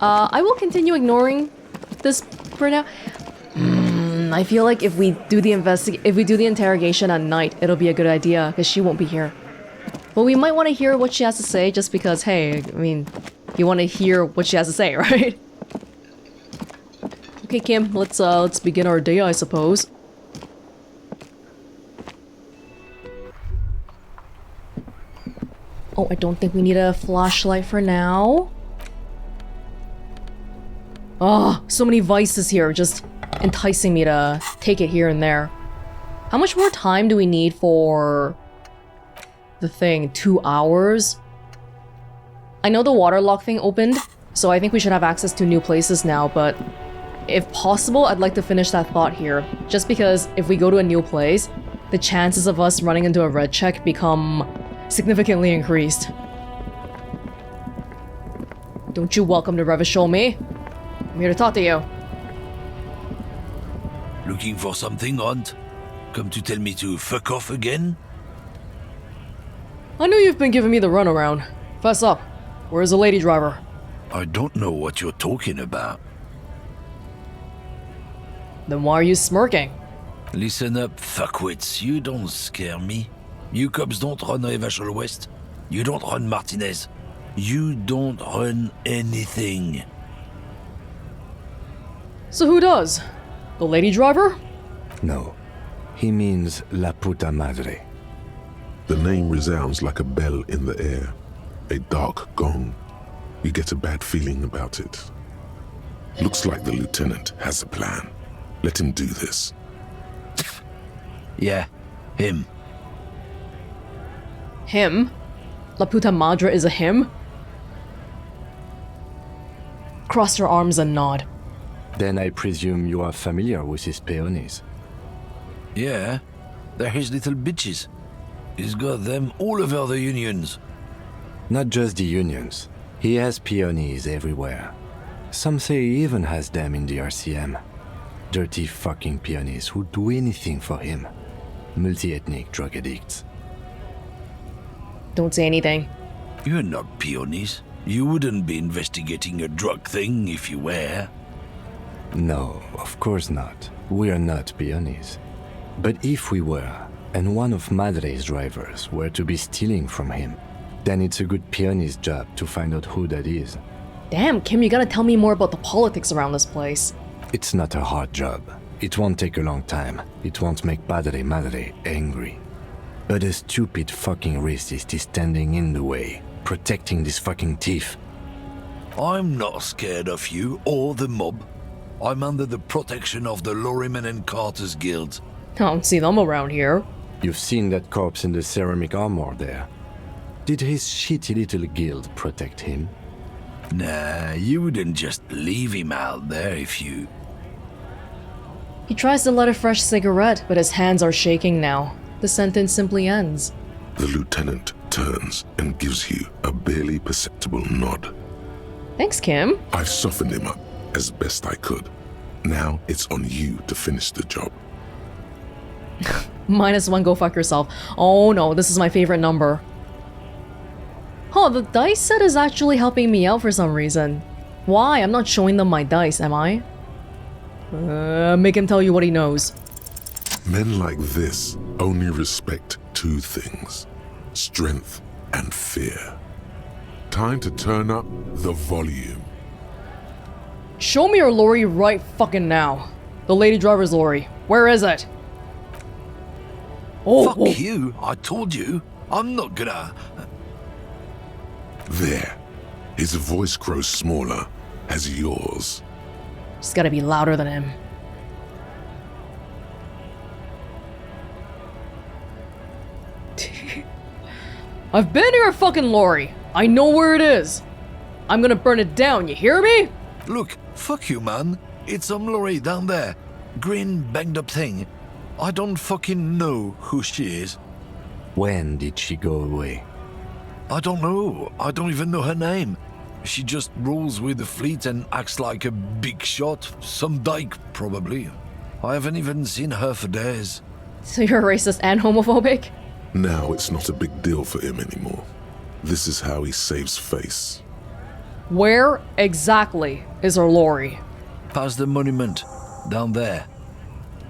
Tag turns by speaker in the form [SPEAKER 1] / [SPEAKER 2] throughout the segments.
[SPEAKER 1] I will continue ignoring this for now. I feel like if we do the interrogation at night, it'll be a good idea because she won't be here. But we might want to hear what she has to say just because, hey, I mean, you want to hear what she has to say, right? Okay, Kim, let's begin our day, I suppose. Oh, I don't think we need a flashlight for now. Oh, so many vices here, just enticing me to take it here and there. How much more time do we need for the thing? 2 hours? I know the waterlock thing opened, so I think we should have access to new places now, but if possible, I'd like to finish that thought here. Just because if we go to a new place, the chances of us running into a red check become significantly increased. Don't you welcome to Revachol me? I'm here to talk to you.
[SPEAKER 2] Looking for something, Hunt? Come to tell me to fuck off again?
[SPEAKER 1] I know you've been giving me the runaround. Fess up. Where's the lady driver?
[SPEAKER 2] I don't know what you're talking about.
[SPEAKER 1] Then why are you smirking?
[SPEAKER 2] Listen up, fuckwits. You don't scare me. You cops don't run Revachol West. You don't run Martinez. You don't run anything.
[SPEAKER 1] So who does? The lady driver?
[SPEAKER 3] No. He means La Puta Madre.
[SPEAKER 4] The name resounds like a bell in the air. A dark gong. You get a bad feeling about it. Looks like the lieutenant has a plan. Let him do this.
[SPEAKER 2] Yeah, him.
[SPEAKER 1] Him? La Puta Madre is a him? Cross your arms and nod.
[SPEAKER 3] Then I presume you are familiar with his peonies.
[SPEAKER 2] Yeah, they're his little bitches. He's got them all over the unions.
[SPEAKER 3] Not just the unions. He has peonies everywhere. Some say he even has them in the RCM. Dirty fucking peonies who'd do anything for him. Multi-ethnic drug addicts.
[SPEAKER 1] Don't say anything.
[SPEAKER 2] You're not peonies. You wouldn't be investigating a drug thing if you were.
[SPEAKER 3] No, of course not. We are not peonies. But if we were, and one of Madre's drivers were to be stealing from him, then it's a good peony's job to find out who that is.
[SPEAKER 1] Damn, Kim, you gotta tell me more about the politics around this place.
[SPEAKER 3] It's not a hard job. It won't take a long time. It won't make Padre Madre angry. But a stupid fucking racist is standing in the way, protecting this fucking thief.
[SPEAKER 2] I'm not scared of you or the mob. I'm under the protection of the Lorrymen and Carters Guild.
[SPEAKER 1] I don't see them around here.
[SPEAKER 3] You've seen that corpse in the ceramic armor there. Did his shitty little guild protect him?
[SPEAKER 2] Nah, you wouldn't just leave him out there if you...
[SPEAKER 1] He tries to light a fresh cigarette, but his hands are shaking now. The sentence simply ends.
[SPEAKER 4] The lieutenant turns and gives you a barely perceptible nod.
[SPEAKER 1] Thanks, Kim.
[SPEAKER 4] I've softened him up as best I could. Now it's on you to finish the job.
[SPEAKER 1] -1, go fuck yourself. Oh no, this is my favorite number. Huh, the dice set is actually helping me out for some reason. Why? I'm not showing them my dice, am I? Make him tell you what he knows.
[SPEAKER 4] Men like this only respect two things: strength and fear. Time to turn up the volume.
[SPEAKER 1] Show me your lorry right fucking now. The lady driver's lorry. Where is it? Oh,
[SPEAKER 2] Fuck
[SPEAKER 1] oh.
[SPEAKER 2] you, I told you. I'm not gonna...
[SPEAKER 4] There. His voice grows smaller as yours.
[SPEAKER 1] Just gotta be louder than him. I've been to your fucking lorry. I know where it is. I'm gonna burn it down, you hear me?
[SPEAKER 2] Look, fuck you, man. It's some lorry down there. Green, banged up thing. I don't fucking know who she is.
[SPEAKER 3] When did she go away?
[SPEAKER 2] I don't know. I don't even know her name. She just rolls with the fleet and acts like a big shot. Some dyke, probably. I haven't even seen her for days.
[SPEAKER 1] So you're racist and homophobic?
[SPEAKER 4] Now it's not a big deal for him anymore. This is how he saves face.
[SPEAKER 1] Where exactly is our lorry?
[SPEAKER 2] Past the monument. Down there.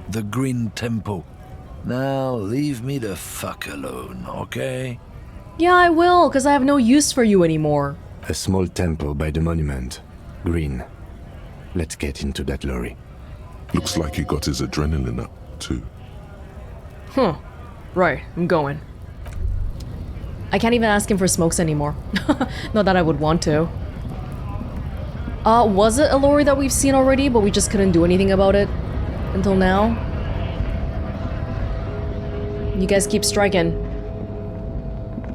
[SPEAKER 2] The Green Temple. Now leave me the fuck alone, okay?
[SPEAKER 1] Yeah, I will, because I have no use for you anymore.
[SPEAKER 3] A small temple by the monument. Green. Let's get into that lorry.
[SPEAKER 4] Looks like he got his adrenaline up, too.
[SPEAKER 1] Huh. Right, I'm going. I can't even ask him for smokes anymore. Not that I would want to. Was it a lorry that we've seen already, but we just couldn't do anything about it until now? You guys keep striking.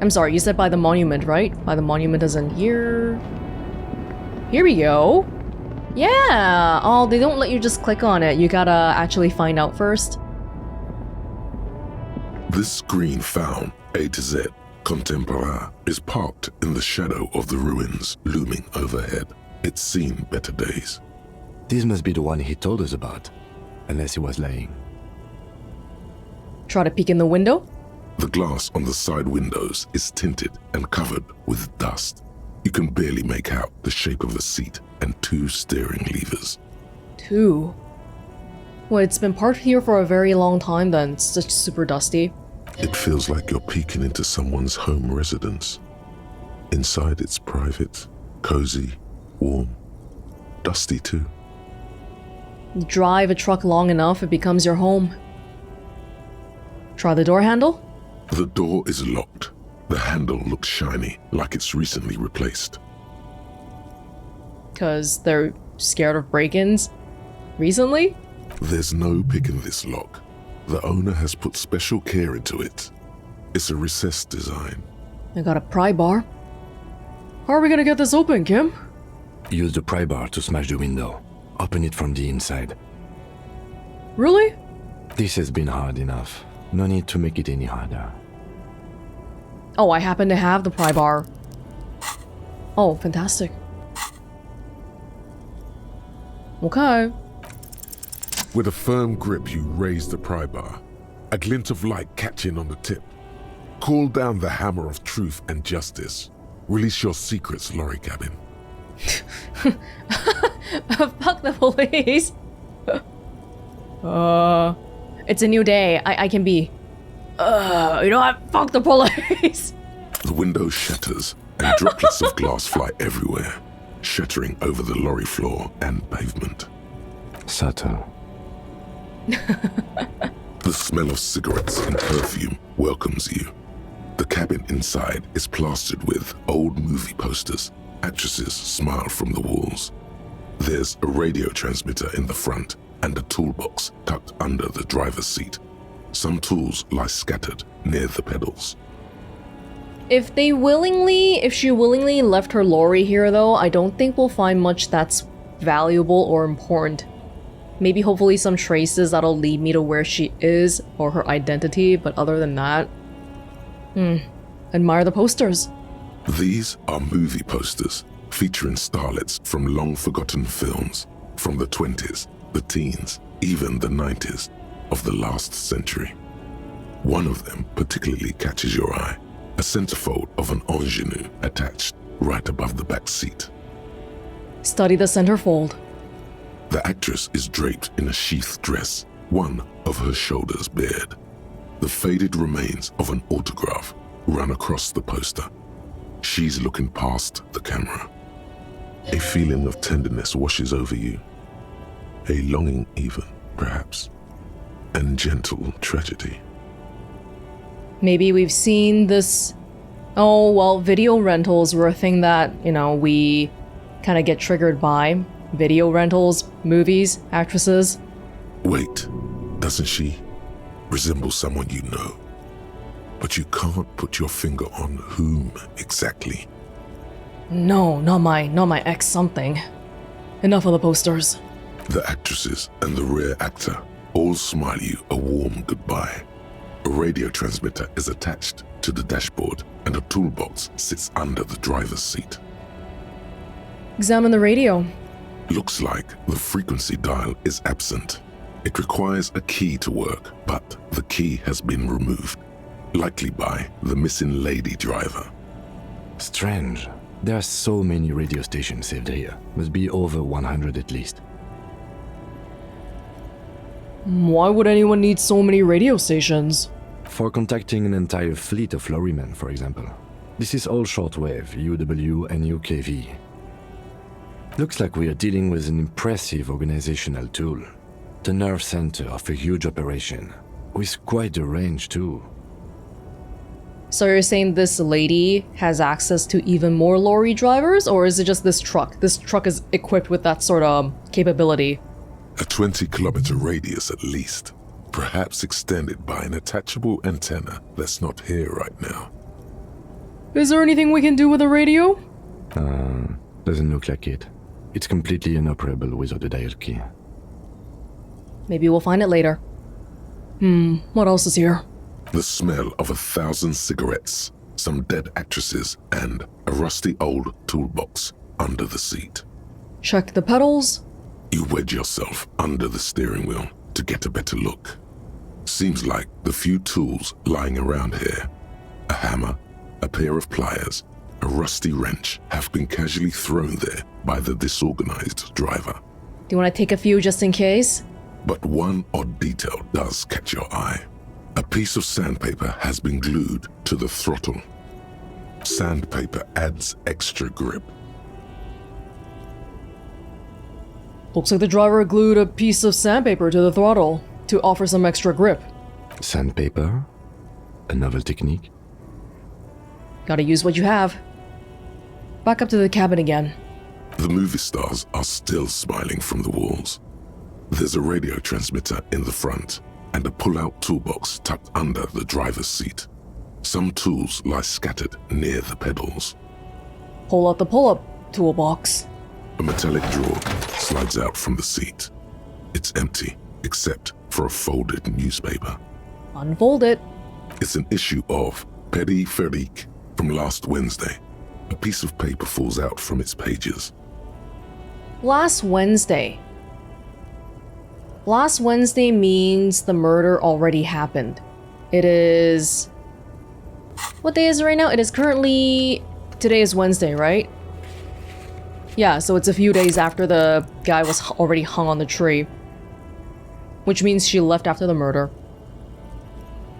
[SPEAKER 1] I'm sorry, you said by the monument, right? By the monument as in here? Here we go. Yeah! Oh, they don't let you just click on it. You gotta actually find out first.
[SPEAKER 4] This screen found, A to Z, contemporary, is parked in the shadow of the ruins looming overhead. It's seen better days.
[SPEAKER 3] This must be the one he told us about. Unless he was lying.
[SPEAKER 1] Try to peek in the window?
[SPEAKER 4] The glass on the side windows is tinted and covered with dust. You can barely make out the shape of a seat and 2 steering levers.
[SPEAKER 1] 2? Well, it's been parked here for a very long time then. It's just super dusty.
[SPEAKER 4] It feels like you're peeking into someone's home residence. Inside it's private, cozy, warm, dusty too.
[SPEAKER 1] You drive a truck long enough, it becomes your home. Try the door handle?
[SPEAKER 4] The door is locked. The handle looks shiny, like it's recently replaced.
[SPEAKER 1] Because they're scared of break-ins? Recently?
[SPEAKER 4] There's no picking this lock. The owner has put special care into it. It's a recessed design.
[SPEAKER 1] I got a pry bar. How are we gonna get this open, Kim?
[SPEAKER 3] Use the pry bar to smash the window. Open it from the inside.
[SPEAKER 1] Really?
[SPEAKER 3] This has been hard enough. No need to make it any harder.
[SPEAKER 1] Oh, I happen to have the pry bar. Oh, fantastic. Okay.
[SPEAKER 4] With a firm grip, you raise the pry bar, a glint of light catching on the tip. Call down the hammer of truth and justice. Release your secrets, lorry cabin.
[SPEAKER 1] Fuck the police. It's a new day. I can be. You know what? Fuck the police.
[SPEAKER 4] The window shatters and droplets of glass fly everywhere, shattering over the lorry floor and pavement.
[SPEAKER 3] Subtle.
[SPEAKER 4] The smell of cigarettes and perfume welcomes you. The cabin inside is plastered with old movie posters. Actresses smile from the walls. There's a radio transmitter in the front and a toolbox tucked under the driver's seat. Some tools lie scattered near the pedals.
[SPEAKER 1] If she willingly left her lorry here though, I don't think we'll find much that's valuable or important. Maybe hopefully some traces that'll lead me to where she is or her identity, but other than that, admire the posters.
[SPEAKER 4] These are movie posters featuring starlets from long-forgotten films from the 20s, the teens, even the 90s of the last century. One of them particularly catches your eye, a centerfold of an ingenue attached right above the back seat.
[SPEAKER 1] Study the centerfold.
[SPEAKER 4] The actress is draped in a sheath dress, one of her shoulders bared. The faded remains of an autograph run across the poster. She's looking past the camera. A feeling of tenderness washes over you. A longing even, perhaps. And gentle tragedy.
[SPEAKER 1] Maybe we've seen this. Oh, well, video rentals were a thing that, we kind of get triggered by. Video rentals, movies, actresses.
[SPEAKER 4] Wait, doesn't she resemble someone you know? But you can't put your finger on whom exactly.
[SPEAKER 1] No, not my ex something. Enough of the posters.
[SPEAKER 4] The actresses and the rare actor all smile you a warm goodbye. A radio transmitter is attached to the dashboard and a toolbox sits under the driver's seat.
[SPEAKER 1] Examine the radio.
[SPEAKER 4] Looks like the frequency dial is absent. It requires a key to work, but the key has been removed, likely by the missing lady driver.
[SPEAKER 3] Strange. There are so many radio stations saved here. Must be over 100 at least.
[SPEAKER 1] Why would anyone need so many radio stations?
[SPEAKER 3] For contacting an entire fleet of lorrymen, for example. This is all shortwave, UW and UKV. Looks like we are dealing with an impressive organizational tool. The nerve center of a huge operation, with quite a range too.
[SPEAKER 1] So you're saying this lady has access to even more lorry drivers, or is it just this truck? This truck is equipped with that sort of capability.
[SPEAKER 4] A 20-kilometer radius at least, perhaps extended by an attachable antenna that's not here right now.
[SPEAKER 1] Is there anything we can do with the radio?
[SPEAKER 3] Doesn't look like it. It's completely inoperable without a dial key.
[SPEAKER 1] Maybe we'll find it later. What else is here?
[SPEAKER 4] The smell of 1,000 cigarettes, some dead actresses, and a rusty old toolbox under the seat.
[SPEAKER 1] Check the pedals.
[SPEAKER 4] You wedge yourself under the steering wheel to get a better look. Seems like the few tools lying around here, a hammer, a pair of pliers, a rusty wrench, have been casually thrown there by the disorganized driver.
[SPEAKER 1] Do you want to take a few just in case?
[SPEAKER 4] But one odd detail does catch your eye. A piece of sandpaper has been glued to the throttle. Sandpaper adds extra grip.
[SPEAKER 1] Looks like the driver glued a piece of sandpaper to the throttle to offer some extra grip.
[SPEAKER 3] Sandpaper? A novel technique?
[SPEAKER 1] Gotta use what you have. Back up to the cabin again.
[SPEAKER 4] The movie stars are still smiling from the walls. There's a radio transmitter in the front and a pull-out toolbox tucked under the driver's seat. Some tools lie scattered near the pedals.
[SPEAKER 1] Pull out the pull-up toolbox.
[SPEAKER 4] A metallic drawer slides out from the seat. It's empty, except for a folded newspaper.
[SPEAKER 1] Unfold it.
[SPEAKER 4] It's an issue of Peripherique from last Wednesday. A piece of paper falls out from its pages.
[SPEAKER 1] Last Wednesday. Last Wednesday means the murder already happened. It is... What day is it right now? It is currently... Today is Wednesday, right? Yeah, so it's a few days after the guy was already hung on the tree. Which means she left after the murder.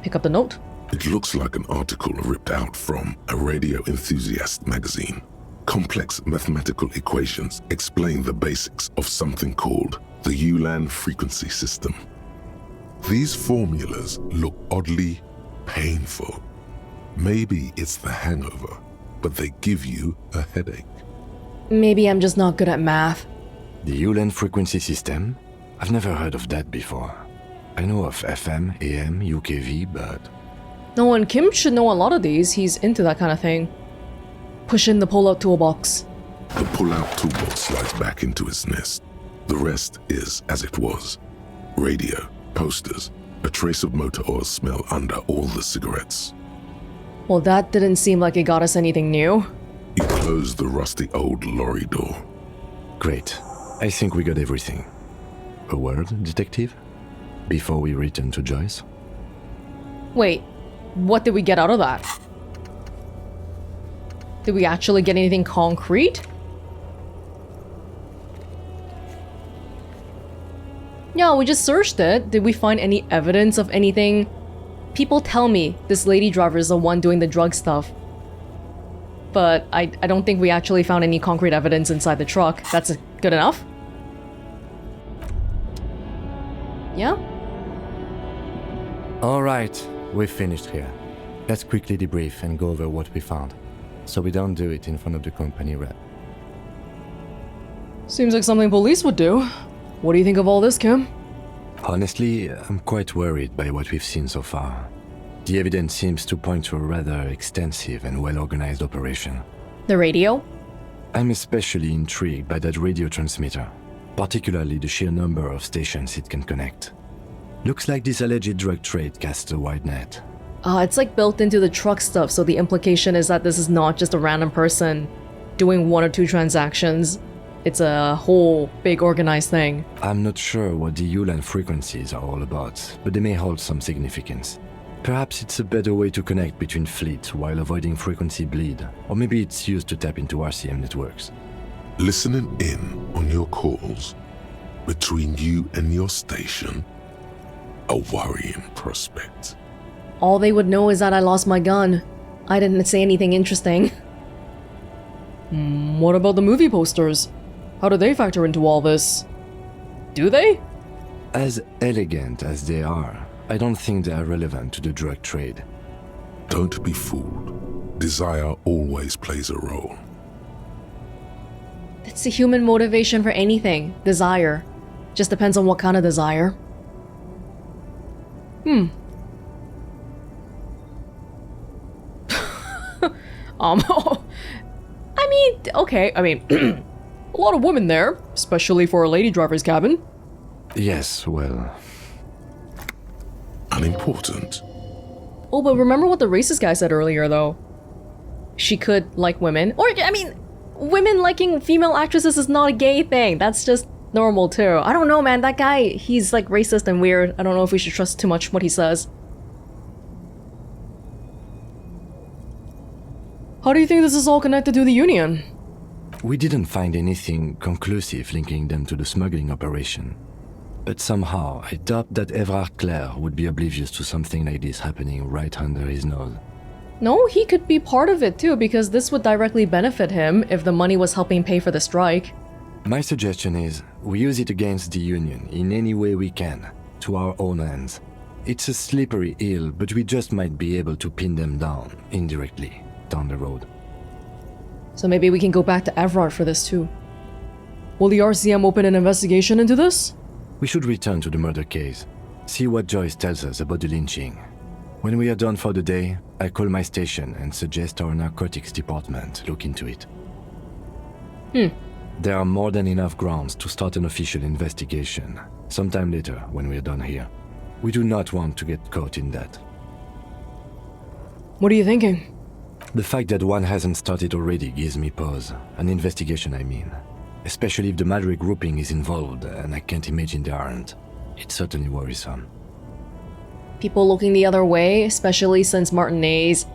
[SPEAKER 1] Pick up the note.
[SPEAKER 4] It looks like an article ripped out from a radio enthusiast magazine. Complex mathematical equations explain the basics of something called the ULAN frequency system. These formulas look oddly painful. Maybe it's the hangover, but they give you a headache.
[SPEAKER 1] Maybe I'm just not good at math.
[SPEAKER 3] The ULAN frequency system? I've never heard of that before. I know of FM, AM, UKV, but...
[SPEAKER 1] No, and Kim should know a lot of these. He's into that kind of thing. Push in the pull-out toolbox.
[SPEAKER 4] The pull-out toolbox slides back into its nest. The rest is as it was. Radio, posters, a trace of motor oil smell under all the cigarettes.
[SPEAKER 1] Well, that didn't seem like it got us anything new.
[SPEAKER 4] You close the rusty old lorry door.
[SPEAKER 3] Great. I think we got everything. A word, detective? Before we return to Joyce?
[SPEAKER 1] Wait, what did we get out of that? Did we actually get anything concrete? Yeah, we just searched it. Did we find any evidence of anything? People tell me this lady driver is the one doing the drug stuff. But I don't think we actually found any concrete evidence inside the truck. That's good enough? Yeah?
[SPEAKER 3] Alright, we've finished here. Let's quickly debrief and go over what we found, so we don't do it in front of the company rep.
[SPEAKER 1] Seems like something police would do. What do you think of all this, Kim?
[SPEAKER 3] Honestly, I'm quite worried by what we've seen so far. The evidence seems to point to a rather extensive and well-organized operation.
[SPEAKER 1] The radio?
[SPEAKER 3] I'm especially intrigued by that radio transmitter, particularly the sheer number of stations it can connect. Looks like this alleged drug trade casts a wide net.
[SPEAKER 1] It's like built into the truck stuff, so the implication is that this is not just a random person doing one or two transactions. It's a whole big organized thing.
[SPEAKER 3] I'm not sure what the ULAN frequencies are all about, but they may hold some significance. Perhaps it's a better way to connect between fleets while avoiding frequency bleed, or maybe it's used to tap into RCM networks.
[SPEAKER 4] Listening in on your calls between you and your station, a worrying prospect.
[SPEAKER 1] All they would know is that I lost my gun. I didn't say anything interesting. What about the movie posters? How do they factor into all this? Do they?
[SPEAKER 3] As elegant as they are, I don't think they are relevant to the drug trade.
[SPEAKER 4] Don't be fooled. Desire always plays a role.
[SPEAKER 1] It's the human motivation for anything. Desire. Just depends on what kind of desire. I mean, okay, a lot of women there, especially for a lady driver's cabin.
[SPEAKER 3] Yes, well,
[SPEAKER 4] Unimportant.
[SPEAKER 1] Oh, but remember what the racist guy said earlier, though. She could like women. Or, women liking female actresses is not a gay thing. That's just normal, too. I don't know, man. That guy, he's, like, racist and weird. I don't know if we should trust too much what he says. How do you think this is all connected to the Union?
[SPEAKER 3] we didn't find anything conclusive linking them to the smuggling operation. But somehow, I doubt that Everard Clare would be oblivious to something like this happening right under his nose.
[SPEAKER 1] No, he could be part of it too, because this would directly benefit him if the money was helping pay for the strike.
[SPEAKER 3] My suggestion is, we use it against the Union in any way we can, to our own ends. It's a slippery hill, but we just might be able to pin them down, indirectly, down the road.
[SPEAKER 1] So maybe we can go back to Everard for this too. Will the RCM open an investigation into this?
[SPEAKER 3] We should return to the murder case, see what Joyce tells us about the lynching. When we are done for the day, I call my station and suggest our narcotics department look into it. There are more than enough grounds to start an official investigation, sometime later when we are done here. We do not want to get caught in that.
[SPEAKER 1] What are you thinking?
[SPEAKER 3] The fact that one hasn't started already gives me pause. An investigation, I mean. Especially if the Madrid grouping is involved, and I can't imagine they aren't. It's certainly worrisome.
[SPEAKER 1] People looking the other way, especially since Martinez.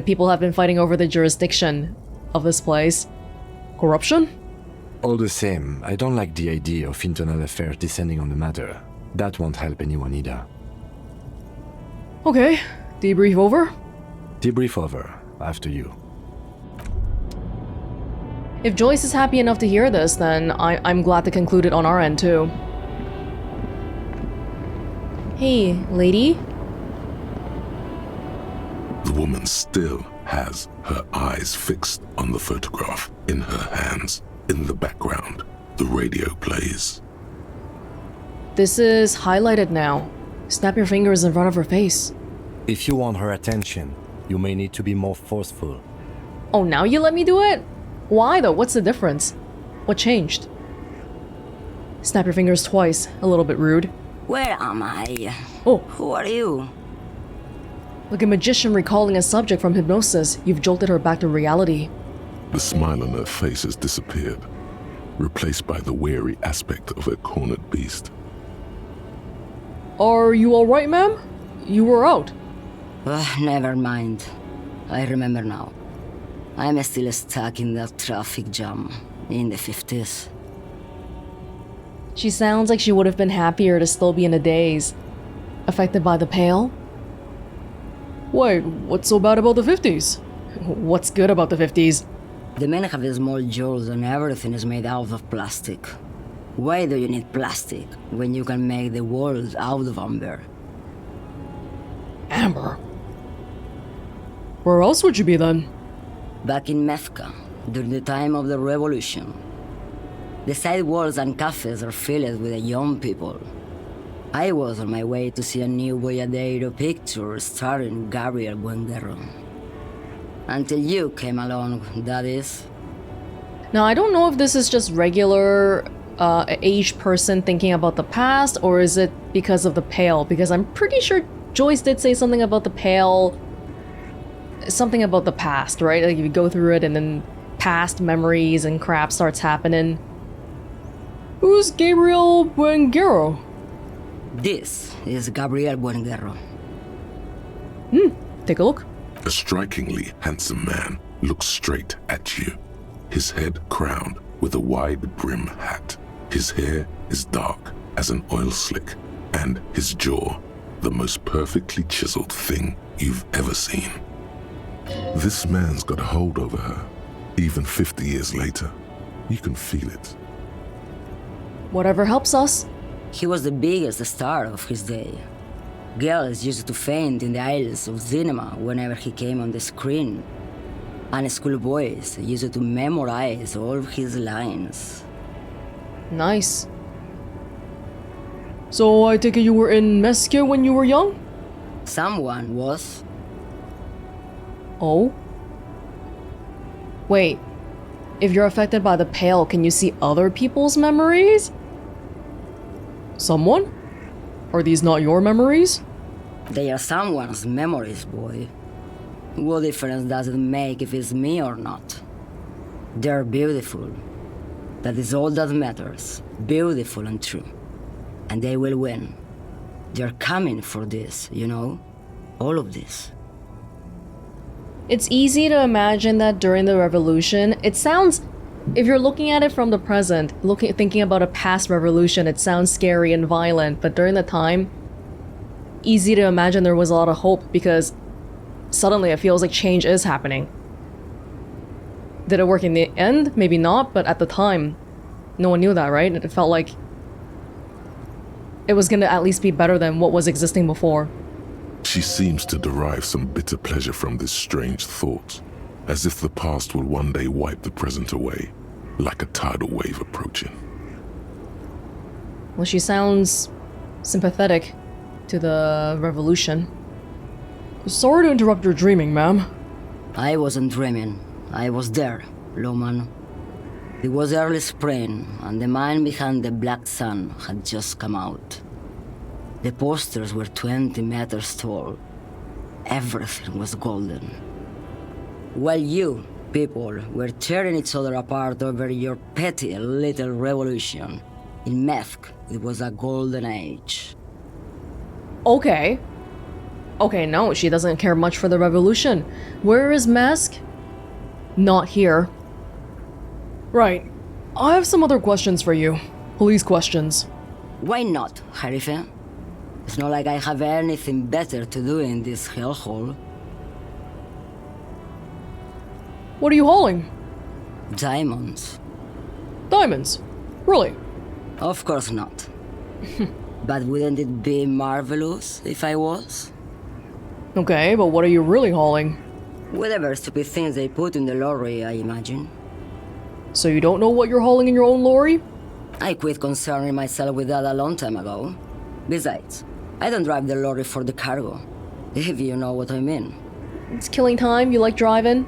[SPEAKER 1] People have been fighting over the jurisdiction of this place. Corruption?
[SPEAKER 3] All the same, I don't like the idea of internal affairs descending on the matter. That won't help anyone either.
[SPEAKER 1] Okay, debrief over?
[SPEAKER 3] Debrief over. After you.
[SPEAKER 1] If Joyce is happy enough to hear this, then I'm glad to conclude it on our end too. Hey, lady?
[SPEAKER 4] The woman still has her eyes fixed on the photograph in her hands. In the background, the radio plays.
[SPEAKER 1] This is highlighted now. Snap your fingers in front of her face.
[SPEAKER 3] If you want her attention, you may need to be more forceful.
[SPEAKER 1] Oh, now you let me do it? Why though? What's the difference? What changed? Snap your fingers twice. A little bit rude.
[SPEAKER 5] Where am I?
[SPEAKER 1] Oh.
[SPEAKER 5] Who are you?
[SPEAKER 1] Like a magician recalling a subject from hypnosis, you've jolted her back to reality.
[SPEAKER 4] The smile on her face has disappeared, replaced by the wary aspect of a cornered beast.
[SPEAKER 1] Are you alright, ma'am? You were out.
[SPEAKER 5] Never mind. I remember now. I'm still stuck in that traffic jam in the 50s.
[SPEAKER 1] She sounds like she would have been happier to still be in a daze. Affected by the pale? Wait, what's so bad about the 50s? What's good about the 50s?
[SPEAKER 5] The men have small jaws and everything is made out of plastic. Why do you need plastic when you can make the world out of amber?
[SPEAKER 1] Amber? Where else would you be then?
[SPEAKER 5] Back in Mecca, during the time of the revolution. The sidewalks and cafes are filled with young people. I was on my way to see a new Boyadero picture starring Gabriel Buenguerro. Until you came along, that is.
[SPEAKER 1] Now, I don't know if this is just regular aged person thinking about the past, or is it because of the pale? Because I'm pretty sure Joyce did say something about the pale. Something about the past, right? Like if you go through it and then past memories and crap starts happening. Who's Gabriel Buenguerro?
[SPEAKER 5] This is Gabriel Buenguerro.
[SPEAKER 1] Take a look.
[SPEAKER 4] A strikingly handsome man looks straight at you, his head crowned with a wide brim hat. His hair is dark as an oil slick, and his jaw the most perfectly chiseled thing you've ever seen. This man's got a hold over her, even 50 years later. You can feel it.
[SPEAKER 1] Whatever helps us.
[SPEAKER 5] He was the biggest star of his day. Girls used to faint in the aisles of cinema whenever he came on the screen. And schoolboys used to memorize all of his lines.
[SPEAKER 1] Nice. So I take it you were in Mesque when you were young?
[SPEAKER 5] Someone was.
[SPEAKER 1] Oh? Wait. If you're affected by the pale, can you see other people's memories? Someone? Are these not your memories?
[SPEAKER 5] They are someone's memories, boy. What difference does it make if it's me or not? They're beautiful. That is all that matters. Beautiful and true. And they will win. They're coming for this, you know? All of this.
[SPEAKER 1] It's easy to imagine that during the revolution, it sounds, if you're looking at it from the present, thinking about a past revolution, it sounds scary and violent, but during the time, easy to imagine there was a lot of hope because suddenly it feels like change is happening. Did it work in the end? Maybe not, but at the time, no one knew that, right? It felt like it was gonna at least be better than what was existing before.
[SPEAKER 4] She seems to derive some bitter pleasure from this strange thought, as if the past will one day wipe the present away, like a tidal wave approaching.
[SPEAKER 1] Well, she sounds sympathetic to the revolution. Sorry to interrupt your dreaming, ma'am.
[SPEAKER 5] I wasn't dreaming. I was there, Lawman. It was early spring, and the mine behind the black sun had just come out. The posters were 20 meters tall. Everything was golden. While you, people, were tearing each other apart over your petty little revolution, in Methk, it was a golden age.
[SPEAKER 1] Okay. Okay, no, she doesn't care much for the revolution. Where is Mesk? Not here. Right. I have some other questions for you. Police questions.
[SPEAKER 5] Why not, Harife? It's not like I have anything better to do in this hellhole.
[SPEAKER 1] What are you hauling?
[SPEAKER 5] Diamonds.
[SPEAKER 1] Diamonds. Really?
[SPEAKER 5] Of course not. But wouldn't it be marvelous if I was?
[SPEAKER 1] Okay, but what are you really hauling?
[SPEAKER 5] Whatever stupid things they put in the lorry, I imagine.
[SPEAKER 1] So you don't know what you're hauling in your own lorry?
[SPEAKER 5] I quit concerning myself with that a long time ago. Besides, I don't drive the lorry for the cargo, if you know what I mean.
[SPEAKER 1] It's killing time, you like driving?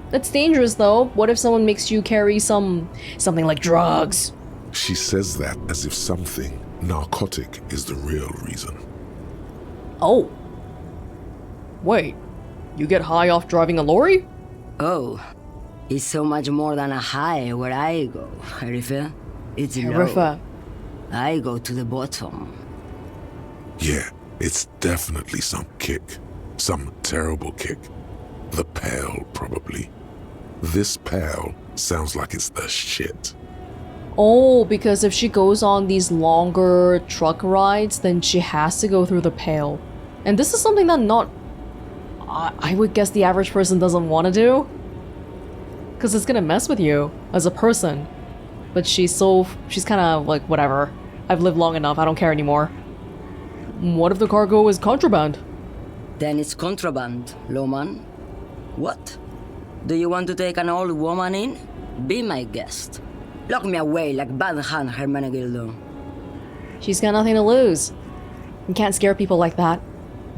[SPEAKER 1] That's dangerous though. What if someone makes you carry something like drugs?
[SPEAKER 4] She says that as if something narcotic is the real reason.
[SPEAKER 1] Oh. Wait, you get high off driving a lorry?
[SPEAKER 5] Oh, it's so much more than a high where I go, Harife. It's
[SPEAKER 1] Harife.
[SPEAKER 5] low. I go to the bottom.
[SPEAKER 4] Yeah, it's definitely some kick. Some terrible kick. The pale, probably. This pale sounds like it's the shit.
[SPEAKER 1] Oh, because if she goes on these longer truck rides, then she has to go through the pale. And this is something that I would guess the average person doesn't want to do. Because it's gonna mess with you as a person. But she's kind of like, whatever. I've lived long enough, I don't care anymore. What if the cargo is contraband?
[SPEAKER 5] Then it's contraband, Lawman. What? Do you want to take an old woman in? Be my guest. Lock me away like Bad Hand Hermenegildo.
[SPEAKER 1] She's got nothing to lose. You can't scare people like that.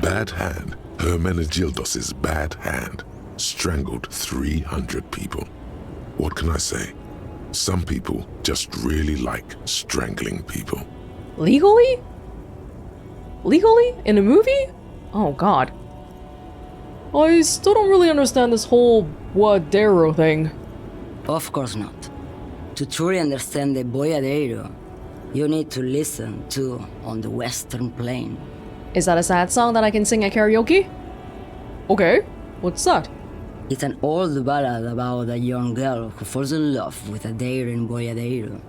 [SPEAKER 4] Bad Hand, Hermenegildos's bad hand, strangled 300 people. What can I say? Some people just really like strangling people.
[SPEAKER 1] Legally? Legally? In a movie? Oh god. I still don't really understand this whole Boyadero thing.
[SPEAKER 5] Of course not. To truly understand the Boyadero, you need to listen to On the Western Plain.
[SPEAKER 1] Is that a sad song that I can sing at karaoke? Okay, what's that?
[SPEAKER 5] It's an old ballad about a young girl who falls in love with a daring boyadero.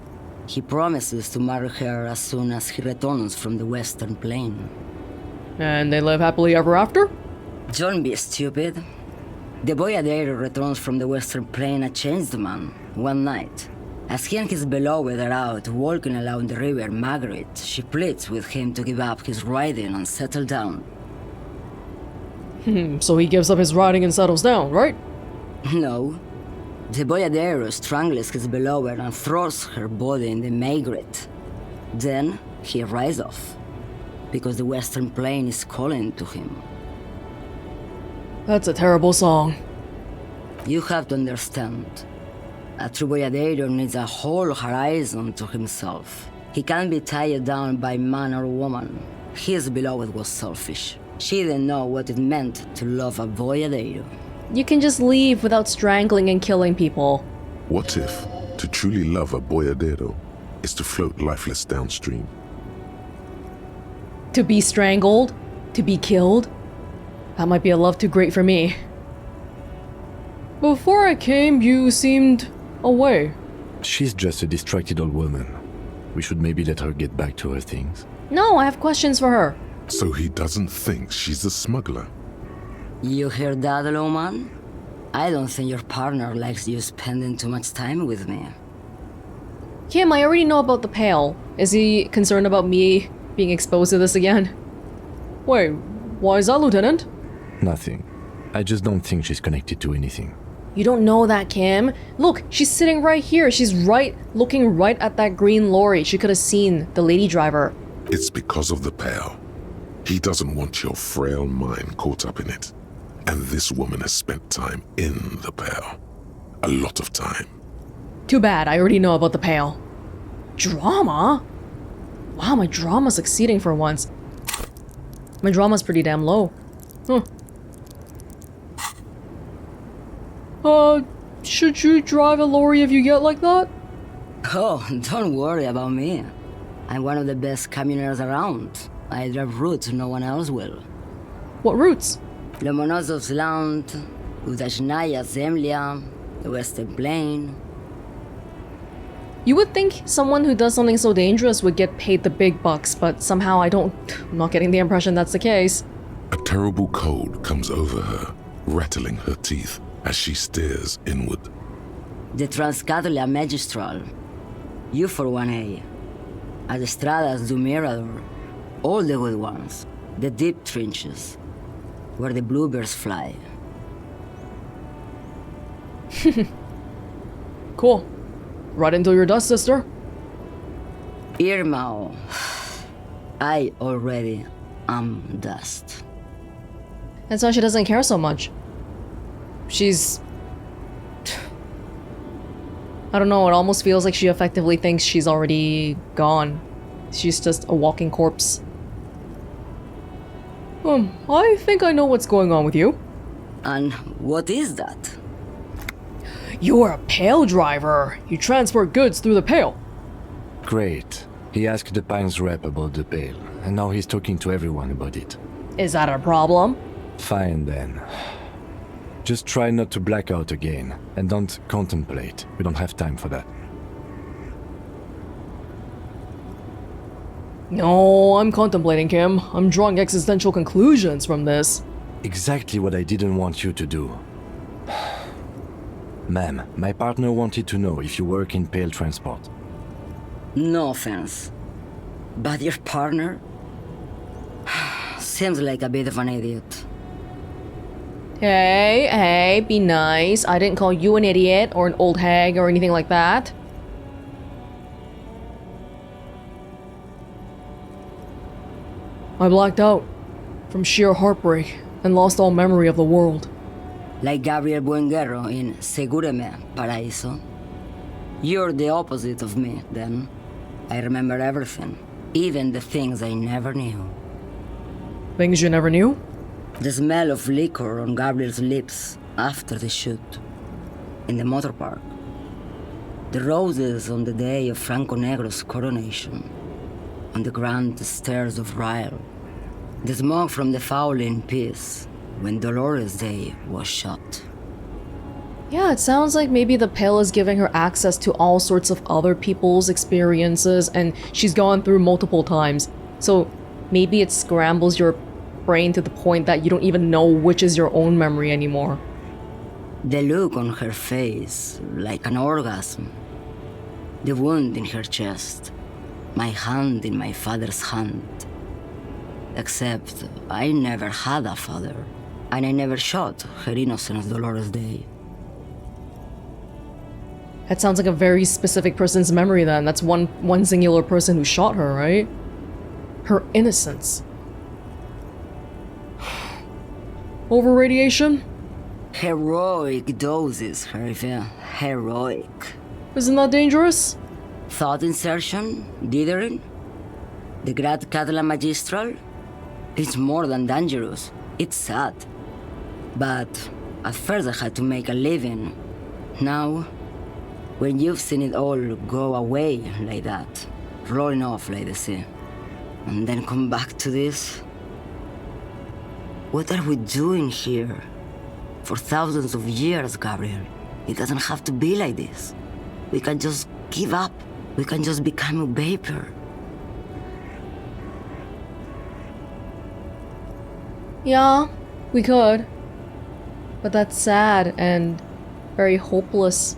[SPEAKER 5] He promises to marry her as soon as he returns from the Western Plain.
[SPEAKER 1] And they live happily ever after?
[SPEAKER 5] Don't be stupid. The boyadero returns from the Western Plain a changed man, one night. As he and his beloved are out walking along the river Margaret, she pleads with him to give up his riding and settle down.
[SPEAKER 1] So he gives up his riding and settles down, right?
[SPEAKER 5] No. The boyadero strangles his beloved and throws her body in the Margaret. Then he rides off, because the Western Plain is calling to him.
[SPEAKER 1] That's a terrible song.
[SPEAKER 5] You have to understand. A true boyadero needs a whole horizon to himself. He can't be tied down by man or woman. His beloved was selfish. She didn't know what it meant to love a boyadero.
[SPEAKER 1] You can just leave without strangling and killing people.
[SPEAKER 4] What if to truly love a boyadero is to float lifeless downstream?
[SPEAKER 1] To be strangled? To be killed? That might be a love too great for me. Before I came, you seemed away.
[SPEAKER 3] She's just a distracted old woman. We should maybe let her get back to her things.
[SPEAKER 1] No, I have questions for her.
[SPEAKER 4] So he doesn't think she's a smuggler.
[SPEAKER 5] You hear that, Lowman? I don't think your partner likes you spending too much time with me.
[SPEAKER 1] Kim, I already know about the pail. Is he concerned about me being exposed to this again? Wait, why is that, Lieutenant?
[SPEAKER 3] Nothing. I just don't think she's connected to anything.
[SPEAKER 1] You don't know that, Kim. Look, she's sitting right here. She's looking right at that green lorry. She could have seen the lady driver.
[SPEAKER 4] It's because of the pail. He doesn't want your frail mind caught up in it. And this woman has spent time in the pail. A lot of time.
[SPEAKER 1] Too bad, I already know about the pail. Drama? Wow, my drama's exceeding for once. My drama's pretty damn low. Huh. Should you drive a lorry if you get like that?
[SPEAKER 5] Oh, don't worry about me. I'm one of the best camioners around. I drive routes no one else will.
[SPEAKER 1] What routes?
[SPEAKER 5] Lomonosov's Land, Udachnaya Zemlya, the Western Plain.
[SPEAKER 1] You would think someone who does something so dangerous would get paid the big bucks, but somehow I'm not getting the impression that's the case.
[SPEAKER 4] A terrible cold comes over her, rattling her teeth as she stares inward.
[SPEAKER 5] The Transcatolia Magistral. You for 1A. Adestradas du Mirador. All the good ones. The deep trenches. Where the bluebirds fly.
[SPEAKER 1] Cool. Right until you're dust, sister.
[SPEAKER 5] Irmao. I already am dust.
[SPEAKER 1] That's why she doesn't care so much. She's... I don't know, it almost feels like she effectively thinks she's already gone. She's just a walking corpse. I think I know what's going on with you.
[SPEAKER 5] And what is that?
[SPEAKER 1] You're a pail driver. You transport goods through the pail.
[SPEAKER 3] Great. He asked the Pines rep about the pail, and now he's talking to everyone about it.
[SPEAKER 1] Is that a problem?
[SPEAKER 3] Fine then. Just try not to black out again, and don't contemplate. We don't have time for that.
[SPEAKER 1] No, I'm contemplating, Kim. I'm drawing existential conclusions from this.
[SPEAKER 3] Exactly what I didn't want you to do. Ma'am, my partner wanted to know if you work in pail transport.
[SPEAKER 5] No offense. But your partner? Seems like a bit of an idiot.
[SPEAKER 1] Hey, be nice. I didn't call you an idiot or an old hag or anything like that. I blacked out from sheer heartbreak and lost all memory of the world.
[SPEAKER 5] Like Gabriel Buenguerro in Segúreme, Paraíso. You're the opposite of me, then. I remember everything, even the things I never knew.
[SPEAKER 1] Things you never knew?
[SPEAKER 5] The smell of liquor on Gabriel's lips after the shoot. In the motor park. The roses on the day of Franco Negro's coronation. On the grand stairs of Ryle. The smoke from the fowling piece when Dolores Day was shot.
[SPEAKER 1] Yeah, it sounds like maybe the pill is giving her access to all sorts of other people's experiences, and she's gone through multiple times. So maybe it scrambles your brain to the point that you don't even know which is your own memory anymore.
[SPEAKER 5] The look on her face, like an orgasm. The wound in her chest. My hand in my father's hand. Except I never had a father, and I never shot her innocent Dolores Day.
[SPEAKER 1] That sounds like a very specific person's memory then. That's one singular person who shot her, right? Her innocence. Over radiation?
[SPEAKER 5] Heroic doses, Harifia. Heroic.
[SPEAKER 1] Isn't that dangerous?
[SPEAKER 5] Thought insertion? Dithering? The Grad Catalan Magistral? It's more than dangerous. It's sad. But at first I had to make a living. Now, when you've seen it all go away like that, rolling off like the sea, and then come back to this? What are we doing here? For thousands of years, Gabriel. It doesn't have to be like this. We can just give up. We can just become a vapor.
[SPEAKER 1] Yeah, we could. But that's sad and very hopeless.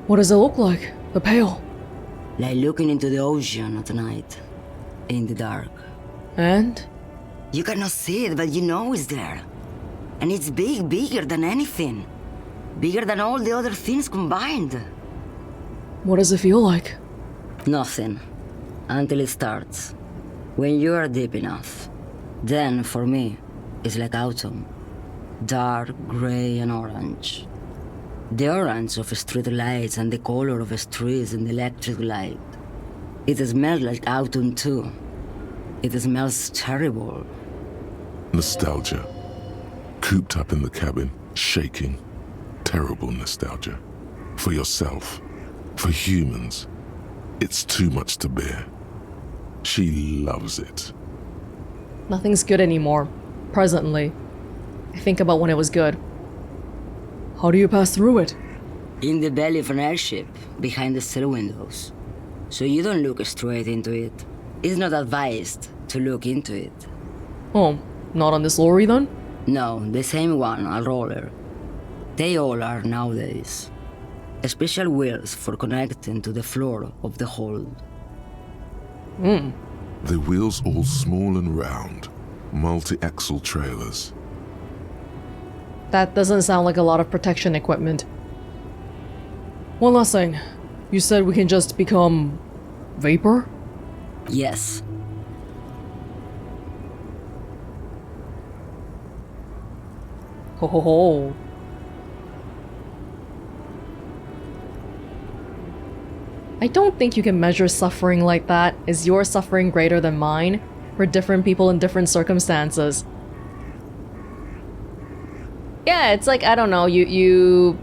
[SPEAKER 1] What does it look like? The Pale?
[SPEAKER 5] Like looking into the ocean at night, in the dark.
[SPEAKER 1] And?
[SPEAKER 5] You cannot see it, but you know it's there. And it's big, bigger than anything. Bigger than all the other things combined.
[SPEAKER 1] What does it feel like?
[SPEAKER 5] Nothing. Until it starts. When you are deep enough. Then, for me, it's like autumn. Dark, gray, and orange. The orange of street lights and the color of streets in the electric light. It smells like autumn too. It smells terrible.
[SPEAKER 4] Nostalgia. Cooped up in the cabin, shaking. Terrible nostalgia. For yourself. For humans. It's too much to bear. She loves it.
[SPEAKER 1] Nothing's good anymore. Presently. I think about when it was good. How do you pass through it?
[SPEAKER 5] In the belly of an airship, behind the cell windows. So you don't look straight into it. It's not advised to look into it.
[SPEAKER 1] Oh, not on this lorry then?
[SPEAKER 5] No, the same one, a roller. They all are nowadays. Special wheels for connecting to the floor of the hold.
[SPEAKER 4] The wheels all small and round. Multi-axle trailers.
[SPEAKER 1] That doesn't sound like a lot of protection equipment. One last thing. You said we can just become vapor?
[SPEAKER 5] Yes.
[SPEAKER 1] Ho ho ho. I don't think you can measure suffering like that. Is your suffering greater than mine? We're different people in different circumstances. Yeah, it's like, I don't know, you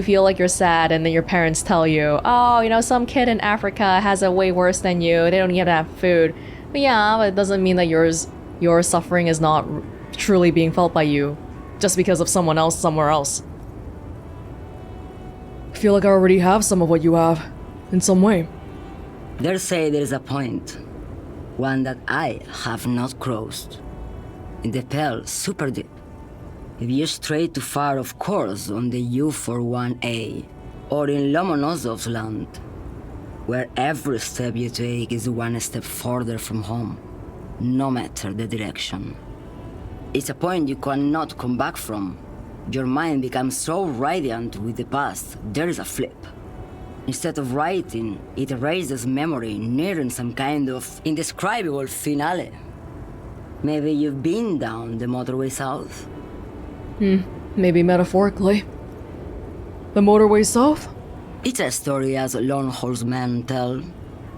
[SPEAKER 1] feel like you're sad and then your parents tell you, oh, you know, some kid in Africa has it way worse than you, they don't even have food. But yeah, but it doesn't mean that your suffering is not truly being felt by you, just because of someone else somewhere else. I feel like I already have some of what you have, in some way.
[SPEAKER 5] They say there is a point, one that I have not crossed. In the Pale, super deep. If you stray too far, of course, on the U41A, or in Lomonosov's land, where every step you take is one step further from home, no matter the direction. It's a point you cannot come back from. Your mind becomes so radiant with the past, there is a flip. Instead of writing, it erases memory, nearing some kind of indescribable finale. Maybe you've been down the motorway south?
[SPEAKER 1] Maybe metaphorically. The motorway south?
[SPEAKER 5] It's a story as lone horsemen tell.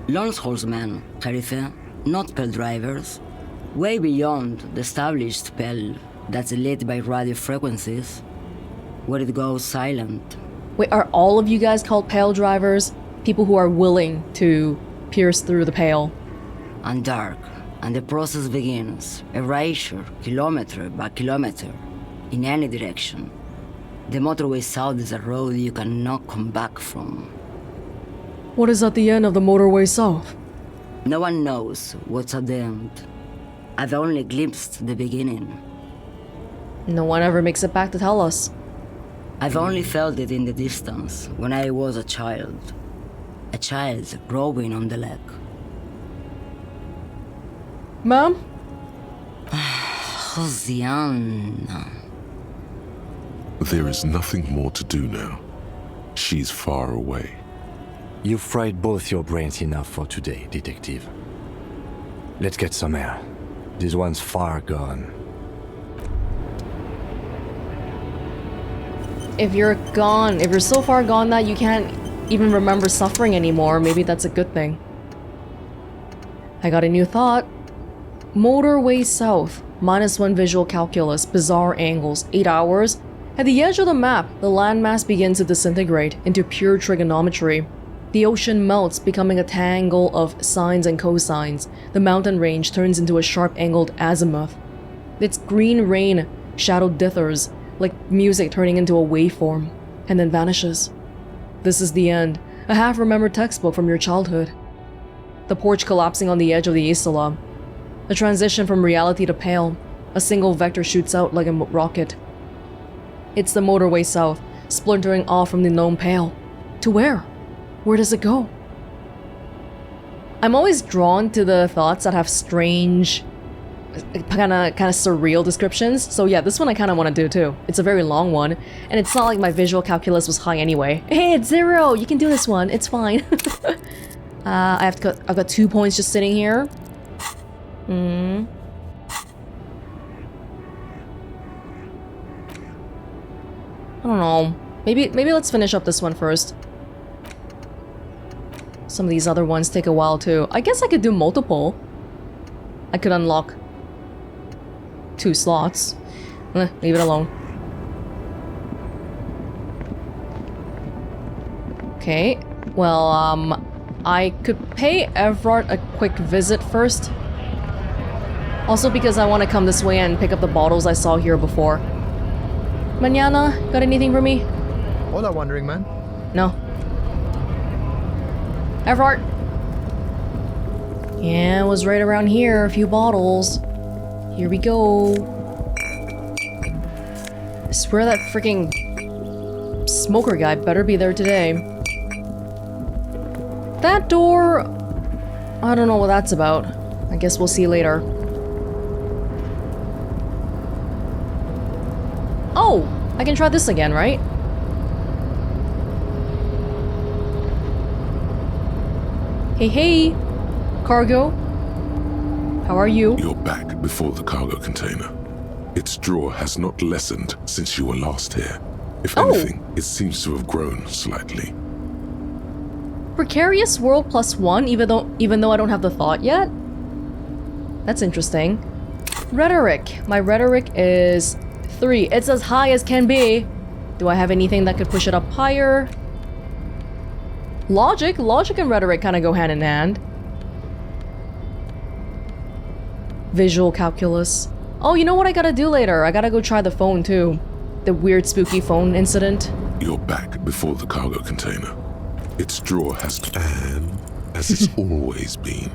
[SPEAKER 5] Lone horsemen, Jarife, not Pale drivers. Way beyond the established Pale that's lit by radio frequencies, where it goes silent.
[SPEAKER 1] Wait, are all of you guys called Pale drivers? People who are willing to pierce through the Pale?
[SPEAKER 5] And dark, and the process begins. Erasure, kilometer by kilometer, in any direction. The motorway south is a road you cannot come back from.
[SPEAKER 1] What is at the end of the motorway south?
[SPEAKER 5] No one knows what's at the end. I've only glimpsed the beginning.
[SPEAKER 1] No one ever makes it back to tell us.
[SPEAKER 5] I've only felt it in the distance when I was a child. A child growing on the lake.
[SPEAKER 1] Ma'am?
[SPEAKER 5] Josiana.
[SPEAKER 4] There is nothing more to do now. She's far away.
[SPEAKER 3] You fried both your brains enough for today, detective. Let's get some air. This one's far gone.
[SPEAKER 1] If you're gone, if you're so far gone that you can't even remember suffering anymore, maybe that's a good thing. I got a new thought. Motorway south, -1 visual calculus, bizarre angles, 8 hours. At the edge of the map, the landmass begins to disintegrate into pure trigonometry. The ocean melts, becoming a tangle of sines and cosines. The mountain range turns into a sharp-angled azimuth. Its green rain shadow dithers, like music turning into a waveform, and then vanishes. This is the end, a half-remembered textbook from your childhood. The porch collapsing on the edge of the Isola. A transition from reality to pale. A single vector shoots out like a rocket. It's the motorway south, splintering off from the known pale. To where? Where does it go? I'm always drawn to the thoughts that have strange, kind of surreal descriptions. So yeah, this one I kind of want to do too. It's a very long one, and it's not like my visual calculus was high anyway. Hey, it's 0. You can do this one. It's fine. I've got 2 points just sitting here. I don't know. Maybe let's finish up this one first. Some of these other ones take a while too. I guess I could do multiple. I could unlock 2 slots. Leave it alone. Okay. Well, I could pay Evrart a quick visit first. Also because I want to come this way and pick up the bottles I saw here before. Mañana, got anything for me?
[SPEAKER 6] Hola, Wandering Man.
[SPEAKER 1] No. Evrart. Yeah, it was right around here. A few bottles. Here we go. I swear that freaking smoker guy better be there today. That door... I don't know what that's about. I guess we'll see later. Oh! I can try this again, right? Hey, hey! Cargo? How are you?
[SPEAKER 4] You're back before the cargo container. Its drawer has not lessened since you were last here. If anything, it seems to have grown slightly.
[SPEAKER 1] Precarious world +1, even though I don't have the thought yet? That's interesting. Rhetoric. My rhetoric is 3. It's as high as can be. Do I have anything that could push it up higher? Logic and rhetoric kind of go hand in hand. Visual calculus. Oh, you know what I gotta do later? I gotta go try the phone too. The weird spooky phone incident.
[SPEAKER 4] You're back before the cargo container. Its drawer has... And, as it's always been,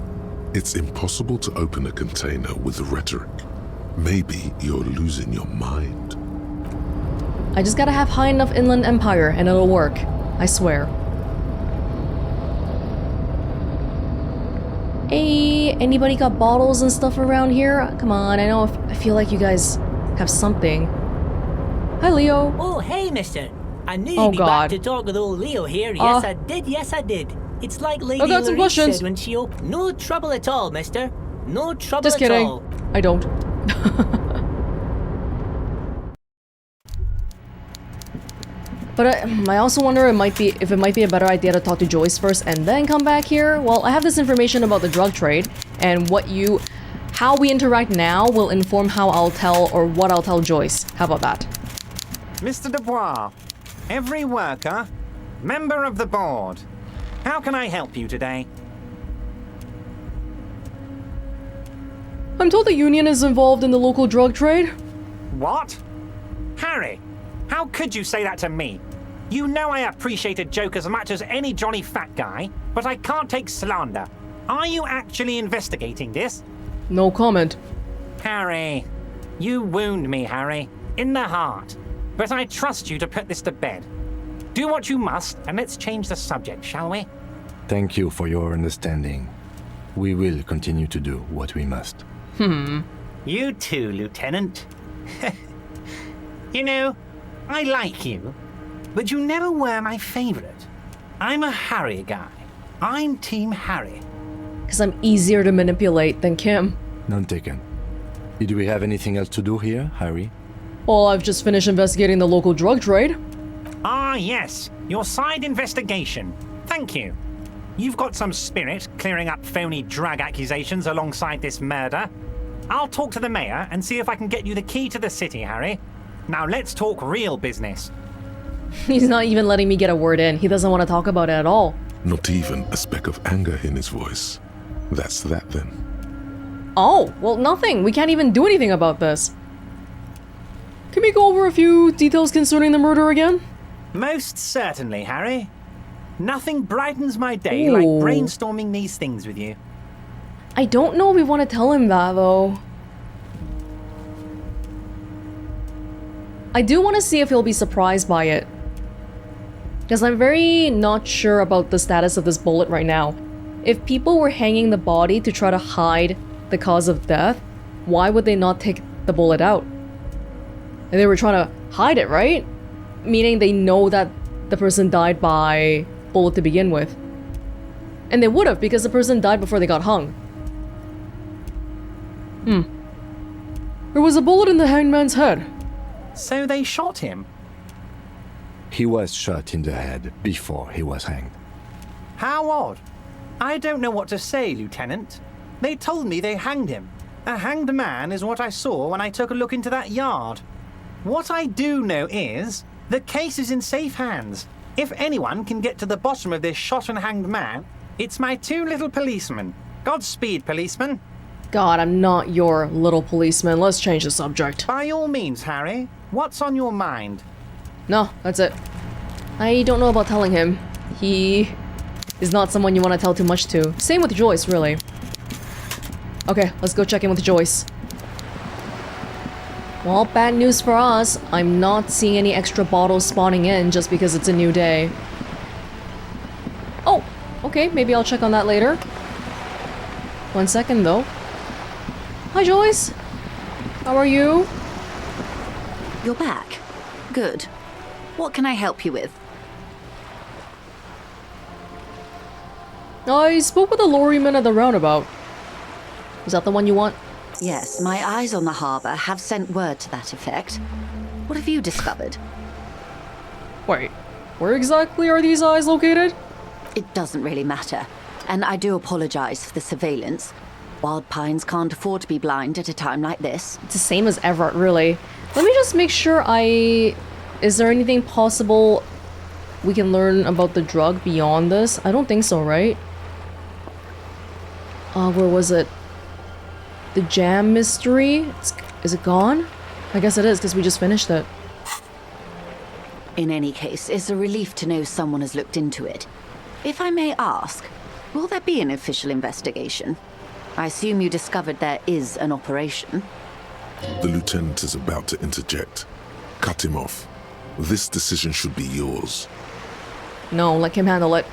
[SPEAKER 4] it's impossible to open a container with rhetoric. Maybe you're losing your mind.
[SPEAKER 1] I just gotta have high enough inland empire and it'll work. I swear. Hey, anybody got bottles and stuff around here? Come on, I know I feel like you guys have something. Hi, Leo.
[SPEAKER 7] Oh, hey, mister. I knew
[SPEAKER 1] Oh,
[SPEAKER 7] you'd be
[SPEAKER 1] God.
[SPEAKER 7] back to talk with old Leo here. Yes, I did. It's like Lady
[SPEAKER 1] I got some
[SPEAKER 7] Larice
[SPEAKER 1] questions.
[SPEAKER 7] said when she opened. No trouble at all, mister. No trouble
[SPEAKER 1] Just
[SPEAKER 7] at
[SPEAKER 1] kidding.
[SPEAKER 7] all.
[SPEAKER 1] I don't. But I also wonder if it might be a better idea to talk to Joyce first and then come back here. Well, I have this information about the drug trade, and how we interact now will inform how I'll tell or what I'll tell Joyce. How about that?
[SPEAKER 8] Mr. Dubois, every worker, member of the board. How can I help you today?
[SPEAKER 1] I'm told the Union is involved in the local drug trade.
[SPEAKER 8] What? Harry, how could you say that to me? You know I appreciate a joke as much as any jolly fat guy, but I can't take slander. Are you actually investigating this?
[SPEAKER 1] No comment.
[SPEAKER 8] Harry, you wound me, Harry, in the heart. But I trust you to put this to bed. Do what you must, and let's change the subject, shall we?
[SPEAKER 3] Thank you for your understanding. We will continue to do what we must.
[SPEAKER 7] You too, Lieutenant. You know, I like you, but you never were my favorite. I'm a Harry guy. I'm Team Harry.
[SPEAKER 1] Because I'm easier to manipulate than Kim.
[SPEAKER 3] None taken. Do we have anything else to do here, Harry?
[SPEAKER 1] Well, I've just finished investigating the local drug trade.
[SPEAKER 8] Ah, yes, your side investigation. Thank you. You've got some spirit clearing up phony drug accusations alongside this murder. I'll talk to the mayor and see if I can get you the key to the city, Harry. Now let's talk real business.
[SPEAKER 1] He's not even letting me get a word in. He doesn't want to talk about it at all.
[SPEAKER 4] Not even a speck of anger in his voice. That's that then.
[SPEAKER 1] Oh, well, nothing. We can't even do anything about this. Can we go over a few details concerning the murder again?
[SPEAKER 8] Most certainly, Harry. Nothing brightens my day
[SPEAKER 1] Ooh.
[SPEAKER 8] like brainstorming these things with you.
[SPEAKER 1] I don't know if we want to tell him that, though. I do want to see if he'll be surprised by it. Because I'm very not sure about the status of this bullet right now. If people were hanging the body to try to hide the cause of death, why would they not take the bullet out? And they were trying to hide it, right? Meaning they know that the person died by bullet to begin with. And they would have, because the person died before they got hung. There was a bullet in the hanged man's head.
[SPEAKER 8] So they shot him.
[SPEAKER 3] He was shot in the head before he was hanged.
[SPEAKER 8] How odd. I don't know what to say, Lieutenant. They told me they hanged him. A hanged man is what I saw when I took a look into that yard. What I do know is, the case is in safe hands. If anyone can get to the bottom of this shot and hanged man, it's my two little policemen. Godspeed, policeman.
[SPEAKER 1] God, I'm not your little policeman. Let's change the subject.
[SPEAKER 8] By all means, Harry. What's on your mind?
[SPEAKER 1] No, that's it. I don't know about telling him. He is not someone you want to tell too much to. Same with Joyce, really. Okay, let's go check in with Joyce. Well, bad news for us. I'm not seeing any extra bottles spawning in just because it's a new day. Oh, okay, maybe I'll check on that later. 1 second, though. Hi, Joyce. How are you?
[SPEAKER 6] You're back. Good. What can I help you with?
[SPEAKER 1] I spoke with the lorryman at the roundabout. Is that the one you want?
[SPEAKER 6] Yes, my eyes on the harbour have sent word to that effect. What have you discovered?
[SPEAKER 1] Wait, where exactly are these eyes located?
[SPEAKER 6] It doesn't really matter, and I do apologise for the surveillance. Wild Pines can't afford to be blind at a time like this.
[SPEAKER 1] It's the same as Everett, really. Let me just make sure Is there anything possible we can learn about the drug beyond this? I don't think so, right? Where was it? The jam mystery? Is it gone? I guess it is, because we just finished it.
[SPEAKER 6] In any case, it's a relief to know someone has looked into it. If I may ask, will there be an official investigation? I assume you discovered there is an operation.
[SPEAKER 4] The lieutenant is about to interject. Cut him off. This decision should be yours.
[SPEAKER 1] No, let him handle it.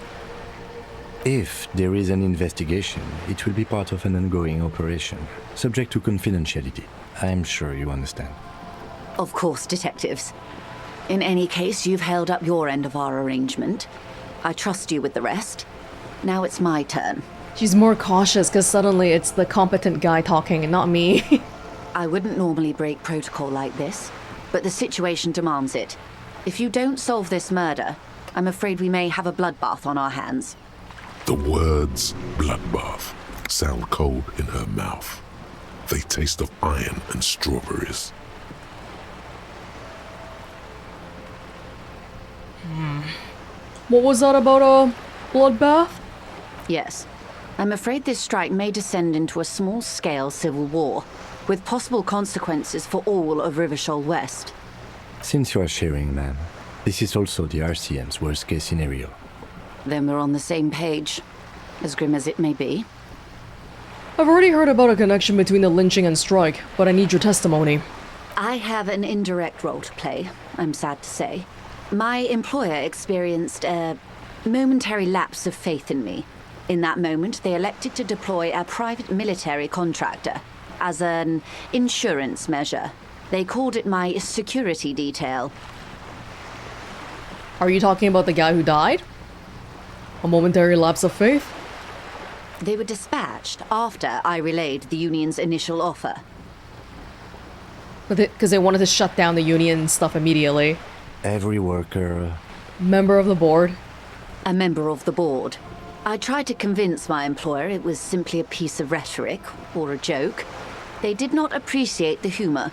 [SPEAKER 3] If there is an investigation, it will be part of an ongoing operation, subject to confidentiality. I'm sure you understand.
[SPEAKER 6] Of course, detectives. In any case, you've held up your end of our arrangement. I trust you with the rest. Now it's my turn.
[SPEAKER 1] She's more cautious because suddenly it's the competent guy talking and not me.
[SPEAKER 6] I wouldn't normally break protocol like this, but the situation demands it. If you don't solve this murder, I'm afraid we may have a bloodbath on our hands.
[SPEAKER 4] The words bloodbath sound cold in her mouth. They taste of iron and strawberries.
[SPEAKER 1] What was that about a bloodbath?
[SPEAKER 6] Yes. I'm afraid this strike may descend into a small-scale civil war, with possible consequences for all of Rivershoal West.
[SPEAKER 3] Since you are sharing, ma'am, this is also the RCM's worst-case scenario.
[SPEAKER 6] Then we're on the same page, as grim as it may be.
[SPEAKER 1] I've already heard about a connection between the lynching and strike, but I need your testimony.
[SPEAKER 6] I have an indirect role to play, I'm sad to say. My employer experienced a momentary lapse of faith in me. In that moment, they elected to deploy a private military contractor as an insurance measure. They called it my security detail.
[SPEAKER 1] Are you talking about the guy who died? A momentary lapse of faith?
[SPEAKER 6] They were dispatched after I relayed the union's initial offer.
[SPEAKER 1] Because they wanted to shut down the union stuff immediately.
[SPEAKER 3] Every worker...
[SPEAKER 1] Member of the board?
[SPEAKER 6] A member of the board. I tried to convince my employer it was simply a piece of rhetoric, or a joke. They did not appreciate the humor.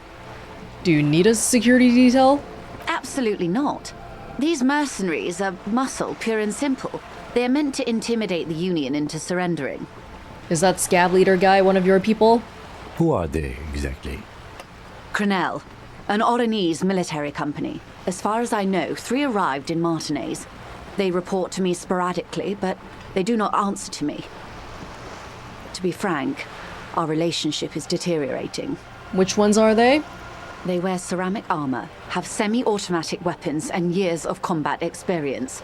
[SPEAKER 1] Do you need a security detail?
[SPEAKER 6] Absolutely not. These mercenaries are muscle, pure and simple. They are meant to intimidate the Union into surrendering.
[SPEAKER 1] Is that scab leader guy one of your people?
[SPEAKER 3] Who are they, exactly?
[SPEAKER 6] Crenell, an Oranese military company. As far as I know, 3 arrived in Martinez. They report to me sporadically, but they do not answer to me. To be frank, our relationship is deteriorating.
[SPEAKER 1] Which ones are they?
[SPEAKER 6] They wear ceramic armor, have semi-automatic weapons, and years of combat experience.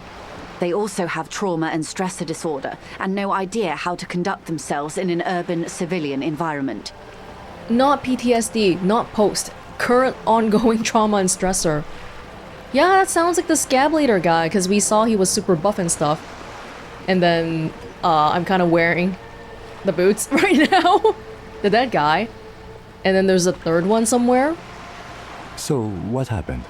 [SPEAKER 6] They also have trauma and stressor disorder, and no idea how to conduct themselves in an urban civilian environment.
[SPEAKER 1] Not PTSD, not post. Current ongoing trauma and stressor. Yeah, that sounds like the scab leader guy, because we saw he was super buff and stuff. And then, I'm kind of wearing the boots right now. The dead guy. And then there's a third one somewhere.
[SPEAKER 3] So, what happened?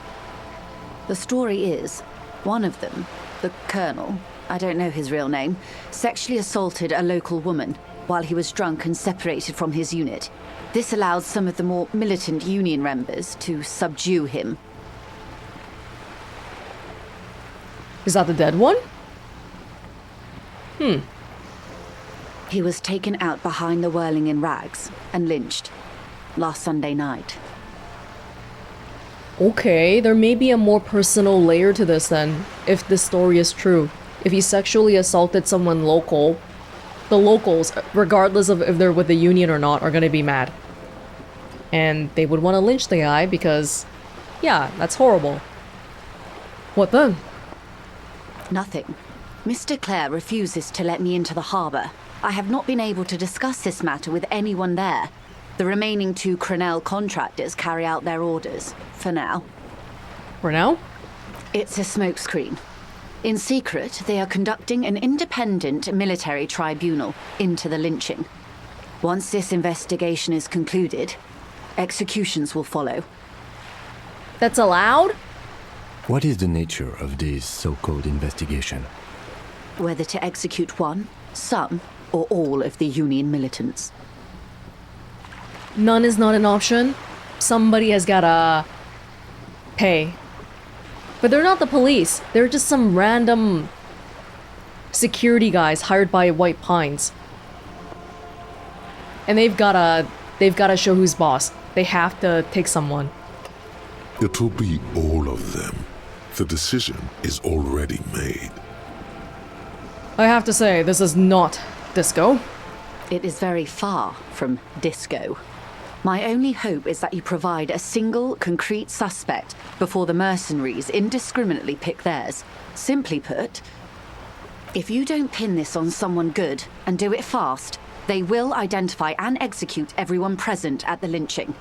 [SPEAKER 6] The story is, one of them, the Colonel, I don't know his real name, sexually assaulted a local woman while he was drunk and separated from his unit. This allowed some of the more militant Union members to subdue him.
[SPEAKER 1] Is that the dead one?
[SPEAKER 6] He was taken out behind the whirling in rags and lynched last Sunday night.
[SPEAKER 1] Okay, there may be a more personal layer to this then, if this story is true. If he sexually assaulted someone local, the locals, regardless of if they're with the Union or not, are gonna be mad. And they would want to lynch the guy because, yeah, that's horrible. What then?
[SPEAKER 6] Nothing. Mr. Clare refuses to let me into the harbour. I have not been able to discuss this matter with anyone there. The remaining 2 Crenell contractors carry out their orders, for now.
[SPEAKER 1] For now?
[SPEAKER 6] It's a smokescreen. In secret, they are conducting an independent military tribunal into the lynching. Once this investigation is concluded, executions will follow.
[SPEAKER 1] That's allowed?
[SPEAKER 3] What is the nature of this so-called investigation?
[SPEAKER 6] Whether to execute one, some, or all of the Union militants.
[SPEAKER 1] None is not an option. Somebody has gotta pay. But they're not the police. They're just some random security guys hired by White Pines. And they've gotta show who's boss. They have to take someone.
[SPEAKER 4] It'll be all of them. The decision is already made.
[SPEAKER 1] I have to say, this is not Disco.
[SPEAKER 6] It is very far from Disco. My only hope is that you provide a single, concrete suspect before the mercenaries indiscriminately pick theirs. Simply put, if you don't pin this on someone good and do it fast, they will identify and execute everyone present at the lynching.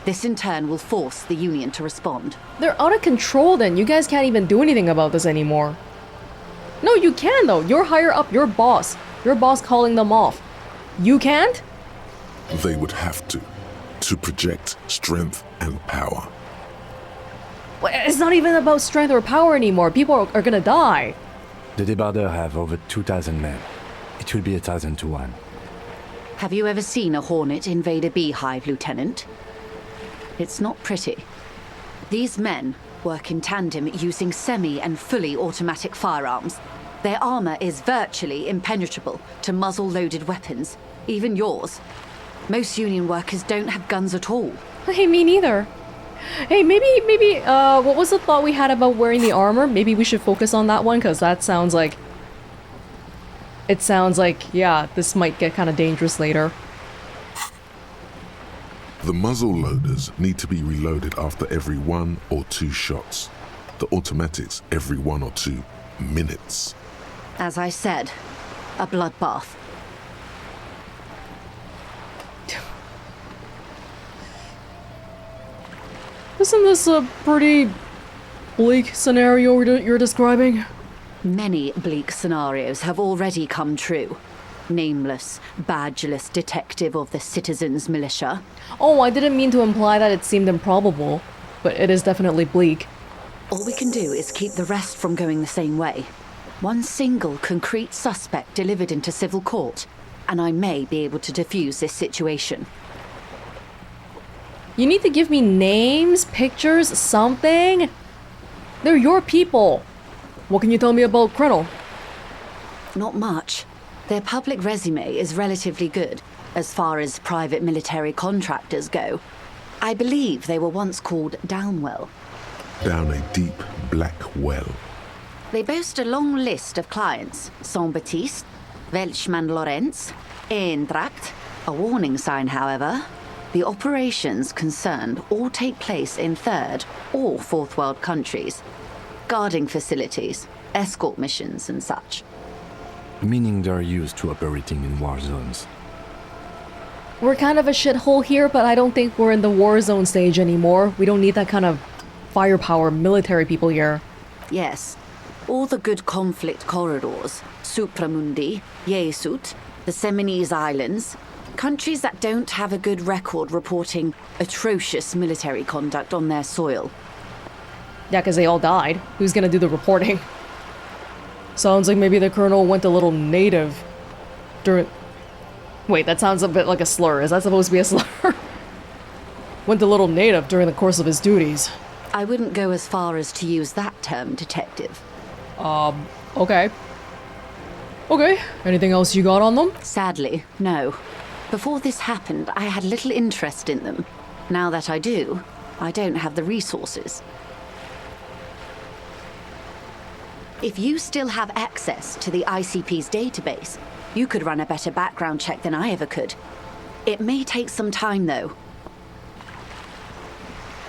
[SPEAKER 6] This in turn will force the Union to respond.
[SPEAKER 1] They're out of control then. You guys can't even do anything about this anymore. No, you can though. You're higher up, your boss. Your boss calling them off. You can't?
[SPEAKER 4] They would have to project strength and power.
[SPEAKER 1] It's not even about strength or power anymore. People are gonna die.
[SPEAKER 3] The Debarder have over 2,000 men. It will be 1,000 to 1.
[SPEAKER 6] Have you ever seen a Hornet invade a beehive, Lieutenant? It's not pretty. These men work in tandem using semi and fully automatic firearms. Their armor is virtually impenetrable to muzzle-loaded weapons, even yours. Most Union workers don't have guns at all.
[SPEAKER 1] Hey, me neither. Hey, maybe, what was the thought we had about wearing the armor? Maybe we should focus on that one, because that sounds like... It sounds like, yeah, this might get kind of dangerous later.
[SPEAKER 4] The muzzle loaders need to be reloaded after every 1 or 2 shots. The automatics every 1 or 2 minutes.
[SPEAKER 6] As I said, a bloodbath.
[SPEAKER 1] Isn't this a pretty bleak scenario you're describing?
[SPEAKER 6] Many bleak scenarios have already come true. Nameless, badgeless detective of the citizens' militia.
[SPEAKER 1] Oh, I didn't mean to imply that it seemed improbable, but it is definitely bleak.
[SPEAKER 6] All we can do is keep the rest from going the same way. One single concrete suspect delivered into civil court, and I may be able to defuse this situation.
[SPEAKER 1] You need to give me names, pictures, something. They're your people. What can you tell me about Krenel?
[SPEAKER 6] Not much. Their public resume is relatively good, as far as private military contractors go. I believe they were once called Downwell.
[SPEAKER 4] Down a deep, black well.
[SPEAKER 6] They boast a long list of clients. Saint-Baptiste, Welchman-Lorenz, Eintracht. A warning sign, however. The operations concerned all take place in third or fourth world countries. Guarding facilities, escort missions and such.
[SPEAKER 3] Meaning they're used to operating in war zones.
[SPEAKER 1] We're kind of a shithole here, but I don't think we're in the war zone stage anymore. We don't need that kind of firepower military people here.
[SPEAKER 6] Yes. All the good conflict corridors, Supramundi, Yesut, the Seminese Islands, countries that don't have a good record reporting atrocious military conduct on their soil.
[SPEAKER 1] Yeah, because they all died. Who's gonna do the reporting? Sounds like maybe the colonel went a little native during... Wait, that sounds a bit like a slur. Is that supposed to be a slur? Went a little native during the course of his duties.
[SPEAKER 6] I wouldn't go as far as to use that term, detective.
[SPEAKER 1] Okay. Okay, anything else you got on them?
[SPEAKER 6] Sadly, no. Before this happened, I had little interest in them. Now that I do, I don't have the resources. If you still have access to the ICP's database, you could run a better background check than I ever could. It may take some time, though.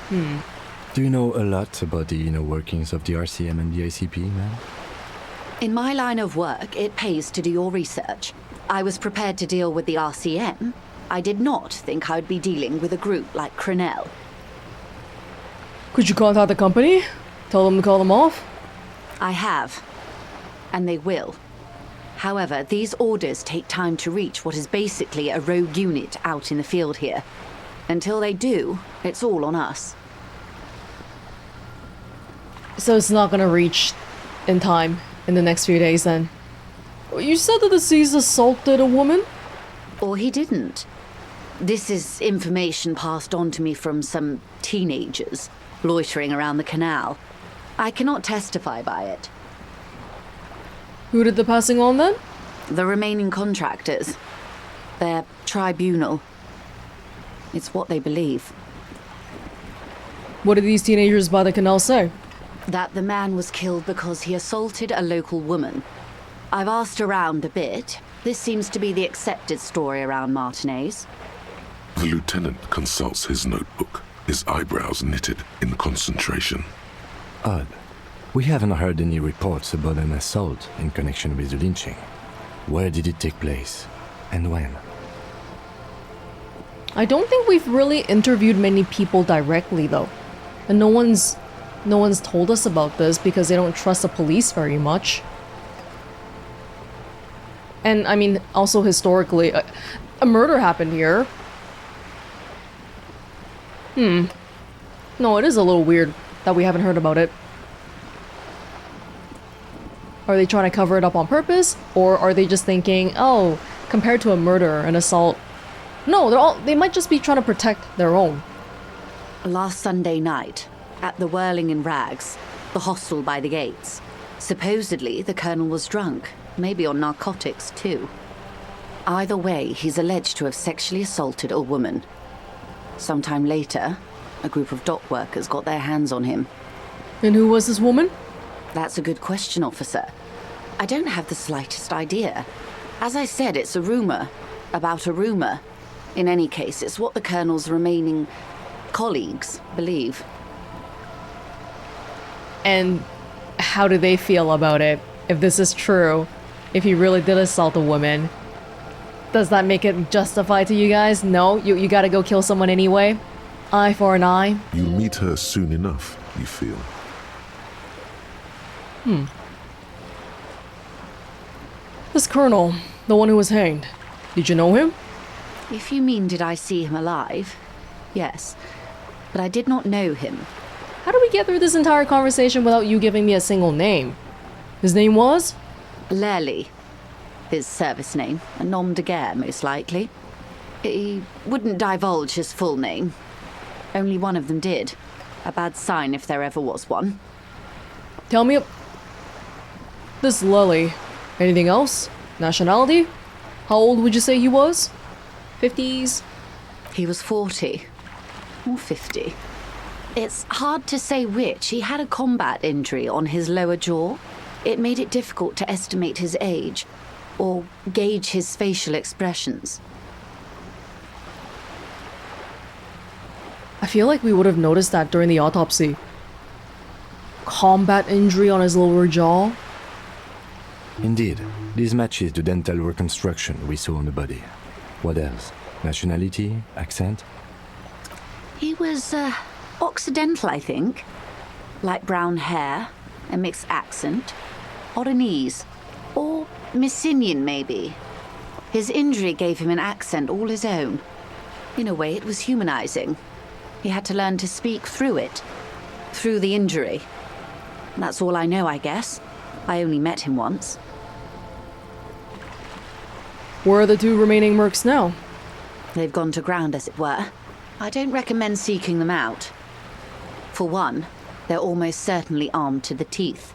[SPEAKER 3] Do you know a lot about the inner workings of the RCM and the ICP, man?
[SPEAKER 6] In my line of work, it pays to do your research. I was prepared to deal with the RCM. I did not think I'd be dealing with a group like Crenel.
[SPEAKER 1] Could you contact the company? Tell them to call them off?
[SPEAKER 6] I have. And they will. However, these orders take time to reach what is basically a rogue unit out in the field here. Until they do, it's all on us.
[SPEAKER 1] So it's not gonna reach in time in the next few days then? You said that the Seas assaulted a woman?
[SPEAKER 6] Or he didn't. This is information passed on to me from some teenagers loitering around the canal. I cannot testify by it.
[SPEAKER 1] Who did the passing on then?
[SPEAKER 6] The remaining contractors. Their tribunal. It's what they believe.
[SPEAKER 1] What did these teenagers by the canal say?
[SPEAKER 6] That the man was killed because he assaulted a local woman. I've asked around a bit. This seems to be the accepted story around Martinez.
[SPEAKER 4] The lieutenant consults his notebook, his eyebrows knitted in concentration.
[SPEAKER 3] Odd. We haven't heard any reports about an assault in connection with the lynching. Where did it take place? And when?
[SPEAKER 1] I don't think we've really interviewed many people directly though. And no one's told us about this because they don't trust the police very much. And I mean, also historically, a murder happened here. No, it is a little weird that we haven't heard about it. Are they trying to cover it up on purpose? Or are they just thinking, oh, compared to a murder, an assault... No, they might just be trying to protect their own.
[SPEAKER 6] Last Sunday night, at the Whirling in Rags, the hostel by the gates, Supposedly, the colonel was drunk, maybe on narcotics too. Either way, he's alleged to have sexually assaulted a woman. Sometime later, a group of dock workers got their hands on him.
[SPEAKER 1] And who was this woman?
[SPEAKER 6] That's a good question, officer. I don't have the slightest idea. As I said, it's a rumor about a rumor. In any case, it's what the colonel's remaining colleagues believe.
[SPEAKER 1] And how do they feel about it? If this is true, if he really did assault a woman, does that make it justified to you guys? No? You gotta go kill someone anyway? Eye for an eye?
[SPEAKER 4] You'll meet her soon enough, you feel.
[SPEAKER 1] This colonel, the one who was hanged, did you know him?
[SPEAKER 6] If you mean did I see him alive? Yes. But I did not know him.
[SPEAKER 1] How did we get through this entire conversation without you giving me a single name? His name was?
[SPEAKER 6] Lely. His service name. A nom de guerre, most likely. He wouldn't divulge his full name. Only one of them did. A bad sign if there ever was one.
[SPEAKER 1] Tell me... This Lely. Anything else? Nationality? How old would you say he was? 50s?
[SPEAKER 6] He was 40. Or 50. It's hard to say which. He had a combat injury on his lower jaw. It made it difficult to estimate his age, or gauge his facial expressions.
[SPEAKER 1] I feel like we would have noticed that during the autopsy. Combat injury on his lower jaw?
[SPEAKER 3] Indeed, this matches the dental reconstruction we saw on the body. What else? Nationality? Accent?
[SPEAKER 6] He was, Occidental, I think. Light brown hair, a mixed accent, Oranese, or Messinian, maybe. His injury gave him an accent all his own. In a way, it was humanizing. He had to learn to speak through it, through the injury. That's all I know, I guess. I only met him once.
[SPEAKER 1] Where are the two remaining mercs now?
[SPEAKER 6] They've gone to ground, as it were. I don't recommend seeking them out. For one, they're almost certainly armed to the teeth.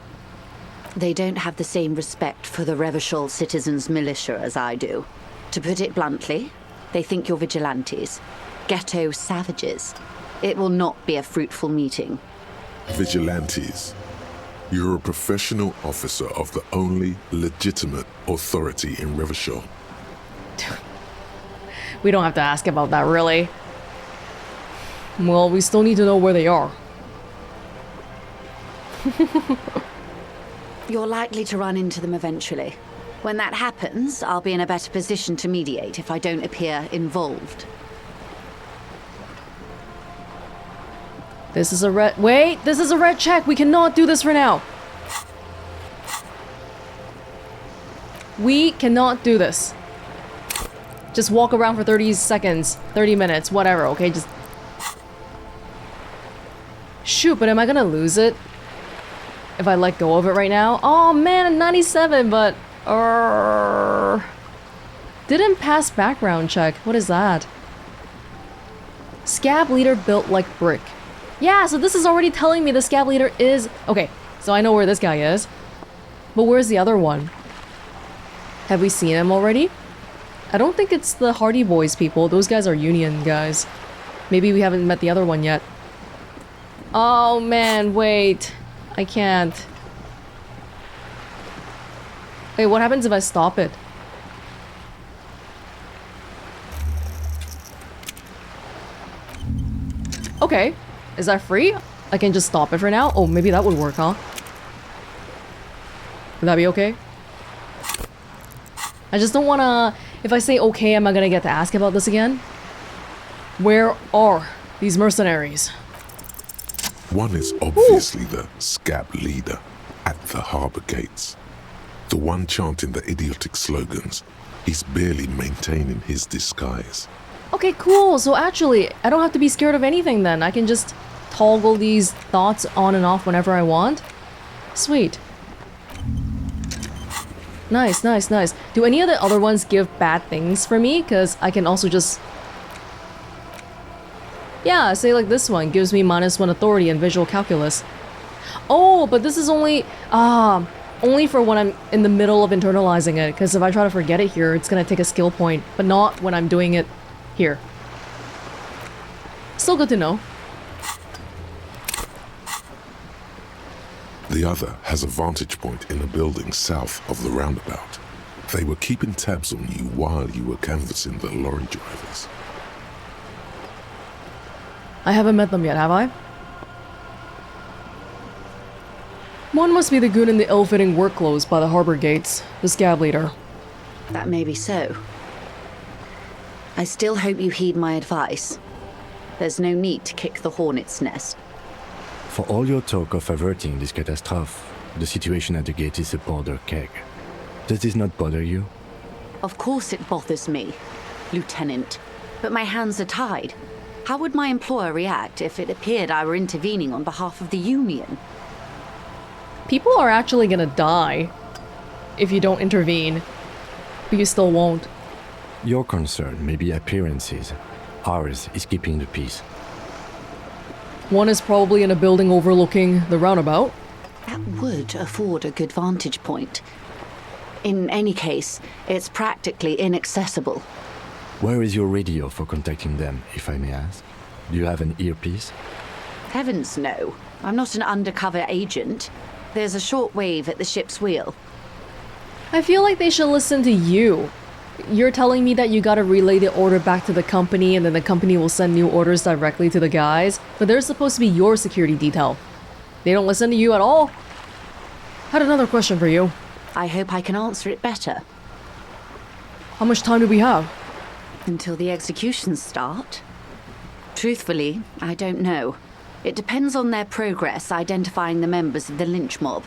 [SPEAKER 6] They don't have the same respect for the Revachol citizens' militia as I do. To put it bluntly, they think you're vigilantes. Ghetto savages. It will not be a fruitful meeting.
[SPEAKER 4] Vigilantes. You're a professional officer of the only legitimate authority in Revachol.
[SPEAKER 1] We don't have to ask about that, really. Well, we still need to know where they are.
[SPEAKER 6] You're likely to run into them eventually. When that happens, I'll be in a better position to mediate if I don't appear involved.
[SPEAKER 1] This is a red... Wait! This is a red check! We cannot do this for now! We cannot do this. Just walk around for 30 seconds, 30 minutes, whatever, okay? Just... Shoot, but am I gonna lose it? If I let go of it right now? Oh man, a 97, but... Didn't pass background check. What is that? Scab leader built like brick. Yeah, so this is already telling me the scab leader is... Okay, so I know where this guy is. But where's the other one? Have we seen him already? I don't think it's the Hardy Boys people. Those guys are Union guys. Maybe we haven't met the other one yet. Oh man, wait. I can't. Wait, what happens if I stop it? Okay. Is that free? I can just stop it for now? Oh, maybe that would work, huh? Would that be okay? I just don't wanna... If I say okay, am I gonna get to ask about this again? Where are these mercenaries?
[SPEAKER 4] One is obviously the scab leader at the harbor gates. The one chanting the idiotic slogans. He's barely maintaining his disguise.
[SPEAKER 1] Okay, cool. So actually, I don't have to be scared of anything then. I can just toggle these thoughts on and off whenever I want. Sweet. Nice, nice, nice. Do any of the other ones give bad things for me? Because I can also just... Yeah, say like this one gives me -1 authority in visual calculus. Oh, but this is only... Only for when I'm in the middle of internalizing it, because if I try to forget it here, it's gonna take a skill point, but not when I'm doing it here. Still good to know.
[SPEAKER 4] The other has a vantage point in a building south of the roundabout. They were keeping tabs on you while you were canvassing the lorry drivers.
[SPEAKER 1] I haven't met them yet, have I? One must be the goon in the ill-fitting work clothes by the harbor gates, the scab leader.
[SPEAKER 6] That may be so. I still hope you heed my advice. There's no need to kick the hornet's nest.
[SPEAKER 3] For all your talk of averting this catastrophe, the situation at the gate is a powder keg. Does this not bother you?
[SPEAKER 6] Of course it bothers me, Lieutenant. But my hands are tied. How would my employer react if it appeared I were intervening on behalf of the Union?
[SPEAKER 1] People are actually gonna die if you don't intervene, but you still won't.
[SPEAKER 3] Your concern may be appearances. Ours is keeping the peace.
[SPEAKER 1] One is probably in a building overlooking the roundabout.
[SPEAKER 6] That would afford a good vantage point. In any case, it's practically inaccessible.
[SPEAKER 3] Where is your radio for contacting them, if I may ask? Do you have an earpiece?
[SPEAKER 6] Heavens no. I'm not an undercover agent. There's a shortwave at the ship's wheel.
[SPEAKER 1] I feel like they should listen to you. You're telling me that you gotta relay the order back to the company and then the company will send new orders directly to the guys, but they're supposed to be your security detail. They don't listen to you at all? Had another question for you.
[SPEAKER 6] I hope I can answer it better.
[SPEAKER 1] How much time do we have?
[SPEAKER 6] Until the executions start? Truthfully, I don't know. It depends on their progress identifying the members of the lynch mob,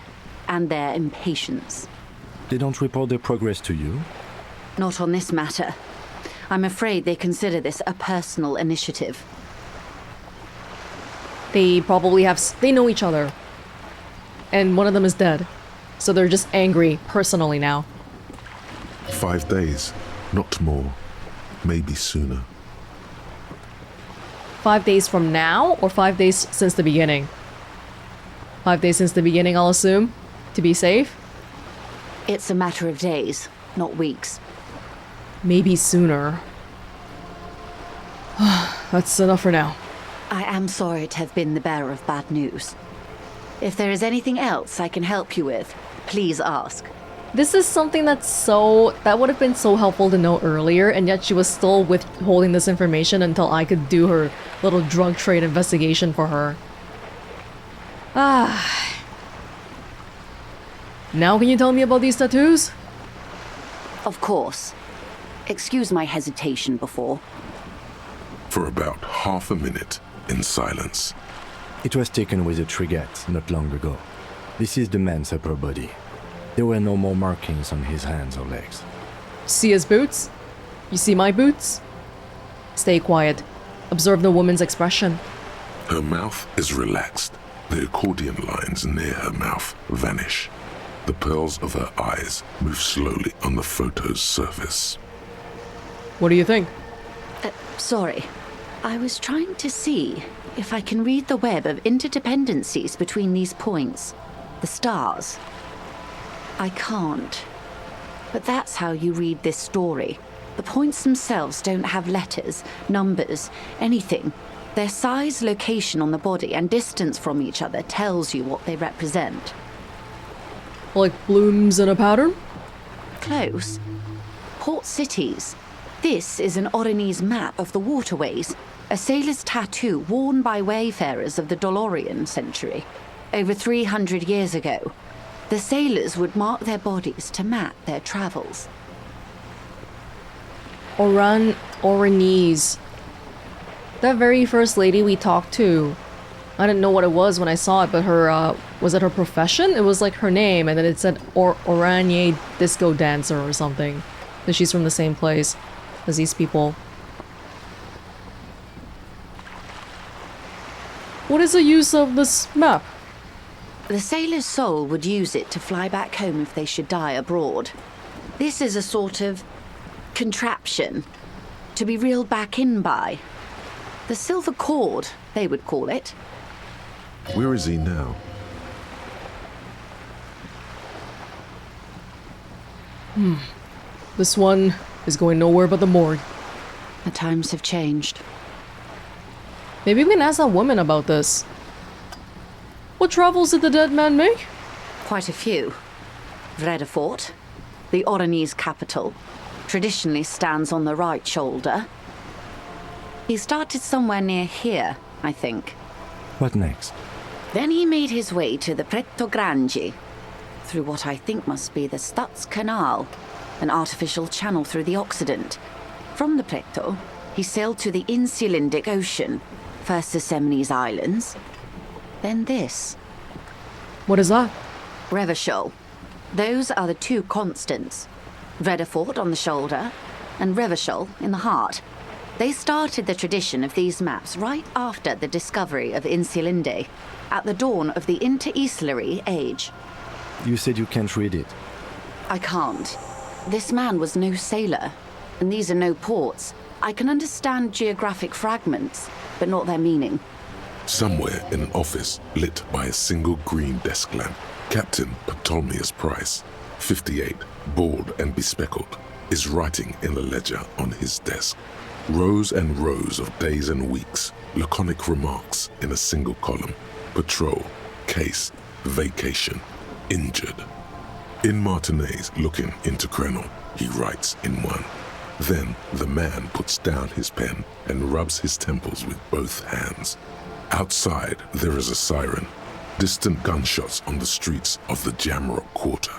[SPEAKER 6] and their impatience.
[SPEAKER 3] They don't report their progress to you?
[SPEAKER 6] Not on this matter. I'm afraid they consider this a personal initiative.
[SPEAKER 1] They probably they know each other. And one of them is dead. So they're just angry personally now.
[SPEAKER 4] 5 days, not more. Maybe sooner.
[SPEAKER 1] 5 days from now, or 5 days since the beginning? 5 days since the beginning, I'll assume, to be safe.
[SPEAKER 6] It's a matter of days, not weeks.
[SPEAKER 1] Maybe sooner. That's enough for now.
[SPEAKER 6] I am sorry to have been the bearer of bad news. If there is anything else I can help you with, please ask.
[SPEAKER 1] This is something that would have been so helpful to know earlier, and yet she was still withholding this information until I could do her little drug trade investigation for her. Now can you tell me about these tattoos?
[SPEAKER 6] Of course. Excuse my hesitation before.
[SPEAKER 4] For about half a minute, in silence.
[SPEAKER 3] It was taken with a Trigat not long ago. This is the man's upper body. There were no more markings on his hands or legs.
[SPEAKER 1] See his boots? You see my boots? Stay quiet. Observe the woman's expression.
[SPEAKER 4] Her mouth is relaxed. The accordion lines near her mouth vanish. The pearls of her eyes move slowly on the photo's surface.
[SPEAKER 1] What do you think?
[SPEAKER 6] Sorry. I was trying to see if I can read the web of interdependencies between these points. The stars. I can't. But that's how you read this story. The points themselves don't have letters, numbers, anything. Their size, location on the body, and distance from each other tells you what they represent.
[SPEAKER 1] Like blooms in a pattern?
[SPEAKER 6] Close. Port cities. This is an Oronese map of the waterways, a sailor's tattoo worn by wayfarers of the Dolorian century. Over 300 years ago, the sailors would mark their bodies to map their travels.
[SPEAKER 1] Oronese. That very first lady we talked to, I didn't know what it was when I saw it, but her, was it her profession? It was like her name, and then it said Oranje disco dancer or something. Because she's from the same place as these people. What is the use of this map?
[SPEAKER 6] The sailor's soul would use it to fly back home if they should die abroad. This is a sort of contraption to be reeled back in by. The silver cord, they would call it.
[SPEAKER 4] Where is he now?
[SPEAKER 1] This one is going nowhere but the morgue.
[SPEAKER 6] The times have changed.
[SPEAKER 1] Maybe we can ask that woman about this. What travels did the dead man make?
[SPEAKER 6] Quite a few. Vredefort, the Oranese capital, traditionally stands on the right shoulder. He started somewhere near here, I think.
[SPEAKER 3] What next?
[SPEAKER 6] Then he made his way to the Pretto Grande, through what I think must be the Stutz Canal, an artificial channel through the Occident. From the Pretto, he sailed to the Insulindic Ocean, first the Semines Islands, then this.
[SPEAKER 1] What is that?
[SPEAKER 6] Revachol. Those are the two constants. Vredefort on the shoulder, and Revachol in the heart. They started the tradition of these maps right after the discovery of Insulinde, at the dawn of the Interinsulary Age.
[SPEAKER 3] You said you can't read it.
[SPEAKER 6] I can't. This man was no sailor, and these are no ports. I can understand geographic fragments, but not their meaning.
[SPEAKER 4] Somewhere in an office lit by a single green desk lamp, Captain Ptolemaeus Price, 58, bald and bespectacled, is writing in a ledger on his desk. Rows and rows of days and weeks, laconic remarks in a single column. Patrol, case, vacation, injured. In Martinez looking into Krenel, he writes in one. Then the man puts down his pen and rubs his temples with both hands. Outside, there is a siren. Distant gunshots on the streets of the Jamrock Quarter.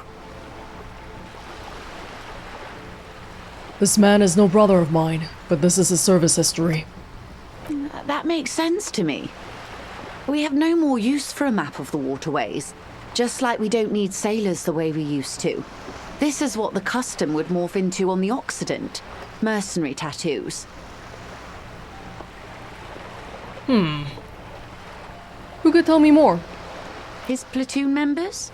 [SPEAKER 1] This man is no brother of mine, but this is his service history.
[SPEAKER 6] That makes sense to me. We have no more use for a map of the waterways, just like we don't need sailors the way we used to. This is what the custom would morph into on the Occident. Mercenary tattoos.
[SPEAKER 1] Who could tell me more?
[SPEAKER 6] His platoon members?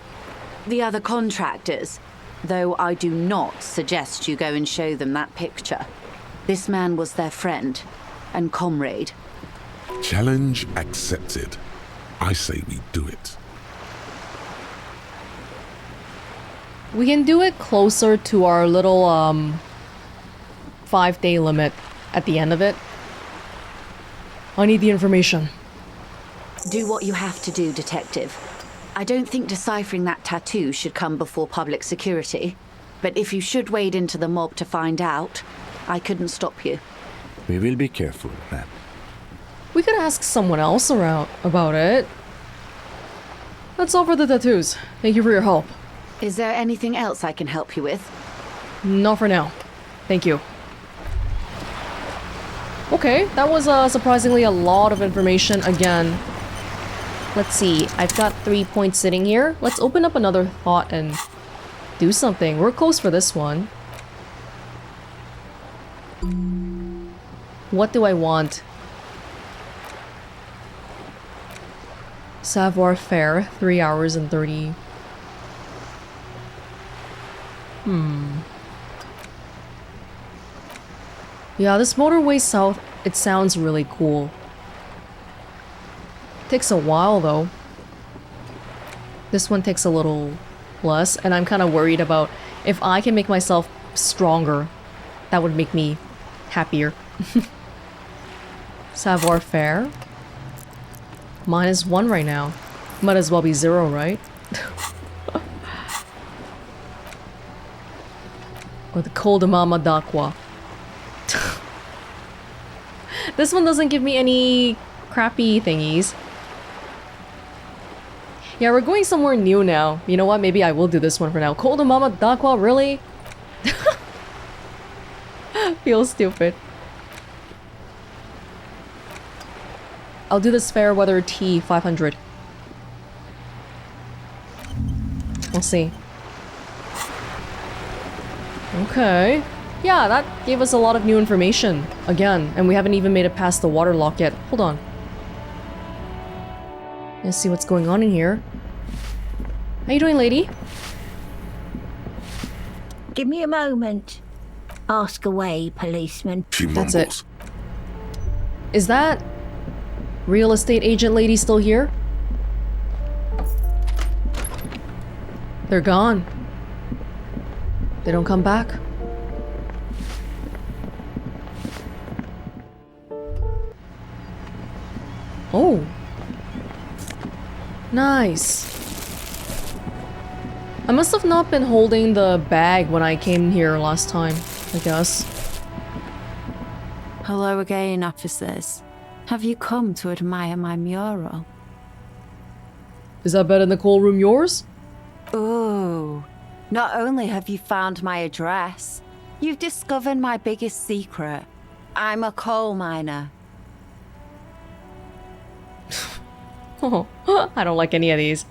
[SPEAKER 6] The other contractors. Though I do not suggest you go and show them that picture. This man was their friend and comrade.
[SPEAKER 4] Challenge accepted. I say we do it.
[SPEAKER 1] We can do it closer to our little 5-day limit at the end of it. I need the information.
[SPEAKER 6] Do what you have to do, Detective. I don't think deciphering that tattoo should come before public security. But if you should wade into the mob to find out, I couldn't stop you.
[SPEAKER 3] We will be careful, ma'am.
[SPEAKER 1] We could ask someone else around about it. Let's offer the tattoos. Thank you for your help.
[SPEAKER 6] Is there anything else I can help you with?
[SPEAKER 1] Not for now. Thank you. Okay, that was surprisingly a lot of information again. Let's see, I've got 3 points sitting here. Let's open up another thought and do something. We're close for this one. What do I want? Savoir faire, 3 hours and 30. Yeah, this motorway south, it sounds really cool. Takes a while though. This one takes a little less, and I'm kind of worried about if I can make myself stronger, that would make me happier. Savoir faire. -1 right now. Might as well be 0, right? Or the Col de Mama d'Aqua. This one doesn't give me any crappy thingies. Yeah, we're going somewhere new now. You know what? Maybe I will do this one for now. Col de Mama d'Aqua, really? Feels stupid. I'll do this fair weather T 500. We'll see. Okay. Yeah, that gave us a lot of new information. Again, and we haven't even made it past the water lock yet. Hold on. Let's see what's going on in here. How you doing, lady?
[SPEAKER 9] Give me a moment. Ask away, policeman.
[SPEAKER 4] She
[SPEAKER 1] That's
[SPEAKER 4] mumbles.
[SPEAKER 1] it. Is that real estate agent lady still here? They're gone. They don't come back. Oh. Nice. I must have not been holding the bag when I came here last time, I guess.
[SPEAKER 10] Hello again, officers. Have you come to admire my mural?
[SPEAKER 1] Is that bed in the coal room yours?
[SPEAKER 10] Oh, not only have you found my address, you've discovered my biggest secret. I'm a coal miner.
[SPEAKER 1] Oh, I don't like any of these.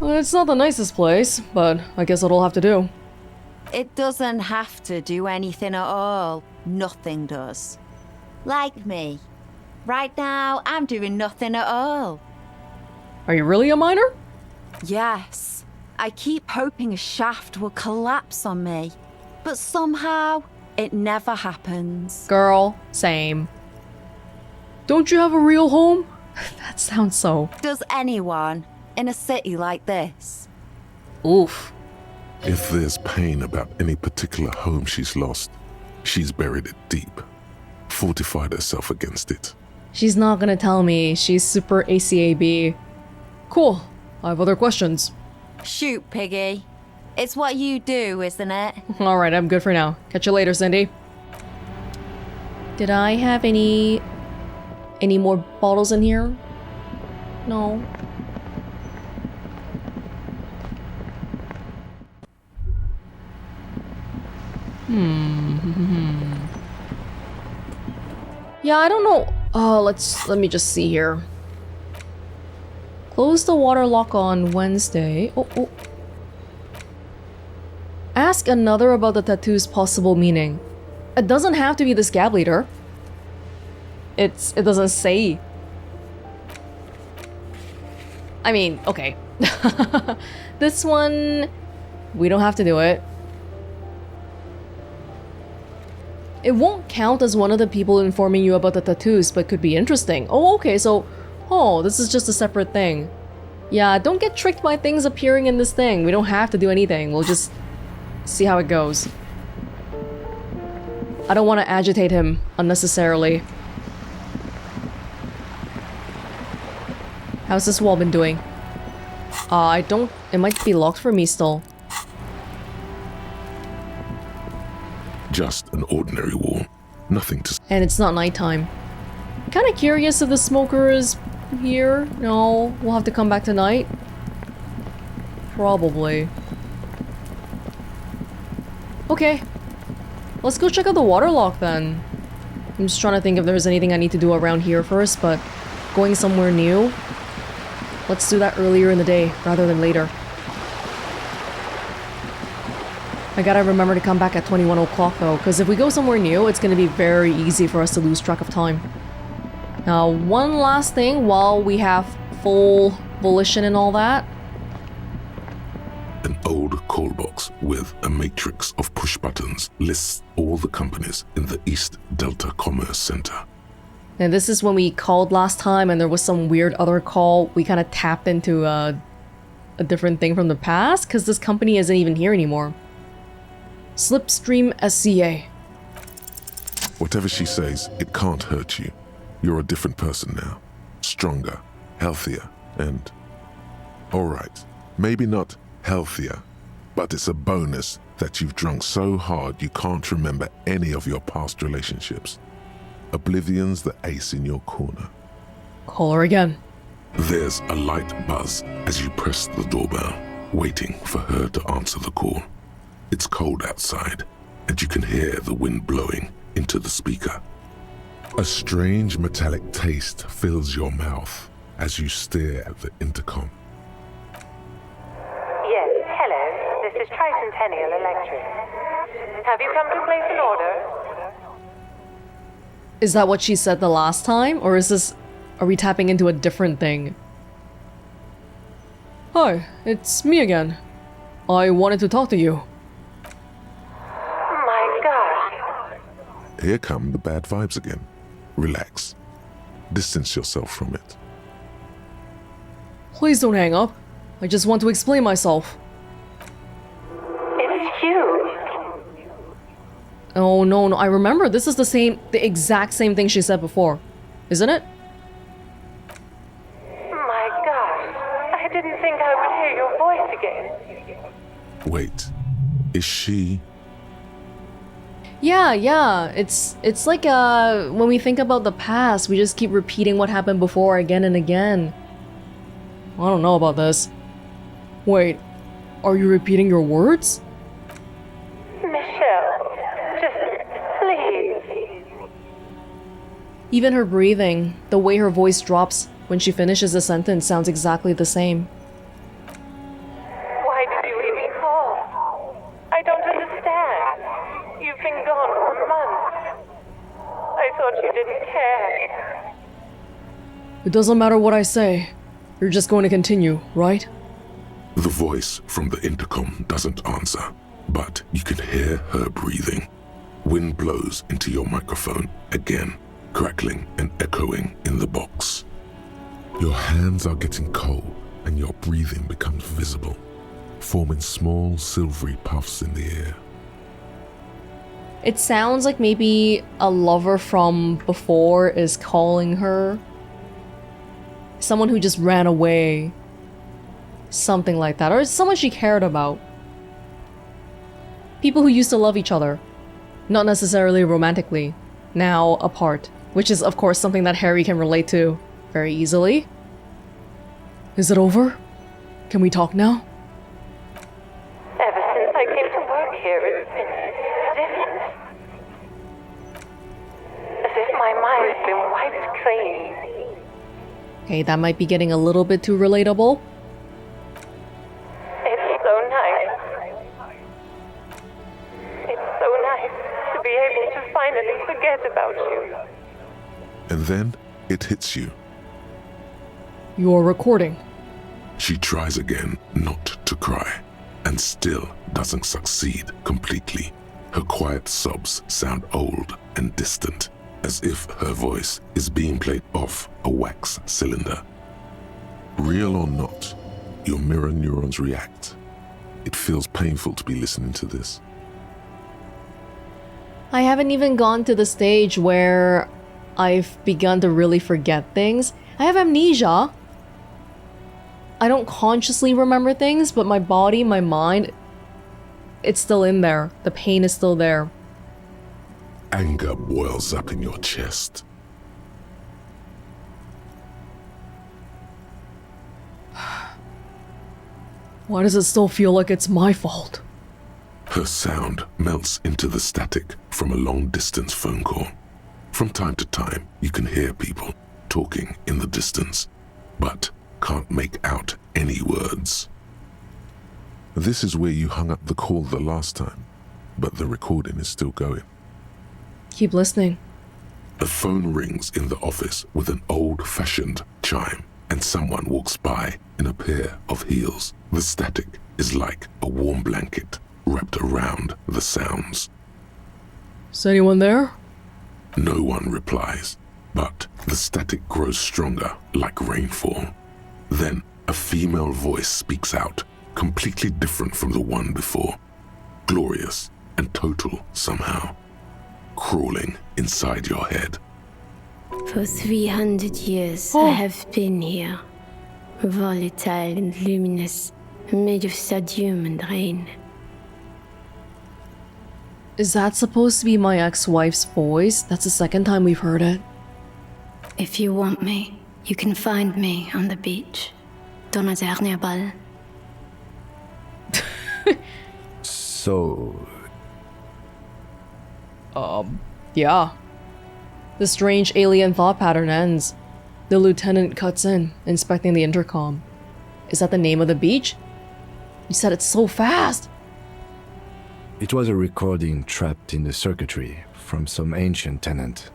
[SPEAKER 1] Well, it's not the nicest place, but I guess it'll have to do.
[SPEAKER 10] It doesn't have to do anything at all. Nothing does. Like me. Right now, I'm doing nothing at all.
[SPEAKER 1] Are you really a miner?
[SPEAKER 10] Yes. I keep hoping a shaft will collapse on me, but somehow it never happens.
[SPEAKER 1] Girl, same. Don't you have a real home? That sounds so...
[SPEAKER 10] Does anyone in a city like this?
[SPEAKER 1] Oof.
[SPEAKER 4] If there's pain about any particular home she's lost, she's buried it deep, fortified herself against it.
[SPEAKER 1] She's not gonna tell me she's super ACAB. Cool. I have other questions.
[SPEAKER 10] Shoot, Piggy. It's what you do, isn't it?
[SPEAKER 1] Alright, I'm good for now. Catch you later, Cindy. Did I have any more bottles in here? No. Yeah, I don't know. Let me just see here. Close the water lock on Wednesday. Oh. Ask another about the tattoo's possible meaning. It doesn't have to be the scab leader. It doesn't say. I mean, okay. This one, we don't have to do it. It won't count as one of the people informing you about the tattoos, but could be interesting. Oh, okay, so... Oh, this is just a separate thing. Yeah, don't get tricked by things appearing in this thing. We don't have to do anything. We'll just see how it goes. I don't want to agitate him unnecessarily. How's this wall been doing? I don't... It might be locked for me still.
[SPEAKER 4] Just an ordinary wall. Nothing to...
[SPEAKER 1] And it's not nighttime. Kind of curious if the smoker is here. No, we'll have to come back tonight. Probably. Okay. Let's go check out the water lock then. I'm just trying to think if there's anything I need to do around here first, but going somewhere new. Let's do that earlier in the day rather than later. I gotta remember to come back at 21 o'clock though, because if we go somewhere new, it's gonna be very easy for us to lose track of time. Now, one last thing while we have full volition and all that.
[SPEAKER 4] An old call box with a matrix of push buttons lists all the companies in the East Delta Commerce Center.
[SPEAKER 1] And this is when we called last time and there was some weird other call. We kind of tapped into a different thing from the past, because this company isn't even here anymore. Slipstream SCA.
[SPEAKER 4] Whatever she says, it can't hurt you. You're a different person now. Stronger, healthier, and... Alright, maybe not healthier, but it's a bonus that you've drunk so hard you can't remember any of your past relationships. Oblivion's the ace in your corner.
[SPEAKER 1] Call her again.
[SPEAKER 4] There's a light buzz as you press the doorbell, waiting for her to answer the call. It's cold outside, and you can hear the wind blowing into the speaker. A strange metallic taste fills your mouth as you stare at the intercom.
[SPEAKER 11] Yes, hello. This is Tricentennial Electric. Have you come to place an order?
[SPEAKER 1] Is that what she said the last time, or is this... Are we tapping into a different thing? Hi, it's me again. I wanted to talk to you.
[SPEAKER 11] My gosh.
[SPEAKER 4] Here come the bad vibes again. Relax. Distance yourself from it.
[SPEAKER 1] Please don't hang up. I just want to explain myself.
[SPEAKER 11] It's
[SPEAKER 1] Oh, no, no, I remember. This is the exact same thing she said before. Isn't it?
[SPEAKER 11] My gosh, I didn't think I would hear your voice again.
[SPEAKER 4] Wait, is she...
[SPEAKER 1] Yeah. It's like when we think about the past, we just keep repeating what happened before again and again. I don't know about this. Wait, are you repeating your words?
[SPEAKER 11] Michelle, just please.
[SPEAKER 1] Even her breathing, the way her voice drops when she finishes a sentence sounds exactly the same.
[SPEAKER 11] Why did you even call? I don't understand. You've been gone for months. I thought you didn't care.
[SPEAKER 1] It doesn't matter what I say. You're just going to continue, right?
[SPEAKER 4] The voice from the intercom doesn't answer, but you can hear her breathing. Wind blows into your microphone again, crackling and echoing in the box. Your hands are getting cold and your breathing becomes visible, forming small silvery puffs in the air.
[SPEAKER 1] It sounds like maybe a lover from before is calling her. Someone who just ran away. Something like that. Or someone she cared about. People who used to love each other. Not necessarily romantically. Now apart. Which is, of course, something that Harry can relate to very easily. Is it over? Can we talk now?
[SPEAKER 11] Ever since I came to work here, it's been different. As if my mind's been wiped clean.
[SPEAKER 1] Okay, that might be getting a little bit too relatable.
[SPEAKER 11] It's so nice. It's so nice to be able to finally forget about you.
[SPEAKER 4] And then it hits you.
[SPEAKER 1] You're recording.
[SPEAKER 4] She tries again not to cry, and still doesn't succeed completely. Her quiet sobs sound old and distant, as if her voice is being played off a wax cylinder. Real or not, your mirror neurons react. It feels painful to be listening to this.
[SPEAKER 1] I haven't even gone to the stage where I've begun to really forget things. I have amnesia. I don't consciously remember things, but my body, my mind, it's still in there. The pain is still there.
[SPEAKER 4] Anger boils up in your chest.
[SPEAKER 1] Why does it still feel like it's my fault?
[SPEAKER 4] Her sound melts into the static from a long-distance phone call. From time to time, you can hear people talking in the distance, but can't make out any words. This is where you hung up the call the last time, but the recording is still going.
[SPEAKER 1] Keep listening.
[SPEAKER 4] A phone rings in the office with an old-fashioned chime, and someone walks by in a pair of heels. The static is like a warm blanket wrapped around the sounds.
[SPEAKER 1] Is anyone there?
[SPEAKER 4] No one replies, but the static grows stronger like rainfall. Then a female voice speaks out, completely different from the one before. Glorious and total somehow, crawling inside your head.
[SPEAKER 12] For 300 years I have been here, volatile and luminous, made of sodium and rain.
[SPEAKER 1] Is that supposed to be my ex-wife's voice? That's the second time we've heard it.
[SPEAKER 12] If you want me, you can find me on the beach. Dans un dernier bal.
[SPEAKER 3] So...
[SPEAKER 1] Yeah. The strange alien thought pattern ends. The lieutenant cuts in, inspecting the intercom. Is that the name of the beach? You said it so fast!
[SPEAKER 3] It was a recording trapped in the circuitry from some ancient tenant.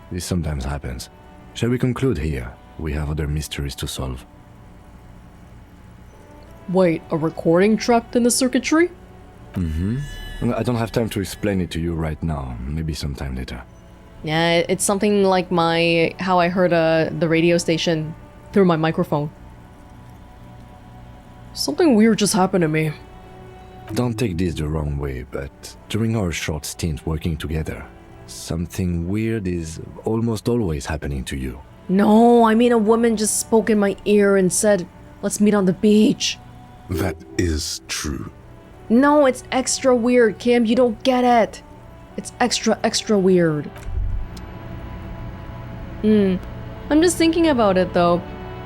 [SPEAKER 3] This sometimes happens. Shall we conclude here? We have other mysteries to solve.
[SPEAKER 1] Wait, a recording trapped in the circuitry?
[SPEAKER 3] I don't have time to explain it to you right now. Maybe sometime later.
[SPEAKER 1] Yeah, it's something like how I heard the radio station through my microphone. Something weird just happened to me.
[SPEAKER 3] Don't take this the wrong way, but during our short stint working together, something weird is almost always happening to you.
[SPEAKER 1] No, I mean a woman just spoke in my ear and said, let's meet on the beach.
[SPEAKER 4] That is true.
[SPEAKER 1] No, it's extra weird, Kim. You don't get it. It's extra weird. I'm just thinking about it though.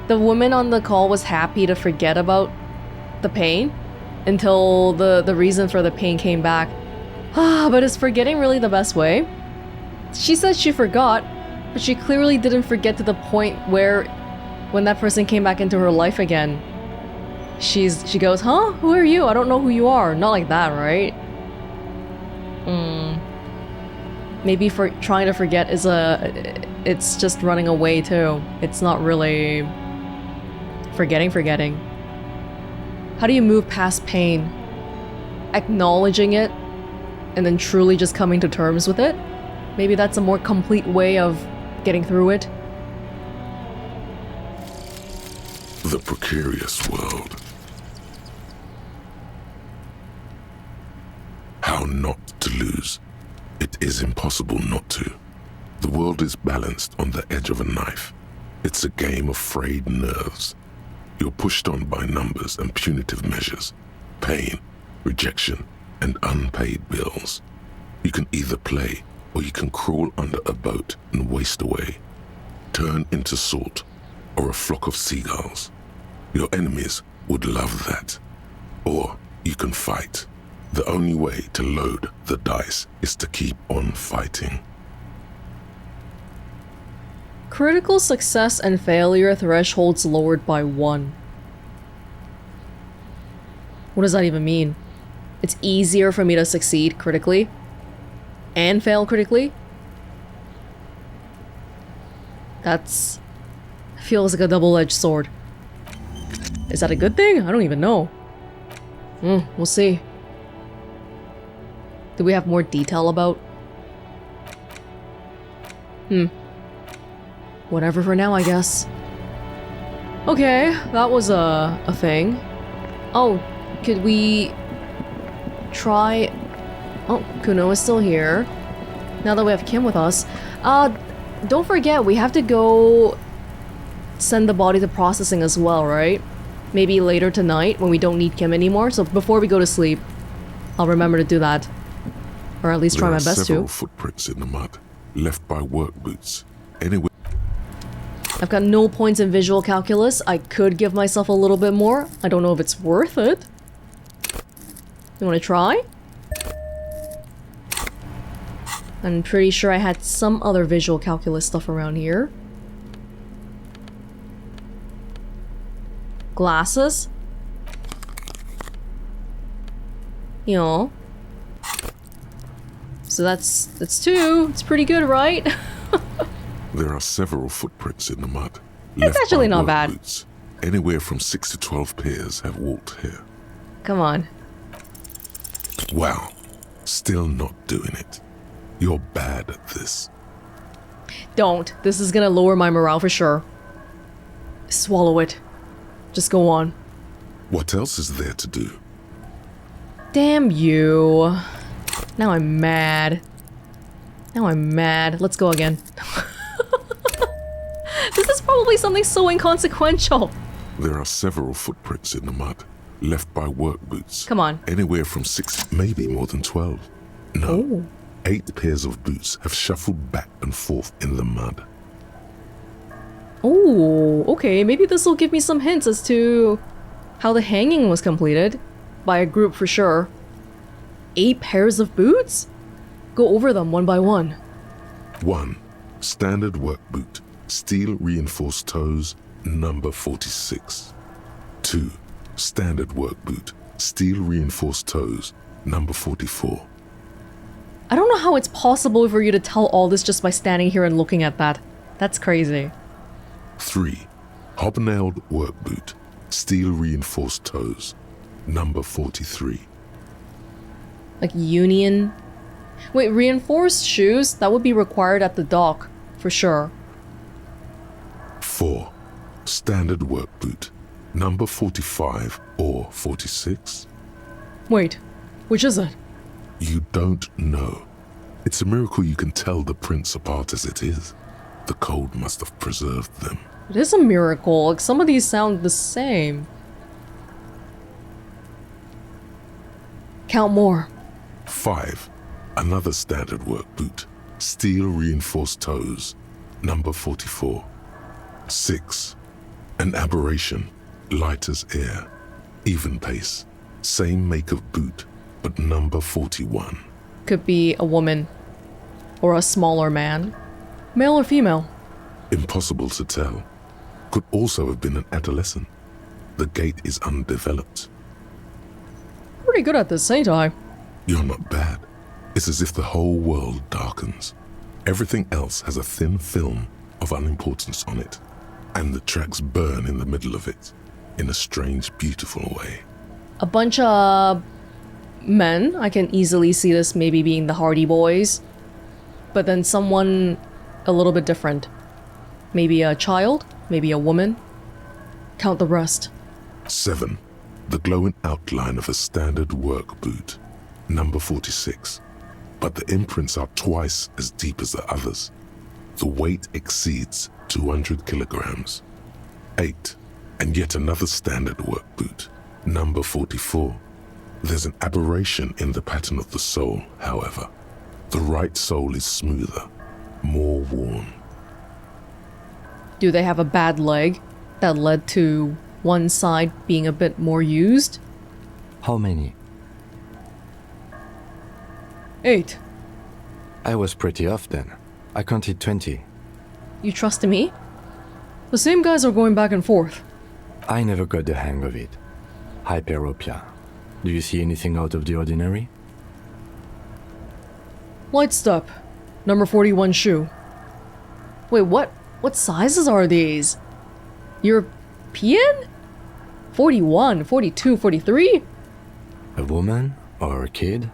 [SPEAKER 1] The woman on the call was happy to forget about the pain until the reason for the pain came back. But is forgetting really the best way? She said she forgot, but she clearly didn't forget to the point where when that person came back into her life again, she goes, huh? Who are you? I don't know who you are. Not like that, right? Maybe for trying to forget is it's just running away too. It's not really forgetting. How do you move past pain? Acknowledging it and then truly just coming to terms with it? Maybe that's a more complete way of getting through it.
[SPEAKER 4] The precarious world. How not to lose. It is impossible not to. The world is balanced on the edge of a knife. It's a game of frayed nerves. You're pushed on by numbers and punitive measures, pain, rejection, and unpaid bills. You can either play or you can crawl under a boat and waste away, turn into salt or a flock of seagulls. Your enemies would love that. Or you can fight. The only way to load the dice is to keep on fighting.
[SPEAKER 1] Critical success and failure thresholds lowered by 1. What does that even mean? It's easier for me to succeed critically and fail critically? That's... feels like a double-edged sword. Is that a good thing? I don't even know. We'll see. Do we have more detail about? Whatever for now, I guess. Okay, that was a thing. Oh, could we try... Oh, Kuno is still here. Now that we have Kim with us. Don't forget, we have to go send the body to processing as well, right? Maybe later tonight when we don't need Kim anymore. So before we go to sleep, I'll remember to do that. Or at least try my best to.
[SPEAKER 4] There are several footprints in the mud, left by work boots. Anyway,
[SPEAKER 1] I've got no points in visual calculus. I could give myself a little bit more. I don't know if it's worth it. You want to try? I'm pretty sure I had some other visual calculus stuff around here. Glasses? You know. So that's 2. It's pretty good, right?
[SPEAKER 4] there are several footprints in the mud.
[SPEAKER 1] It's actually not bad.
[SPEAKER 4] Boots. Anywhere from 6 to 12 pairs have walked here.
[SPEAKER 1] Come on.
[SPEAKER 4] Wow. Still not doing it. You're bad at this.
[SPEAKER 1] Don't. This is gonna lower my morale for sure. Swallow it. Just go on.
[SPEAKER 4] What else is there to do?
[SPEAKER 1] Damn you. Now I'm mad. Let's go again. This is probably something so inconsequential.
[SPEAKER 4] There are several footprints in the mud, left by work boots.
[SPEAKER 1] Come on.
[SPEAKER 4] Anywhere from 6, maybe more than 12. No. 8 pairs of boots have shuffled back and forth in the mud.
[SPEAKER 1] Oh, okay. Maybe this will give me some hints as to how the hanging was completed. By a group for sure. 8 pairs of boots? Go over them one by one.
[SPEAKER 4] 1. Standard work boot. Steel reinforced toes, number 46. 2. Standard work boot. Steel reinforced toes, number 44.
[SPEAKER 1] I don't know how it's possible for you to tell all this just by standing here and looking at that. That's crazy.
[SPEAKER 4] 3. Hobnailed work boot. Steel reinforced toes, number 43.
[SPEAKER 1] Like union? Wait, reinforced shoes? That would be required at the dock, for sure.
[SPEAKER 4] 4. Standard work boot, number 45 or 46.
[SPEAKER 1] Wait, Which is it?
[SPEAKER 4] You don't know. It's a miracle you can tell the prints apart as it is. The cold must have preserved them.
[SPEAKER 1] It is a miracle. Like, some of these sound the same. Count more.
[SPEAKER 4] 5. Another standard work boot. Steel reinforced toes. Number 44. 6. An aberration. Light as air. Even pace. Same make of boot, but number 41.
[SPEAKER 1] Could be a woman. Or a smaller man. Male or female?
[SPEAKER 4] Impossible to tell. Could also have been an adolescent. The gait is undeveloped.
[SPEAKER 1] Pretty good at this, ain't I?
[SPEAKER 4] You're not bad. It's as if the whole world darkens. Everything else has a thin film of unimportance on it, and the tracks burn in the middle of it, in a strange, beautiful way.
[SPEAKER 1] A bunch of men. I can easily see this maybe being the Hardy Boys. But then someone a little bit different. Maybe a child, maybe a woman. Count the rest.
[SPEAKER 4] 7. The glowing outline of a standard work boot. Number 46. But the imprints are twice as deep as the others. The weight exceeds 200 kilograms. 8. And yet another standard work boot. Number 44. There's an aberration in the pattern of the sole, however. The right sole is smoother, more worn.
[SPEAKER 1] Do they have a bad leg that led to one side being a bit more used?
[SPEAKER 3] How many?
[SPEAKER 1] 8.
[SPEAKER 3] I was pretty off then. I counted 20.
[SPEAKER 1] You trust me? The same guys are going back and forth.
[SPEAKER 3] I never got the hang of it. Hyperopia. Do you see anything out of the ordinary?
[SPEAKER 1] Light step. Number 41 shoe. Wait, what? What sizes are these? European? 41, 42, 43?
[SPEAKER 3] A woman or a kid?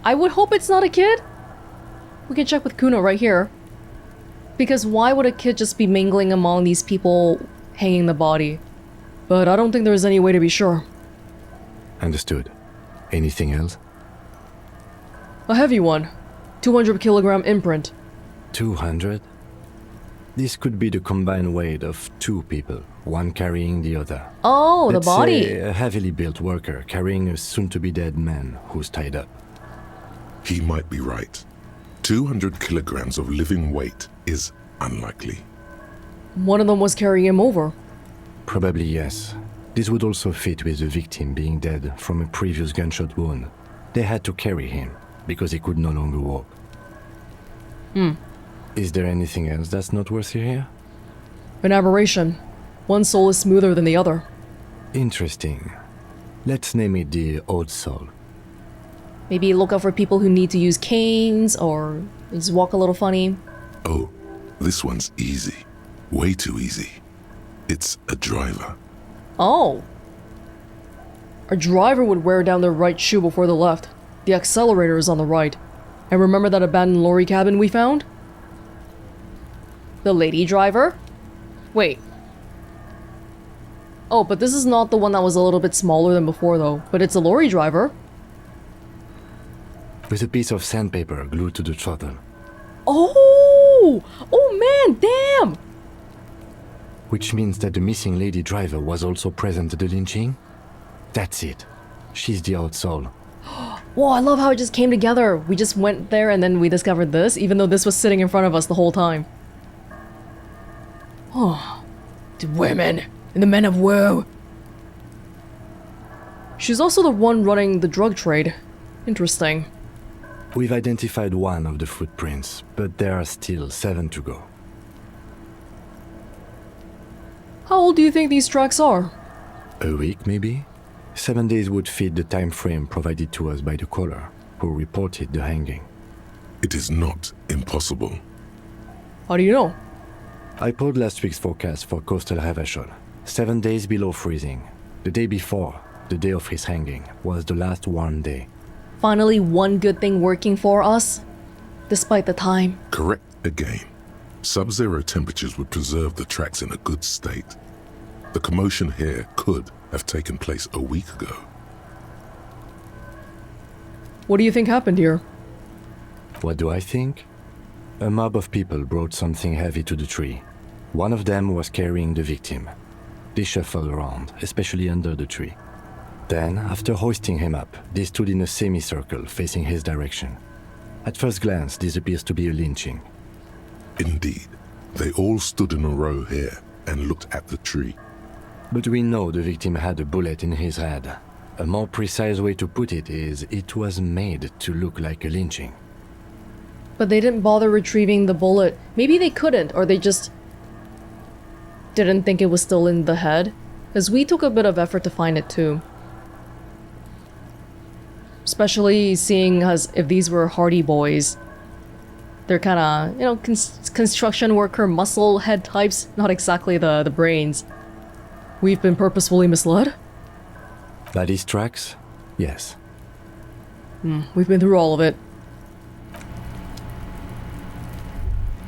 [SPEAKER 1] I would hope it's not a kid. We can check with Kuno right here. Because why would a kid just be mingling among these people hanging the body? But I don't think there's any way to be sure.
[SPEAKER 3] Understood. Anything else?
[SPEAKER 1] A heavy one. 200 kilogram imprint.
[SPEAKER 3] 200? This could be the combined weight of two people, one carrying the other.
[SPEAKER 1] Oh,
[SPEAKER 3] Let's
[SPEAKER 1] the body.
[SPEAKER 3] say a heavily built worker carrying a soon-to-be-dead man who's tied up.
[SPEAKER 4] He might be right. 200 kilograms of living weight is unlikely.
[SPEAKER 1] One of them was carrying him over.
[SPEAKER 3] Probably yes. This would also fit with the victim being dead from a previous gunshot wound. They had to carry him because he could no longer walk. Is there anything else that's noteworthy here?
[SPEAKER 1] An aberration. One sole is smoother than the other.
[SPEAKER 3] Interesting. Let's name it the old soul.
[SPEAKER 1] Maybe look out for people who need to use canes or just walk a little funny.
[SPEAKER 4] Oh, this one's easy. Way too easy. It's a driver.
[SPEAKER 1] Oh. A driver would wear down their right shoe before the left. The accelerator is on the right. And remember that abandoned lorry cabin we found? The lady driver? Wait. Oh, but this is not the one that was a little bit smaller than before though. But it's a lorry driver.
[SPEAKER 3] With a piece of sandpaper glued to the throttle.
[SPEAKER 1] Oh! Oh man, damn!
[SPEAKER 3] Which means that the missing lady driver was also present at the lynching? That's it. She's the old soul.
[SPEAKER 1] Whoa, I love how it just came together. We just went there and then we discovered this, even though this was sitting in front of us the whole time. Oh, the women and the men of woe. She's also the one running the drug trade. Interesting.
[SPEAKER 3] We've identified one of the footprints, but there are still 7 to go.
[SPEAKER 1] How old do you think these tracks are?
[SPEAKER 3] A week, maybe? 7 days would fit the time frame provided to us by the caller, who reported the hanging.
[SPEAKER 4] It is not impossible.
[SPEAKER 1] How do you know?
[SPEAKER 3] I pulled last week's forecast for coastal Revachol. 7 days below freezing. The day before, the day of his hanging, was the last warm day.
[SPEAKER 1] Finally, one good thing working for us, despite the time.
[SPEAKER 4] Correct again. Sub-zero temperatures would preserve the tracks in a good state. The commotion here could have taken place a week ago.
[SPEAKER 1] What do you think happened here?
[SPEAKER 3] What do I think? A mob of people brought something heavy to the tree. One of them was carrying the victim. They shuffled around, especially under the tree. Then, after hoisting him up, they stood in a semicircle facing his direction. At first glance, this appears to be a lynching.
[SPEAKER 4] Indeed. They all stood in a row here and looked at the tree.
[SPEAKER 3] But we know the victim had a bullet in his head. A more precise way to put it is, it was made to look like a lynching.
[SPEAKER 1] But they didn't bother retrieving the bullet. Maybe they couldn't, or they just didn't think it was still in the head. Because we took a bit of effort to find it too. Especially seeing as if these were hardy boys. They're kind of, you know, construction worker muscle head types, not exactly the brains. We've been purposefully misled?
[SPEAKER 3] By these tracks? Yes.
[SPEAKER 1] We've been through all of it.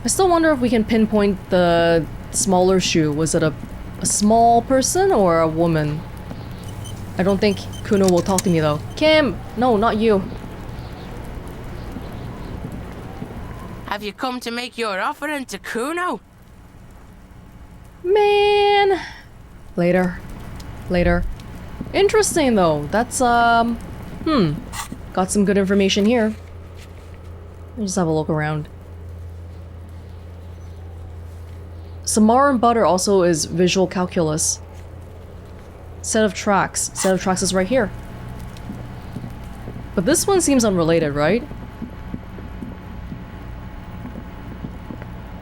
[SPEAKER 1] I still wonder if we can pinpoint the smaller shoe. Was it a small person or a woman? I don't think Kuno will talk to me though. Kim! No, not you.
[SPEAKER 13] Have you come to make your offering to Kuno?
[SPEAKER 1] Man! Later. Interesting though. That's, got some good information here. Let me just have a look around. Samar and butter also is visual calculus. Set of tracks. Set of tracks is right here. But this one seems unrelated, right?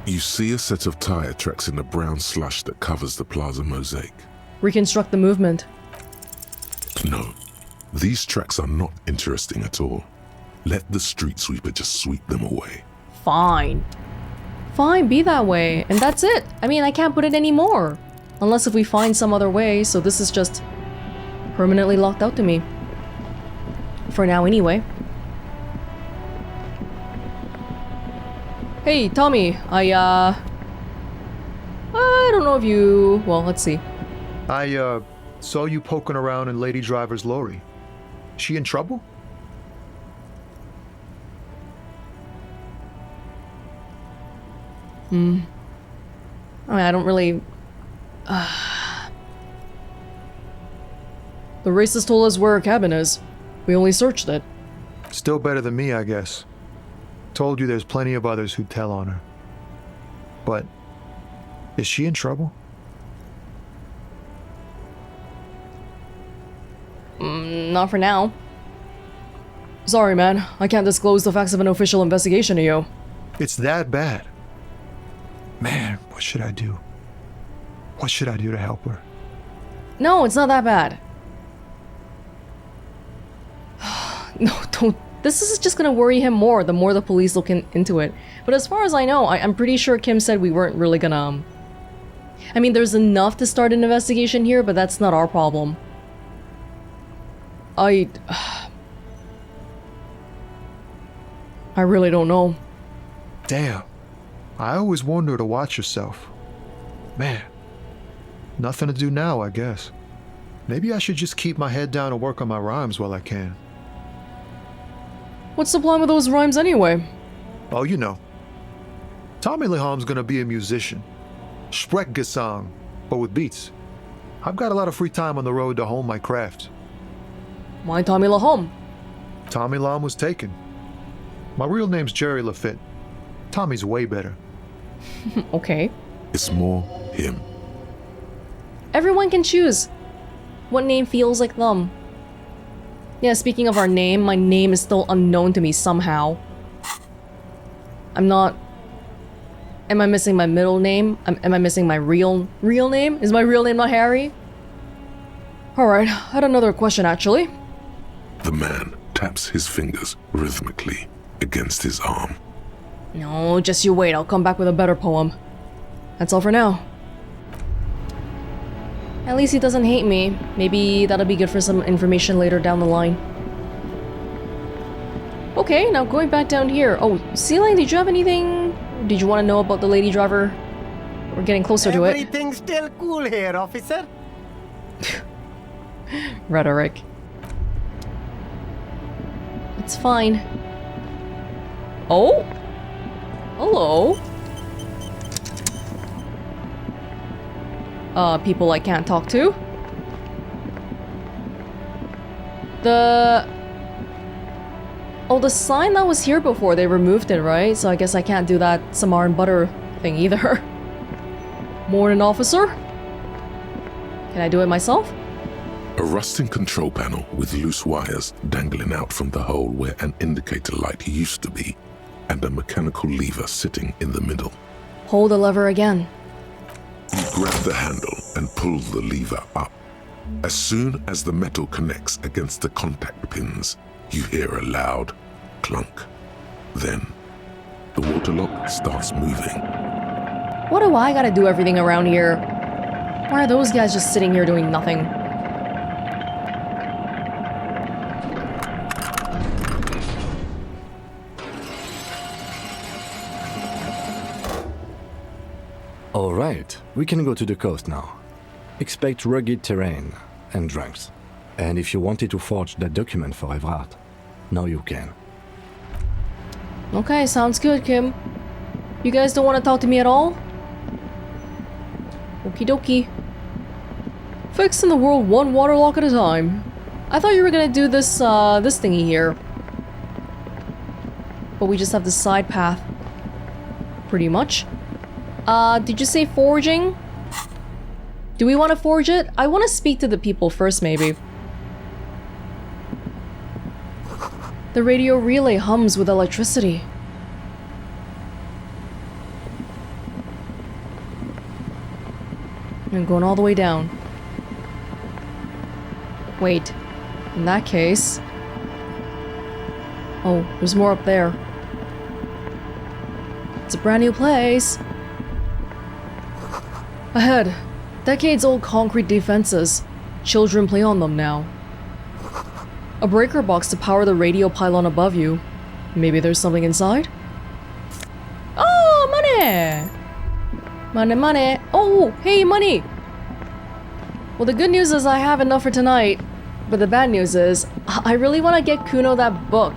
[SPEAKER 4] You see a set of tire tracks in the brown slush that covers the plaza mosaic.
[SPEAKER 1] Reconstruct the movement.
[SPEAKER 4] No, these tracks are not interesting at all. Let the street sweeper just sweep them away.
[SPEAKER 1] Fine. Fine, be that way. And that's it. I mean, I can't put it anymore. Unless if we find some other way, so this is just permanently locked out to me. For now, anyway. Hey, Tommy, I don't know if you... Well, let's see.
[SPEAKER 14] I, saw you poking around in Lady Driver's lorry. She in trouble?
[SPEAKER 1] I mean, I don't really... The racist told us where her cabin is. We only searched it.
[SPEAKER 14] Still better than me, I guess. Told you there's plenty of others who'd tell on her. But, is she in trouble?
[SPEAKER 1] Not for now. Sorry, man. I can't disclose the facts of an official investigation to you.
[SPEAKER 14] It's that bad. Man, what should I do? What should I do to help her?
[SPEAKER 1] No, it's not that bad. No, don't. This is just gonna worry him more the more the police look into it. But as far as I know, I'm pretty sure Kim said we weren't really gonna... I mean, there's enough to start an investigation here, but that's not our problem. I really don't know.
[SPEAKER 14] Damn. I always warned her to watch herself. Man. Nothing to do now, I guess. Maybe I should just keep my head down and work on my rhymes while I can.
[SPEAKER 1] What's the plan with those rhymes anyway?
[SPEAKER 14] Oh, you know. Tommy Leham's gonna be a musician. Sprechgesang, but with beats. I've got a lot of free time on the road to hone my craft.
[SPEAKER 1] Why Tommy Lahome?
[SPEAKER 14] Tommy Lahm was taken. My real name's Jerry Lafitte. Tommy's way better.
[SPEAKER 1] Okay.
[SPEAKER 4] It's more him.
[SPEAKER 1] Everyone can choose what name feels like them. Yeah, speaking of our name, my name is still unknown to me somehow. I'm not... Am I missing my middle name? Am I missing my real name? Is my real name not Harry? Alright, I had another question actually.
[SPEAKER 4] The man taps his fingers rhythmically against his arm.
[SPEAKER 1] No, just you wait, I'll come back with a better poem. That's all for now. At least he doesn't hate me. Maybe that'll be good for some information later down the line. Okay, now going back down here. Oh, Sea Lion, did you have anything? Did you want to know about the lady driver? We're getting closer to it.
[SPEAKER 8] Everything's still cool here, officer.
[SPEAKER 1] Rhetoric. It's fine. Oh? Hello? People I can't talk to. Oh, the sign that was here before, they removed it, right? So I guess I can't do that Samar and butter thing either. Morning, officer. Can I do it myself?
[SPEAKER 4] A rusting control panel with loose wires dangling out from the hole where an indicator light used to be, and a mechanical lever sitting in the middle.
[SPEAKER 1] Hold the lever again.
[SPEAKER 4] You grab the handle and pull the lever up. As soon as the metal connects against the contact pins, you hear a loud clunk. Then, the water lock starts moving.
[SPEAKER 1] What do I gotta do everything around here? Why are those guys just sitting here doing nothing?
[SPEAKER 3] Alright, we can go to the coast now. Expect rugged terrain and drunks. And if you wanted to forge that document for Evrard, now you can.
[SPEAKER 1] Okay, sounds good, Kim. You guys don't want to talk to me at all? Okie dokie. Fixing the world one waterlock at a time. I thought you were gonna do this, this thingy here. But we just have the side path. Pretty much. Did you say forging? Do we want to forge it? I want to speak to the people first, maybe. The radio relay hums with electricity. I'm going all the way down. Wait. In that case... Oh, there's more up there. It's a brand new place. Ahead. Decades-old concrete defenses. Children play on them now. A breaker box to power the radio pylon above you. Maybe there's something inside? Oh, money! Money, money. Oh, hey, money! Well, the good news is I have enough for tonight. But the bad news is, I really want to get Kuno that book.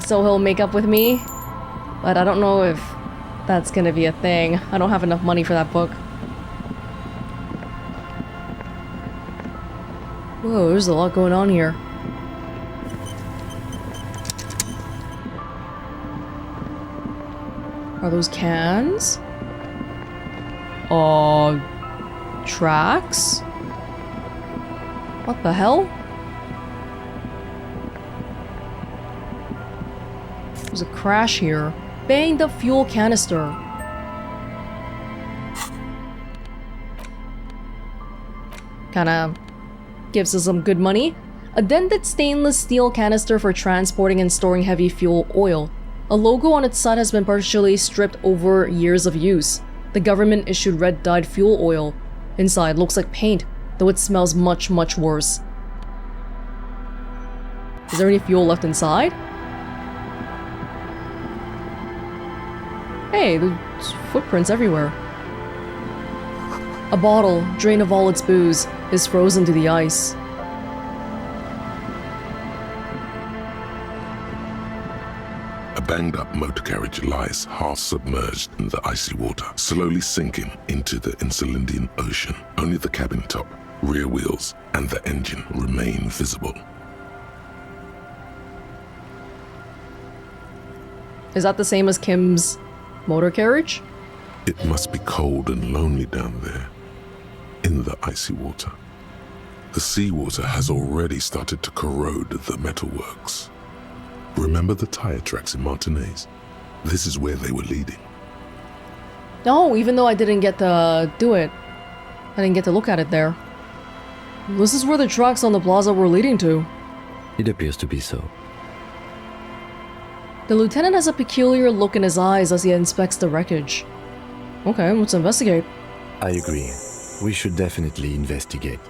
[SPEAKER 1] So he'll make up with me. But I don't know if that's gonna be a thing. I don't have enough money for that book. Whoa, there's a lot going on here. Are those cans? Tracks? What the hell? There's a crash here. Bang the fuel canister. Kinda gives us some good money. A dented stainless steel canister for transporting and storing heavy fuel oil. A logo on its side has been partially stripped over years of use. The government issued red dyed fuel oil. Inside looks like paint, though it smells much, much worse. Is there any fuel left inside? Hey, there's footprints everywhere. A bottle, drained of all its booze, is frozen to the ice.
[SPEAKER 4] A banged-up motor carriage lies half submerged in the icy water, slowly sinking into the Insulindian Ocean. Only the cabin top, rear wheels, and the engine remain visible.
[SPEAKER 1] Is that the same as Kim's motor carriage?
[SPEAKER 4] It must be cold and lonely down there, in the icy water. The seawater has already started to corrode the metalworks. Remember the tire tracks in Martinez? This is where they were leading.
[SPEAKER 1] No, even though I didn't get to do it. I didn't get to look at it there. This is where the tracks on the plaza were leading to.
[SPEAKER 3] It appears to be so.
[SPEAKER 1] The lieutenant has a peculiar look in his eyes as he inspects the wreckage. Okay, let's investigate.
[SPEAKER 3] I agree. We should definitely investigate.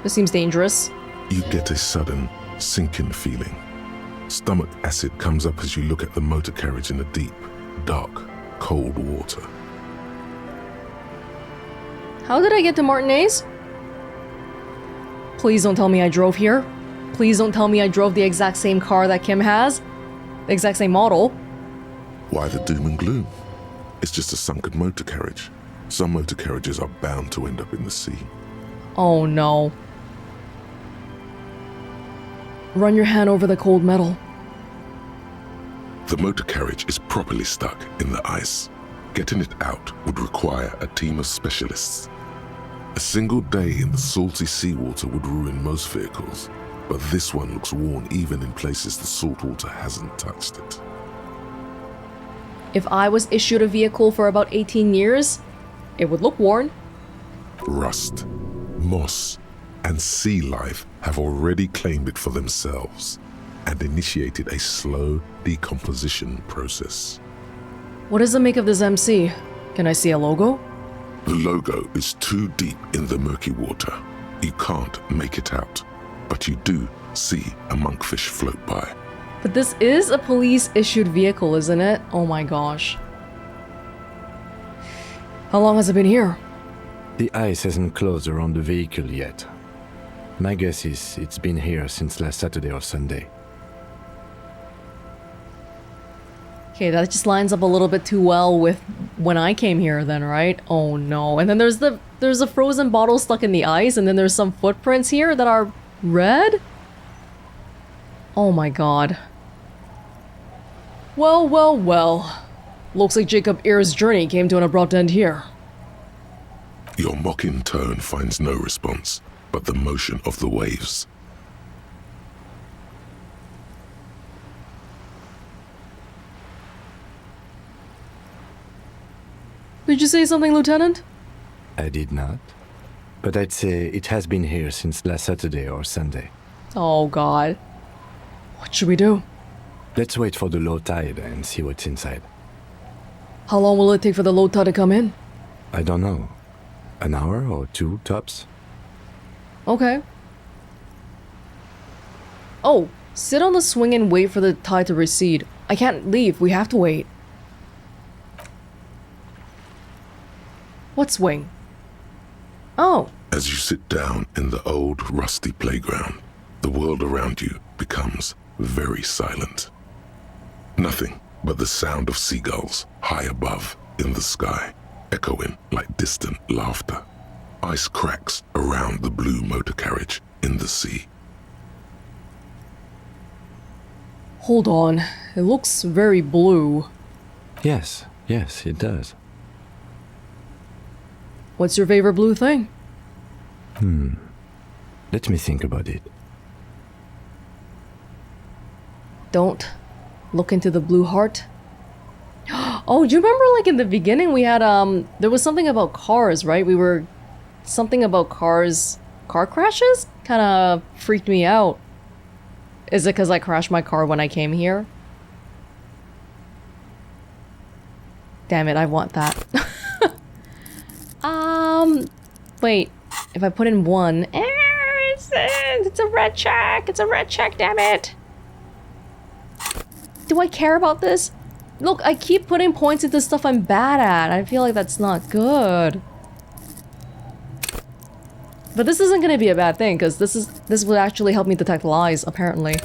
[SPEAKER 1] This seems dangerous.
[SPEAKER 4] You get a sudden, sinking feeling. Stomach acid comes up as you look at the motor carriage in a deep, dark cold water.
[SPEAKER 1] How did I get to Martinez? Please don't tell me I drove here. Please don't tell me I drove the exact same car that Kim has. The exact same model.
[SPEAKER 4] Why the doom and gloom? It's just a sunken motor carriage. Some motor carriages are bound to end up in the sea.
[SPEAKER 1] Oh no. Run your hand over the cold metal.
[SPEAKER 4] The motor carriage is properly stuck in the ice. Getting it out would require a team of specialists. A single day in the salty seawater would ruin most vehicles, but this one looks worn even in places the salt water hasn't touched it.
[SPEAKER 1] If I was issued a vehicle for about 18 years, it would look worn.
[SPEAKER 4] Rust, moss, and sea life have already claimed it for themselves and initiated a slow decomposition process.
[SPEAKER 1] What does it make of this MC? Can I see a logo?
[SPEAKER 4] The logo is too deep in the murky water. You can't make it out, but you do see a monkfish float by.
[SPEAKER 1] But this is a police-issued vehicle, isn't it? Oh my gosh. How long has it been here?
[SPEAKER 3] The ice hasn't closed around the vehicle yet. My guess is it's been here since last Saturday or Sunday.
[SPEAKER 1] Okay, that just lines up a little bit too well with when I came here then, right? Oh no. And then there's a frozen bottle stuck in the ice, and then there's some footprints here that are red? Oh my god. Well, well, well. Looks like Jacob Ear's journey came to an abrupt end here.
[SPEAKER 4] Your mocking tone finds no response, but the motion of the waves.
[SPEAKER 1] Did you say something, Lieutenant?
[SPEAKER 3] I did not. But I'd say it has been here since last Saturday or Sunday.
[SPEAKER 1] Oh god. What should we do?
[SPEAKER 3] Let's wait for the low tide and see what's inside.
[SPEAKER 1] How long will it take for the low tide to come in?
[SPEAKER 3] I don't know. An hour or two, tops?
[SPEAKER 1] Okay. Oh, sit on the swing and wait for the tide to recede. I can't leave, we have to wait. What swing? Oh.
[SPEAKER 4] As you sit down in the old rusty playground, the world around you becomes very silent. Nothing but the sound of seagulls high above in the sky, echoing like distant laughter. Ice cracks around the blue motor carriage in the sea.
[SPEAKER 1] Hold on, it looks very blue.
[SPEAKER 3] Yes, it does.
[SPEAKER 1] What's your favorite blue thing?
[SPEAKER 3] Let me think about it.
[SPEAKER 1] Don't look into the blue heart. Oh, do you remember like in the beginning we had there was something about cars, right? We were something about cars, car crashes? Kind of freaked me out. Is it because I crashed my car when I came here? Damn it, I want that. Wait, if I put in one, it's a red check. It's a red check, damn it. Do I care about this? Look, I keep putting points into stuff I'm bad at. I feel like that's not good. But this isn't gonna be a bad thing, because this would actually help me detect lies, apparently.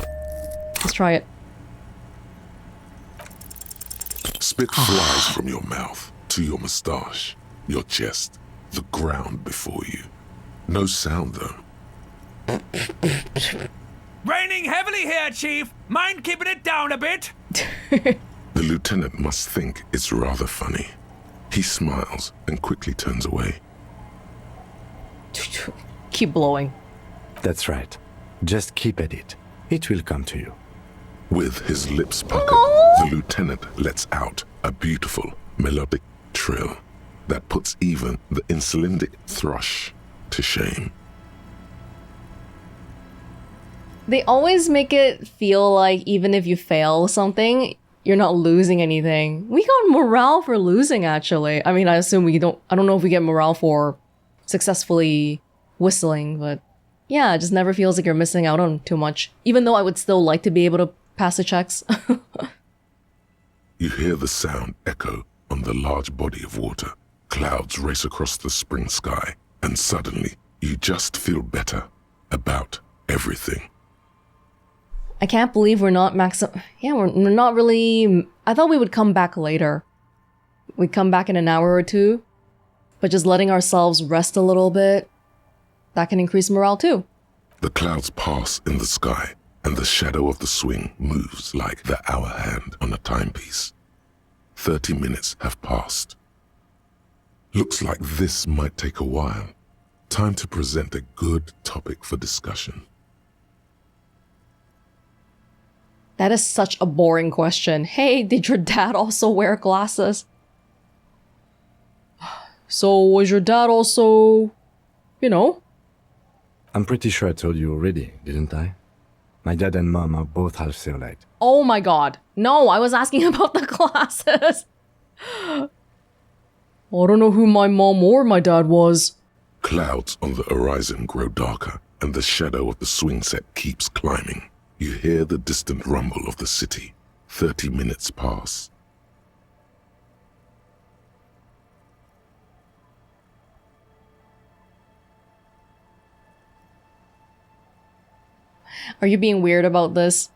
[SPEAKER 1] Let's try it.
[SPEAKER 4] Spit flies from your mouth to your moustache, your chest, the ground before you. No sound, though.
[SPEAKER 15] Raining heavily here, Chief. Mind keeping it down a bit?
[SPEAKER 4] The lieutenant must think it's rather funny. He smiles and quickly turns away.
[SPEAKER 1] Keep blowing.
[SPEAKER 3] That's right. Just keep at it. It will come to you.
[SPEAKER 4] With his lips puckered, the lieutenant lets out a beautiful melodic trill that puts even the insulindic thrush to shame.
[SPEAKER 1] They always make it feel like even if you fail something, you're not losing anything. We got morale for losing, actually. I mean, I assume we don't... I don't know if we get morale for successfully whistling, but yeah, it just never feels like you're missing out on too much. Even though I would still like to be able to pass the checks.
[SPEAKER 4] You hear the sound echo on the large body of water. Clouds race across the spring sky, and suddenly you just feel better about everything.
[SPEAKER 1] I can't believe we're not we're not really... I thought we would come back later. We'd come back in an hour or two. But just letting ourselves rest a little bit, that can increase morale too.
[SPEAKER 4] The clouds pass in the sky, and the shadow of the swing moves like the hour hand on a timepiece. 30 minutes have passed. Looks like this might take a while. Time to present a good topic for discussion.
[SPEAKER 1] That is such a boring question. Hey, did your dad also wear glasses? So was your dad also, you know?
[SPEAKER 3] I'm pretty sure I told you already, didn't I? My dad and mom are both half Zeolite.
[SPEAKER 1] Oh my god. No, I was asking about the glasses. I don't know who my mom or my dad was.
[SPEAKER 4] Clouds on the horizon grow darker, and the shadow of the swing set keeps climbing. You hear the distant rumble of the city. 30 minutes pass.
[SPEAKER 1] Are you being weird about this?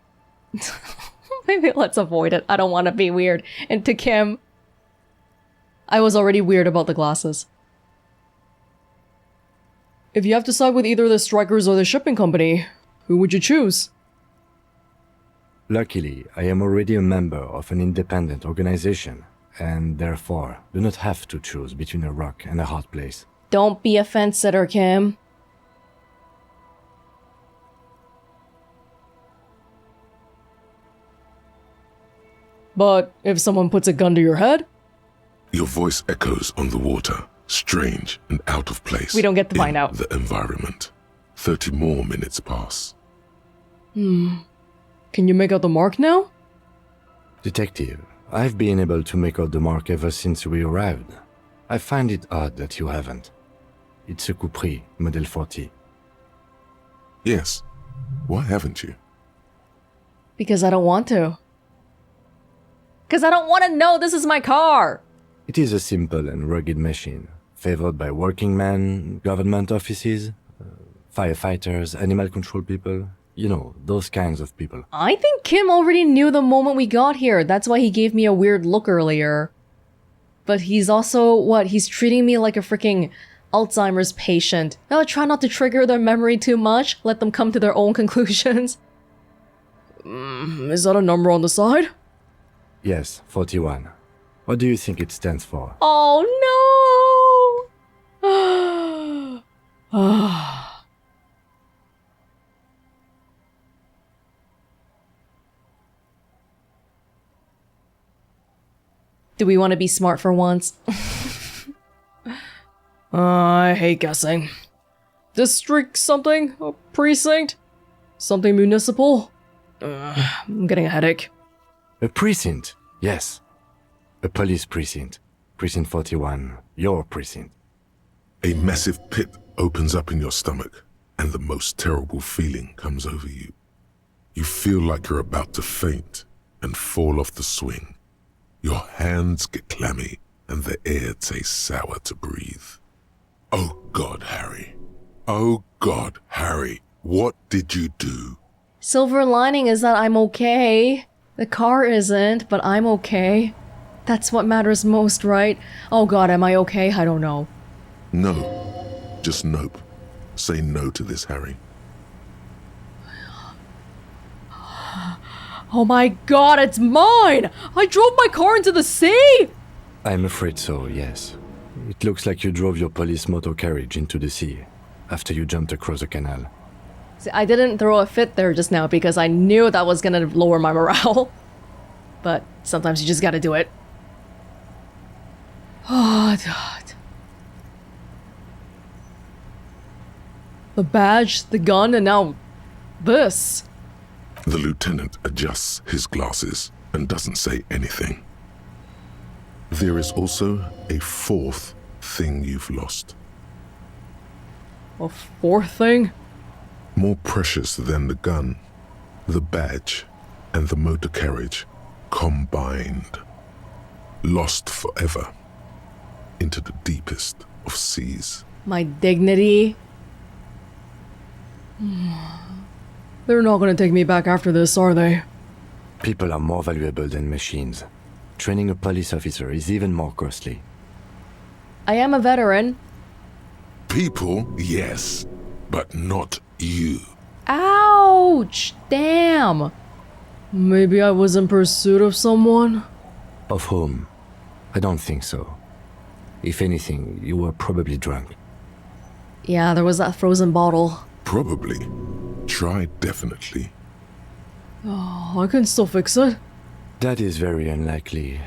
[SPEAKER 1] Maybe let's avoid it. I don't want to be weird. And to Kim, I was already weird about the glasses. If you have to side with either the strikers or the shipping company, who would you choose?
[SPEAKER 3] Luckily, I am already a member of an independent organization, and therefore do not have to choose between a rock and a hard place.
[SPEAKER 1] Don't be a fence-sitter, Kim. But if someone puts a gun to your head?
[SPEAKER 4] Your voice echoes on the water, strange and out of place.
[SPEAKER 1] We don't get to find out.
[SPEAKER 4] The environment. 30 more minutes pass.
[SPEAKER 1] Can you make out the mark now?
[SPEAKER 3] Detective, I've been able to make out the mark ever since we arrived. I find it odd that you haven't. It's a Coupris, Model 40.
[SPEAKER 4] Yes. Why haven't you?
[SPEAKER 1] Because I don't want to. Because I don't want to know this is my car!
[SPEAKER 3] It is a simple and rugged machine, favored by working men, government offices, firefighters, animal control people. You know, those kinds of people.
[SPEAKER 1] I think Kim already knew the moment we got here. That's why he gave me a weird look earlier. But he's also, what, he's treating me like a freaking Alzheimer's patient. Oh, try not to trigger their memory too much. Let them come to their own conclusions. Is that a number on the side?
[SPEAKER 3] Yes, 41. What do you think it stands for?
[SPEAKER 1] Oh no! Do we want to be smart for once? I hate guessing. District something? A precinct? Something municipal? I'm getting a headache.
[SPEAKER 3] A precinct, yes. A police precinct. Precinct 41, your precinct.
[SPEAKER 4] A massive pit opens up in your stomach, and the most terrible feeling comes over you. You feel like you're about to faint and fall off the swing. Your hands get clammy, and the air tastes sour to breathe. Oh God, Harry. Oh God, Harry. What did you do?
[SPEAKER 1] Silver lining is that I'm okay. The car isn't, but I'm okay. That's what matters most, right? Oh God, am I okay? I don't know.
[SPEAKER 4] No. Just nope. Say no to this, Harry.
[SPEAKER 1] Oh my God, it's mine! I drove my car into the sea!
[SPEAKER 3] I'm afraid so, yes. It looks like you drove your police motor carriage into the sea after you jumped across the canal.
[SPEAKER 1] See, I didn't throw a fit there just now because I knew that was gonna lower my morale. But sometimes you just gotta do it. Oh God. The badge, the gun, and now this.
[SPEAKER 4] The lieutenant adjusts his glasses and doesn't say anything. There is also a fourth thing you've lost.
[SPEAKER 1] A fourth thing?
[SPEAKER 4] More precious than the gun, the badge, and the motor carriage combined. lost forever into the deepest of seas.
[SPEAKER 1] My dignity? They're not gonna take me back after this, are they?
[SPEAKER 3] People are more valuable than machines. Training a police officer is even more costly.
[SPEAKER 1] I am a veteran.
[SPEAKER 4] People, yes, but not you.
[SPEAKER 1] Ouch! Damn! Maybe I was in pursuit of someone?
[SPEAKER 3] Of whom? I don't think so. If anything, you were probably drunk.
[SPEAKER 1] Yeah, there was that frozen bottle.
[SPEAKER 4] Probably. Try definitely.
[SPEAKER 1] Oh, I can still fix it.
[SPEAKER 3] That is very unlikely.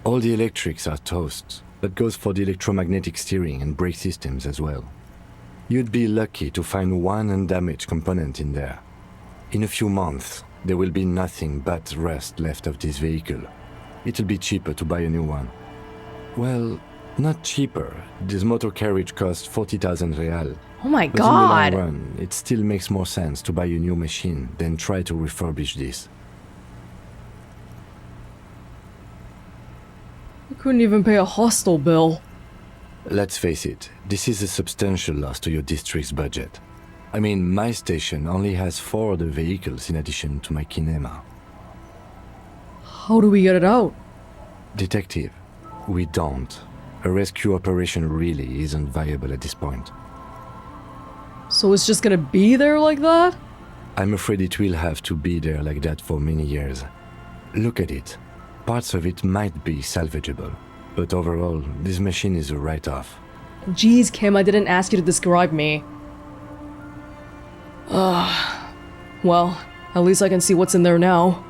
[SPEAKER 3] All the electrics are toast. That goes for the electromagnetic steering and brake systems as well. You'd be lucky to find one undamaged component in there. In a few months, there will be nothing but rust left of this vehicle. It'll be cheaper to buy a new one. Well, not cheaper. This motor carriage costs 40,000 real.
[SPEAKER 1] Oh my
[SPEAKER 3] But in the long
[SPEAKER 1] god!
[SPEAKER 3] run, it still makes more sense to buy a new machine than try to refurbish this.
[SPEAKER 1] I couldn't even pay a hostel bill.
[SPEAKER 3] Let's face it, this is a substantial loss to your district's budget. I mean, my station only has 4 other vehicles in addition to my kinema.
[SPEAKER 1] How do we get it out?
[SPEAKER 3] Detective, we don't. A rescue operation really isn't viable at this point.
[SPEAKER 1] So it's just gonna be there like that?
[SPEAKER 3] I'm afraid it will have to be there like that for many years. Look at it. Parts of it might be salvageable, but overall, this machine is a write-off.
[SPEAKER 1] Jeez, Kim, I didn't ask you to describe me. Well, at least I can see what's in there now.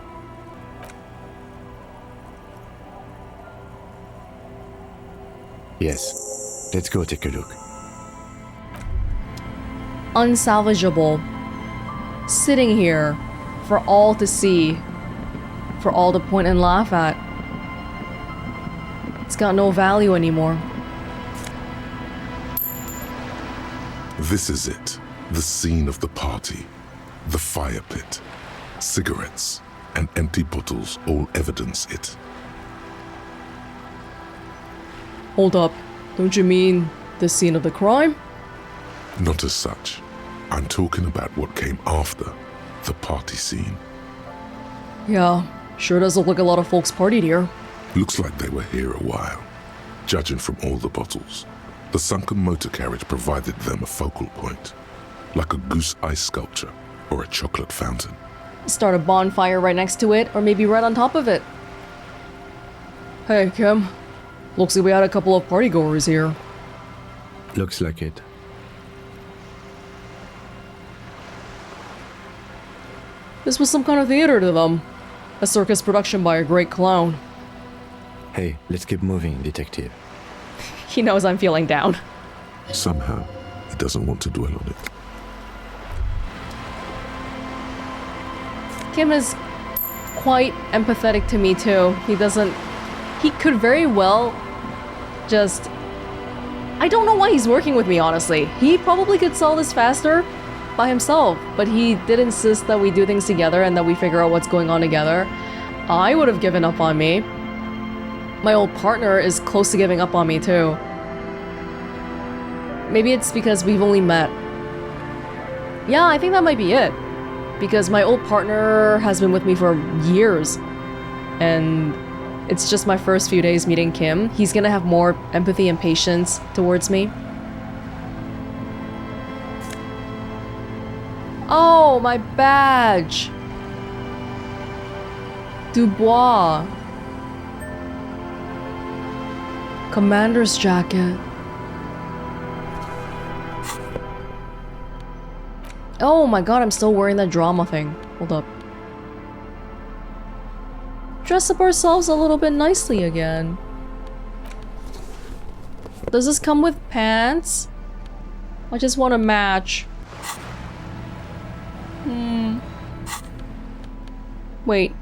[SPEAKER 3] Yes, let's go take a look.
[SPEAKER 1] Unsalvageable. Sitting here for all to see, for all to point and laugh at. It's got no value anymore.
[SPEAKER 4] This is it. The scene of the party. The fire pit. Cigarettes and empty bottles all evidence it.
[SPEAKER 1] Hold up. Don't you mean the scene of the crime?
[SPEAKER 4] Not as such. I'm talking about what came after the party scene.
[SPEAKER 1] Yeah, sure does look like a lot of folks partied here.
[SPEAKER 4] Looks like they were here a while. Judging from all the bottles, the sunken motor carriage provided them a focal point, like a goose ice sculpture or a chocolate fountain.
[SPEAKER 1] Start a bonfire right next to it, or maybe right on top of it. Hey, Kim. Looks like we had a couple of partygoers here.
[SPEAKER 3] Looks like it.
[SPEAKER 1] This was some kind of theater to them. A circus production by a great clown.
[SPEAKER 3] Hey, let's keep moving, detective.
[SPEAKER 1] He knows I'm feeling down.
[SPEAKER 4] Somehow, he doesn't want to dwell on it.
[SPEAKER 1] Kim is quite empathetic to me too. He could very well just... I don't know why he's working with me, honestly. He probably could solve this faster by himself, but he did insist that we do things together and that we figure out what's going on together. I would have given up on me. My old partner is close to giving up on me too. Maybe it's because we've only met. Yeah, I think that might be it. Because my old partner has been with me for years. And it's just my first few days meeting Kim. He's gonna have more empathy and patience towards me. Oh, my badge! Dubois. Commander's jacket. Oh my god, I'm still wearing that drama thing. Hold up. Dress up ourselves a little bit nicely again. Does this come with pants? I just want to match. Wait.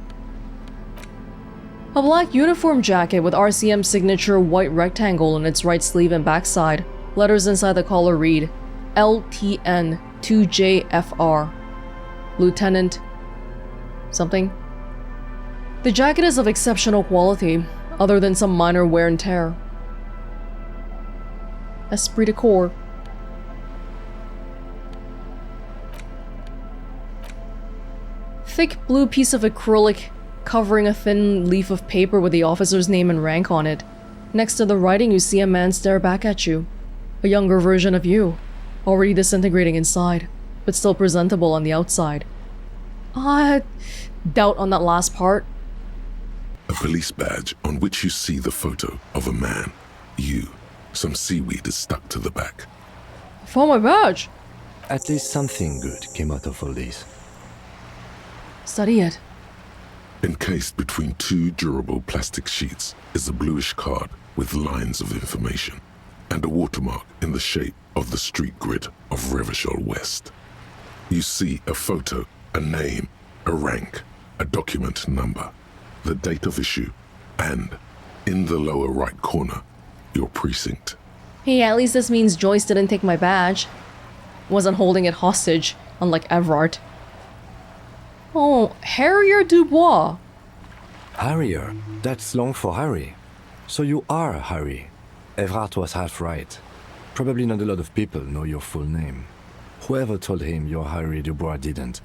[SPEAKER 1] A black uniform jacket with RCM signature white rectangle on its right sleeve and backside. Letters inside the collar read LTN 2JFR. Lieutenant... something. The jacket is of exceptional quality. other than some minor wear and tear. Esprit de corps. Thick blue piece of acrylic covering a thin leaf of paper with the officer's name and rank on it. Next to the writing, you see a man stare back at you. A younger version of you, already disintegrating inside, but still presentable on the outside. Doubt on that last part.
[SPEAKER 4] A police badge on which you see the photo of a man. You. Some seaweed is stuck to the back.
[SPEAKER 1] I found my badge.
[SPEAKER 3] At least something good came out of all this.
[SPEAKER 1] Study it.
[SPEAKER 4] Encased between two durable plastic sheets is a bluish card with lines of information and a watermark in the shape of the street grid of Revachol West. You see a photo, a name, a rank, a document number, the date of issue, and, in the lower right corner, your precinct.
[SPEAKER 1] Hey, at least this means Joyce didn't take my badge. Wasn't holding it hostage, unlike Everard. Oh, Harrier Dubois.
[SPEAKER 3] Harrier? That's long for Harry. So you are Harry. Everard was half right. Probably not a lot of people know your full name. Whoever told him you're Harry Dubois didn't.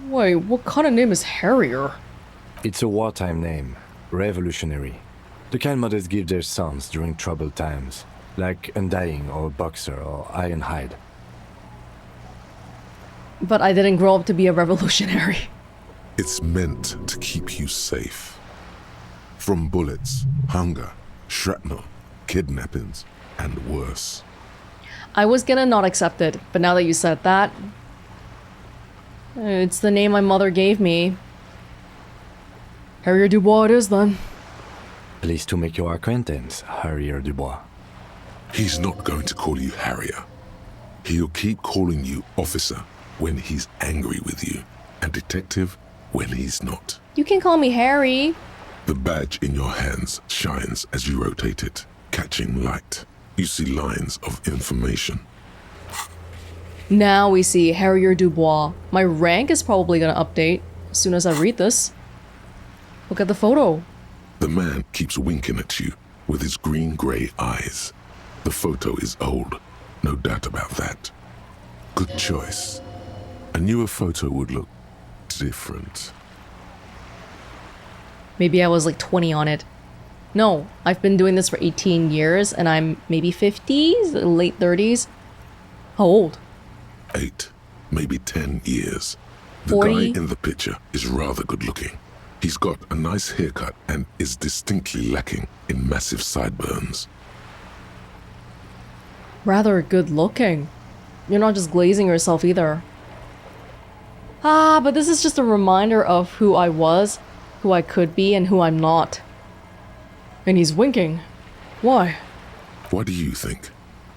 [SPEAKER 1] Wait, what kind of name is Harrier?
[SPEAKER 3] It's a wartime name. Revolutionary. The kind mothers give their sons during troubled times. Like Undying or Boxer or Ironhide.
[SPEAKER 1] But I didn't grow up to be a revolutionary.
[SPEAKER 4] It's meant to keep you safe. From bullets, hunger, shrapnel, kidnappings, and worse.
[SPEAKER 1] I was gonna not accept it, but now that you said that... It's the name my mother gave me. Harrier Dubois it is then.
[SPEAKER 3] Pleased to make your acquaintance, Harrier Dubois.
[SPEAKER 4] He's not going to call you Harrier. He'll keep calling you Officer when he's angry with you, and Detective when he's not.
[SPEAKER 1] You can call me Harry.
[SPEAKER 4] The badge in your hands shines as you rotate it, catching light. You see lines of information.
[SPEAKER 1] Now we see Harrier Dubois. My rank is probably gonna update as soon as I read this. Look at the photo.
[SPEAKER 4] The man keeps winking at you with his green-grey eyes. The photo is old, no doubt about that. Good choice. A newer photo would look different.
[SPEAKER 1] Maybe I was like 20 on it. No, I've been doing this for 18 years and I'm maybe 50s, late 30s. How old?
[SPEAKER 4] 8, maybe 10 years. The
[SPEAKER 1] 40?
[SPEAKER 4] guy in the picture is rather good looking. He's got a nice haircut and is distinctly lacking in massive sideburns.
[SPEAKER 1] Rather good looking. You're not just glazing yourself either. But this is just a reminder of who I was, who I could be, and who I'm not. And he's winking. Why?
[SPEAKER 4] What do you think?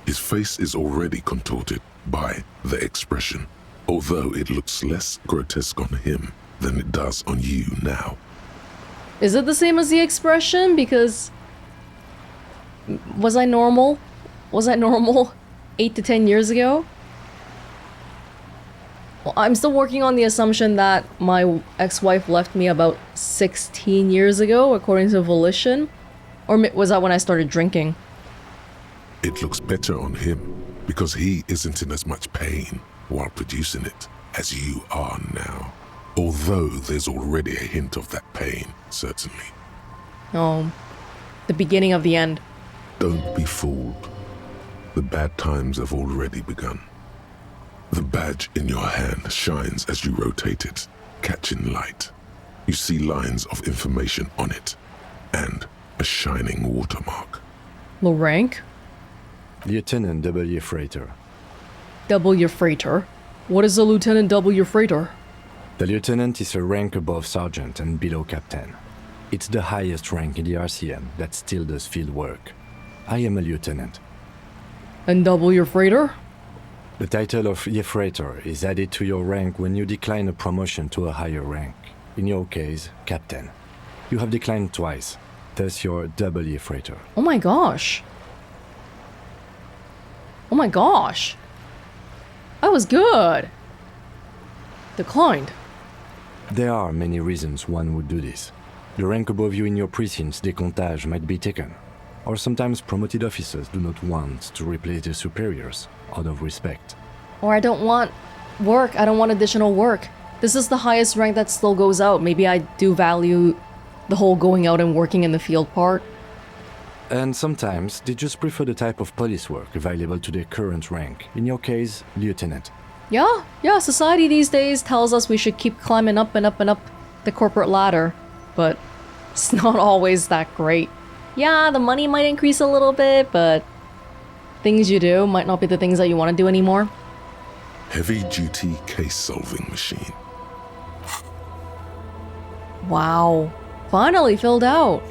[SPEAKER 4] His face is already contorted by the expression, although it looks less grotesque on him than it does on you now.
[SPEAKER 1] Is it the same as the expression? Because... Was I normal? Was I normal 8 to 10 years ago? Well, I'm still working on the assumption that my ex-wife left me about 16 years ago, according to Volition. Or was that when I started drinking?
[SPEAKER 4] It looks better on him because he isn't in as much pain while producing it as you are now. Although there's already a hint of that pain, certainly.
[SPEAKER 1] Oh, the beginning of the end.
[SPEAKER 4] Don't be fooled. The bad times have already begun. The badge in your hand shines as you rotate it, catching light. You see lines of information on it, and a shining watermark.
[SPEAKER 1] Low rank?
[SPEAKER 3] Lieutenant W. Freighter.
[SPEAKER 1] W. Freighter? What is a Lieutenant W. Freighter?
[SPEAKER 3] The lieutenant is a rank above sergeant and below captain. It's the highest rank in the RCM that still does field work. I am a lieutenant.
[SPEAKER 1] And W. Freighter?
[SPEAKER 3] The title of Freighter is added to your rank when you decline a promotion to a higher rank. In your case, captain. You have declined twice, thus you're W. Freighter.
[SPEAKER 1] Oh my gosh. Oh my gosh. That was good. Declined.
[SPEAKER 3] There are many reasons one would do this. The rank above you in your precinct's décomptage might be taken, or sometimes promoted officers do not want to replace their superiors out of respect.
[SPEAKER 1] Or I don't want work. I don't want additional work. This is the highest rank that still goes out. Maybe I do value the whole going out and working in the field part.
[SPEAKER 3] And sometimes they just prefer the type of police work available to their current rank. In your case, lieutenant.
[SPEAKER 1] Yeah, society these days tells us we should keep climbing up and up and up the corporate ladder, but it's not always that great. Yeah, the money might increase a little bit, but things you do might not be the things that you want to do anymore.
[SPEAKER 4] Heavy-duty case-solving machine.
[SPEAKER 1] Wow, finally filled out.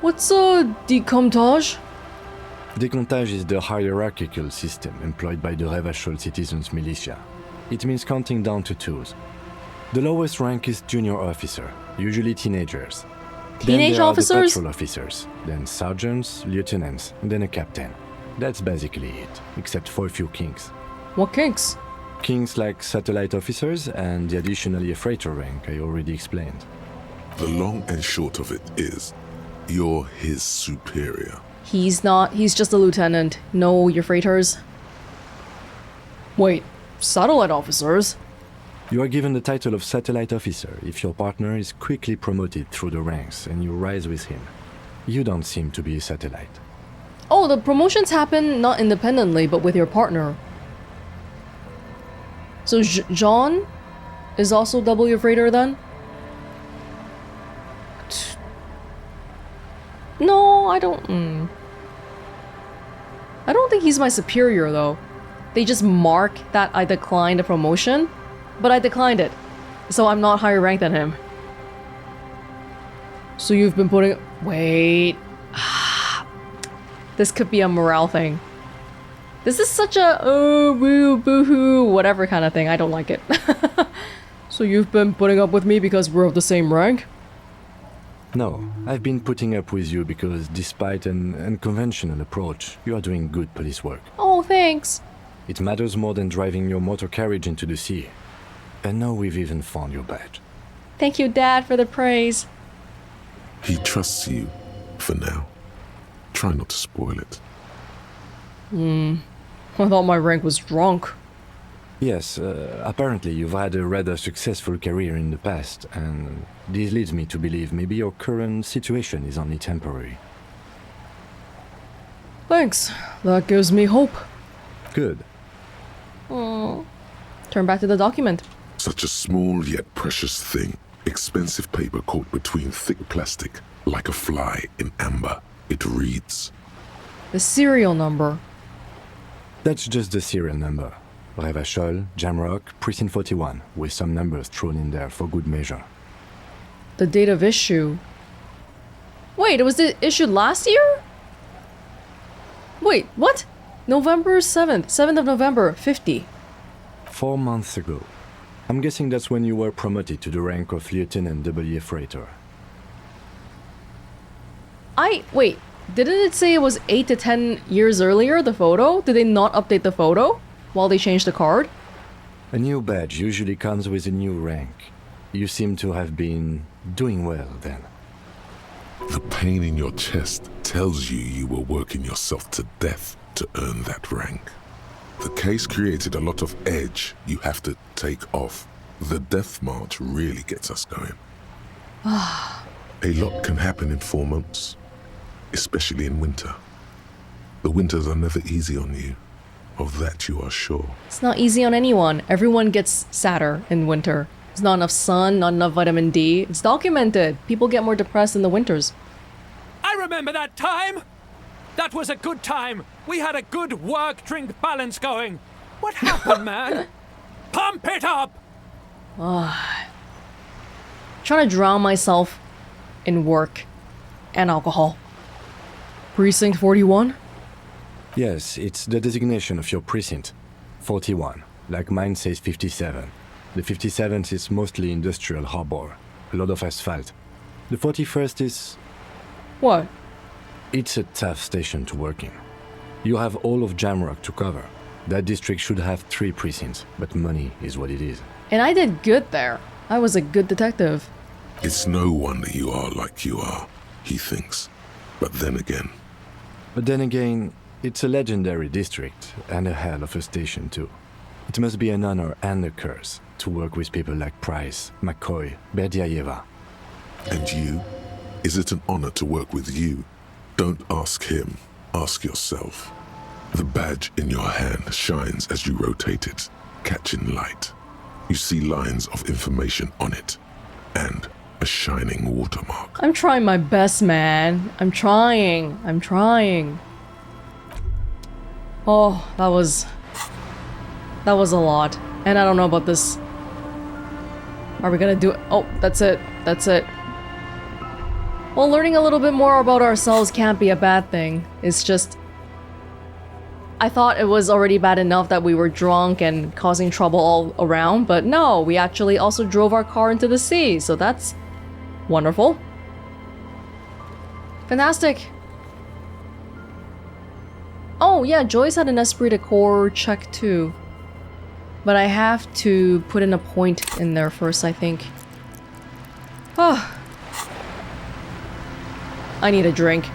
[SPEAKER 1] What's a décomptage?
[SPEAKER 3] Décomptage is the hierarchical system employed by the Revachol citizens' militia. It means counting down to twos. The lowest rank is junior officer, usually teenagers.
[SPEAKER 1] Teenage
[SPEAKER 3] then there
[SPEAKER 1] officers?
[SPEAKER 3] Are the patrol officers, then sergeants, lieutenants, and then a captain. That's basically it, except for a few kinks.
[SPEAKER 1] What kinks?
[SPEAKER 3] Kinks like satellite officers and the additionally a freighter rank I already explained.
[SPEAKER 4] The long and short of it is, you're his superior.
[SPEAKER 1] He's not. He's just a lieutenant. No, your freighters. Wait, satellite officers?
[SPEAKER 3] You are given the title of satellite officer if your partner is quickly promoted through the ranks and you rise with him. You don't seem to be a satellite.
[SPEAKER 1] Oh, the promotions happen not independently, but with your partner. So Jean is also double your freighter then? No, I don't. I don't think he's my superior though. They just mark that I declined a promotion, but I declined it, so I'm not higher ranked than him. So you've been putting. Wait. This could be a morale thing. This is such a oh woo boo-hoo whatever kind of thing. I don't like it. So you've been putting up with me because we're of the same rank?
[SPEAKER 3] No, I've been putting up with you because despite an unconventional approach, you are doing good police work.
[SPEAKER 1] Oh, thanks.
[SPEAKER 3] It matters more than driving your motor carriage into the sea. And now we've even found your badge.
[SPEAKER 1] Thank you, Dad, for the praise.
[SPEAKER 4] He trusts you, for now. Try not to spoil it.
[SPEAKER 1] I thought my rank was drunk.
[SPEAKER 3] Yes, apparently you've had a rather successful career in the past, and this leads me to believe maybe your current situation is only temporary.
[SPEAKER 1] Thanks. That gives me hope.
[SPEAKER 3] Good.
[SPEAKER 1] Turn back to the document.
[SPEAKER 4] Such a small yet precious thing. Expensive paper caught between thick plastic, like a fly in amber. It reads...
[SPEAKER 1] The serial number.
[SPEAKER 3] That's just the serial number. Revachol, Jamrock, Precinct 41, with some numbers thrown in there for good measure.
[SPEAKER 1] The date of issue. Wait, it was issued last year? Wait, what? November 7th. 7th of November, 50.
[SPEAKER 3] 4 months ago. I'm guessing that's when you were promoted to the rank of Lieutenant W. Freighter.
[SPEAKER 1] Wait, didn't it say it was 8 to 10 years earlier, the photo? Did they not update the photo while they changed the card?
[SPEAKER 3] A new badge usually comes with a new rank. You seem to have been doing well then.
[SPEAKER 4] The pain in your chest tells you you were working yourself to death to earn that rank. The case created a lot of edge you have to take off. The death march really gets us going. A lot can happen in 4 months, especially in winter. The winters are never easy on you. Of that you are sure.
[SPEAKER 1] It's not easy on anyone. Everyone gets sadder in winter. There's not enough sun, not enough vitamin D. It's documented. People get more depressed in the winters.
[SPEAKER 15] I remember that time! That was a good time. We had a good work-drink balance going. What happened, man? Pump it up!
[SPEAKER 1] Trying to drown myself in work and alcohol. Precinct 41?
[SPEAKER 3] Yes, it's the designation of your precinct. 41. Like mine says 57. The 57th is mostly industrial harbor. A lot of asphalt. The 41st is...
[SPEAKER 1] What?
[SPEAKER 3] It's a tough station to work in. You have all of Jamrock to cover. That district should have 3 precincts, but money is what it is.
[SPEAKER 1] And I did good there. I was a good detective.
[SPEAKER 4] It's no wonder you are like you are, he thinks. But then again,
[SPEAKER 3] it's a legendary district and a hell of a station too. It must be an honor and a curse to work with people like Price, McCoy, Berdiayeva.
[SPEAKER 4] And you? Is it an honor to work with you? Don't ask him, ask yourself. The badge in your hand shines as you rotate it, catching light. You see lines of information on it, and a shining watermark.
[SPEAKER 1] I'm trying my best, man. I'm trying. Oh, that was a lot. And I don't know about this. Are we gonna do it? Oh, that's it. Well, learning a little bit more about ourselves can't be a bad thing. It's just... I thought it was already bad enough that we were drunk and causing trouble all around, but no, we actually also drove our car into the sea, so that's wonderful. Fantastic. Oh yeah, Joyce had an esprit de corps check too. But I have to put in a point in there first, I think. Oh. I need a drink.